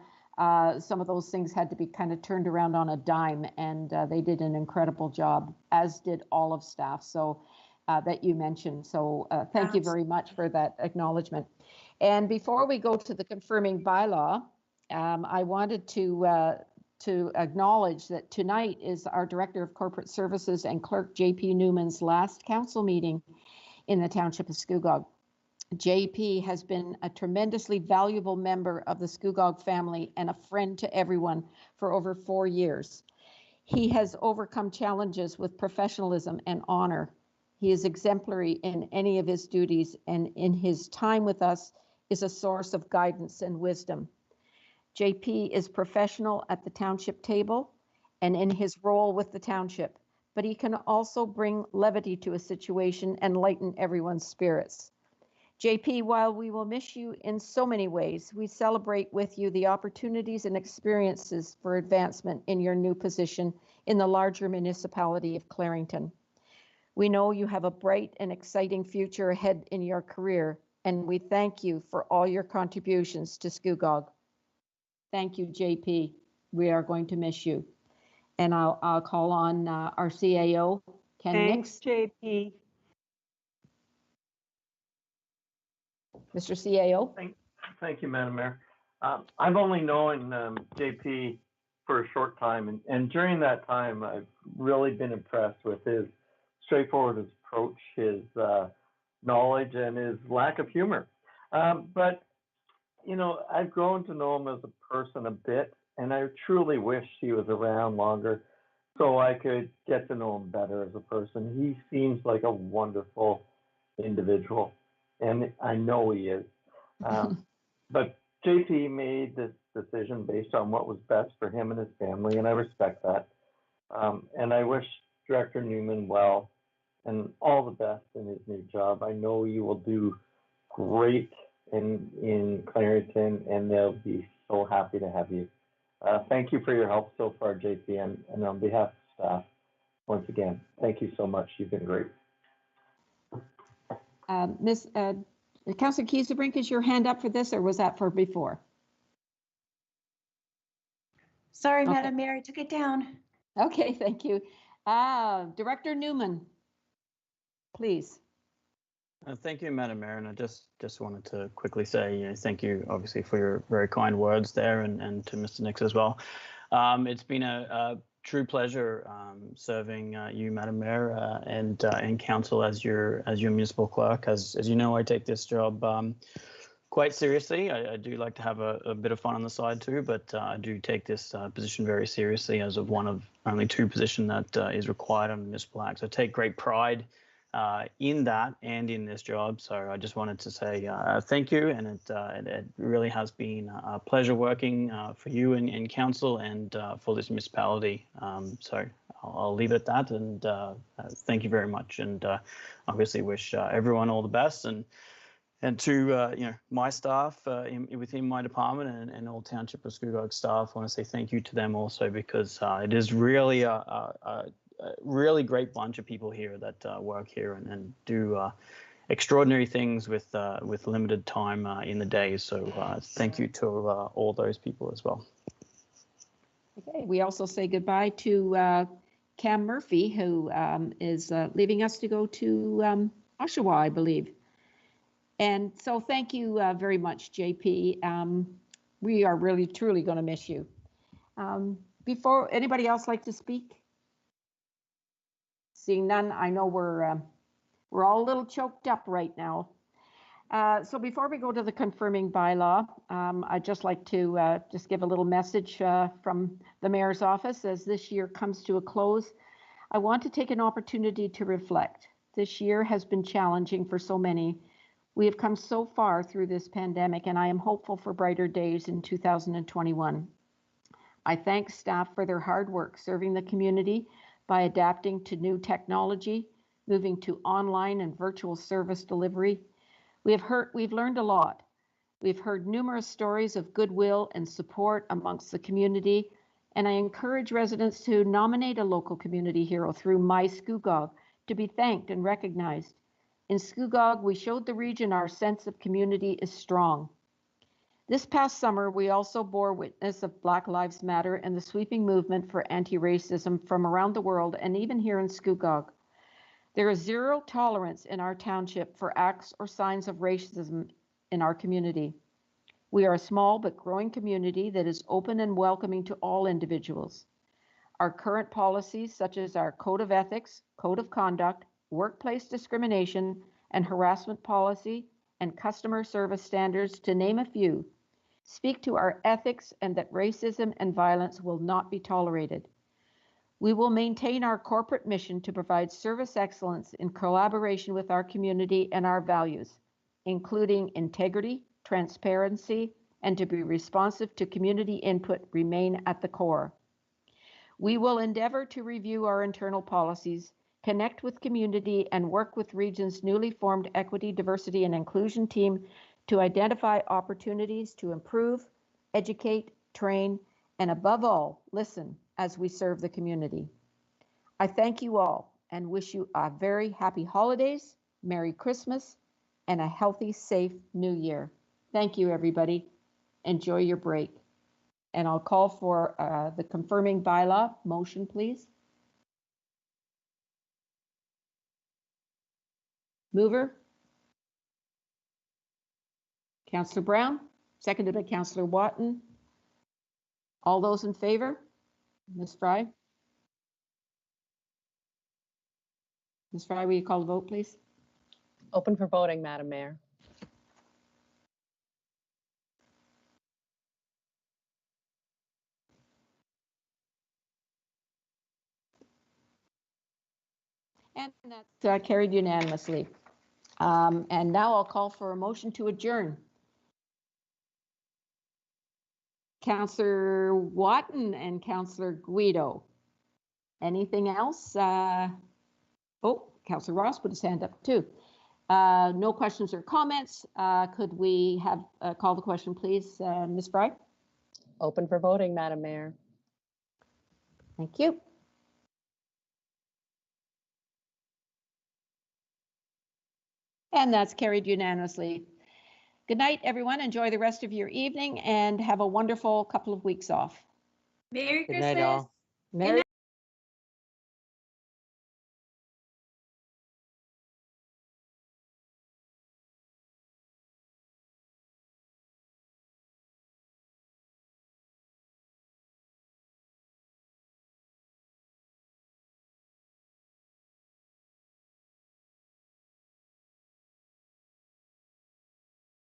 some of those things had to be kind of turned around on a dime, and they did an incredible job, as did all of staff. So that you mentioned. So thank you very much for that acknowledgement. And before we go to the confirming bylaw, I wanted to acknowledge that tonight is our Director of Corporate Services and Clerk JP Newman's last council meeting in the Township of Scugog. JP has been a tremendously valuable member of the Scugog family and a friend to everyone for over 4 years. He has overcome challenges with professionalism and honor. He is exemplary in any of his duties, and in his time with us is a source of guidance and wisdom. JP is professional at the township table and in his role with the township, but he can also bring levity to a situation and lighten everyone's spirits. JP, while we will miss you in so many ways, we celebrate with you the opportunities and experiences for advancement in your new position in the larger municipality of Clarington. We know you have a bright and exciting future ahead in your career, and we thank you for all your contributions to Scugog. Thank you, JP. We are going to miss you. And I'll call on our CAO, Ken Nix. Thanks, JP. Mr. CAO. Thank you, Madam Mayor. I've only known JP for a short time, and during that time, I've really been impressed with his straightforward approach, his knowledge, and his lack of humor. But, you know, I've grown to know him as a person a bit, and I truly wish he was around longer so I could get to know him better as a person. He seems like a wonderful individual, and I know he is. But JP made this decision based on what was best for him and his family, and I respect that. And I wish Director Newman well and all the best in his new job. I know you will do great in Clarington, and they'll be so happy to have you. Thank you for your help so far, JP, and on behalf of staff, once again, thank you so much. You've been great. Councillor Kiesebrink, is your hand up for this, or was that for before? Sorry, Okay. Madam Mayor, I took it down. Okay, thank you. Director Newman, please. Thank you, Madam Mayor, and I just wanted to quickly say, thank you, obviously, for your very kind words there, and to Mr. Nix as well. It's been a true pleasure serving you, Madam Mayor, and Council as your municipal clerk. As you know, I take this job quite seriously. I do like to have a bit of fun on the side too, but I do take this position very seriously as of one of only two positions that is required under the Municipal Act. So I take great pride in that and in this job. So I just wanted to say thank you, and it really has been a pleasure working for you and council and for this municipality. So I'll leave it at that, and thank you very much, and obviously wish everyone all the best, and to my staff within my department and all Township of Scugog staff. I want to say thank you to them also, because it is really a really great bunch of people here that work here and do extraordinary things with limited time in the day. So thank you to all those people as well. Okay, we also say goodbye to Cam Murphy, who is leaving us to go to Oshawa, I believe. And so thank you very much, JP. We are really, truly going to miss you. Before anybody else like to speak? Seeing none, I know we're all a little choked up right now. So before we go to the confirming bylaw, I'd just like to just give a little message from the mayor's office as this year comes to a close. I want to take an opportunity to reflect. This year has been challenging for so many. We have come so far through this pandemic, and I am hopeful for brighter days in 2021. I thank staff for their hard work serving the community by adapting to new technology, moving to online and virtual service delivery. We've learned a lot. We've heard numerous stories of goodwill and support amongst the community, and I encourage residents to nominate a local community hero through My Scugog to be thanked and recognized. In Scugog, we showed the region our sense of community is strong. This past summer, we also bore witness of Black Lives Matter and the sweeping movement for anti-racism from around the world and even here in Scugog. There is zero tolerance in our township for acts or signs of racism in our community. We are a small but growing community that is open and welcoming to all individuals. Our current policies, such as our Code of Ethics, Code of Conduct, Workplace Discrimination and Harassment Policy, and Customer Service Standards, to name a few, speak to our ethics and that racism and violence will not be tolerated. We will maintain our corporate mission to provide service excellence in collaboration with our community and our values, including integrity, transparency, and to be responsive to community input remain at the core. We will endeavor to review our internal policies, connect with community, and work with region's newly formed Equity, Diversity, and Inclusion team to identify opportunities to improve, educate, train, and above all, listen as we serve the community. I thank you all and wish you a very happy holidays, Merry Christmas, and a healthy, safe New Year. Thank you, everybody. Enjoy your break. And I'll call for the confirming bylaw motion, please. Mover? Councillor Brown, seconded by Councillor Watton. All those in favor? Ms. Fry? Ms. Fry, will you call the vote, please? Open for voting, Madam Mayor. And that's carried unanimously. And now I'll call for a motion to adjourn. Councillor Watton and Councillor Guido. Anything else? Oh, Councillor Ross put his hand up too. No questions or comments. Could we have call the question, please, Ms. Fry? Open for voting, Madam Mayor. Thank you. And that's carried unanimously. Good night, everyone. Enjoy the rest of your evening and have a wonderful couple of weeks off. Merry Good night, Christmas. all. Merry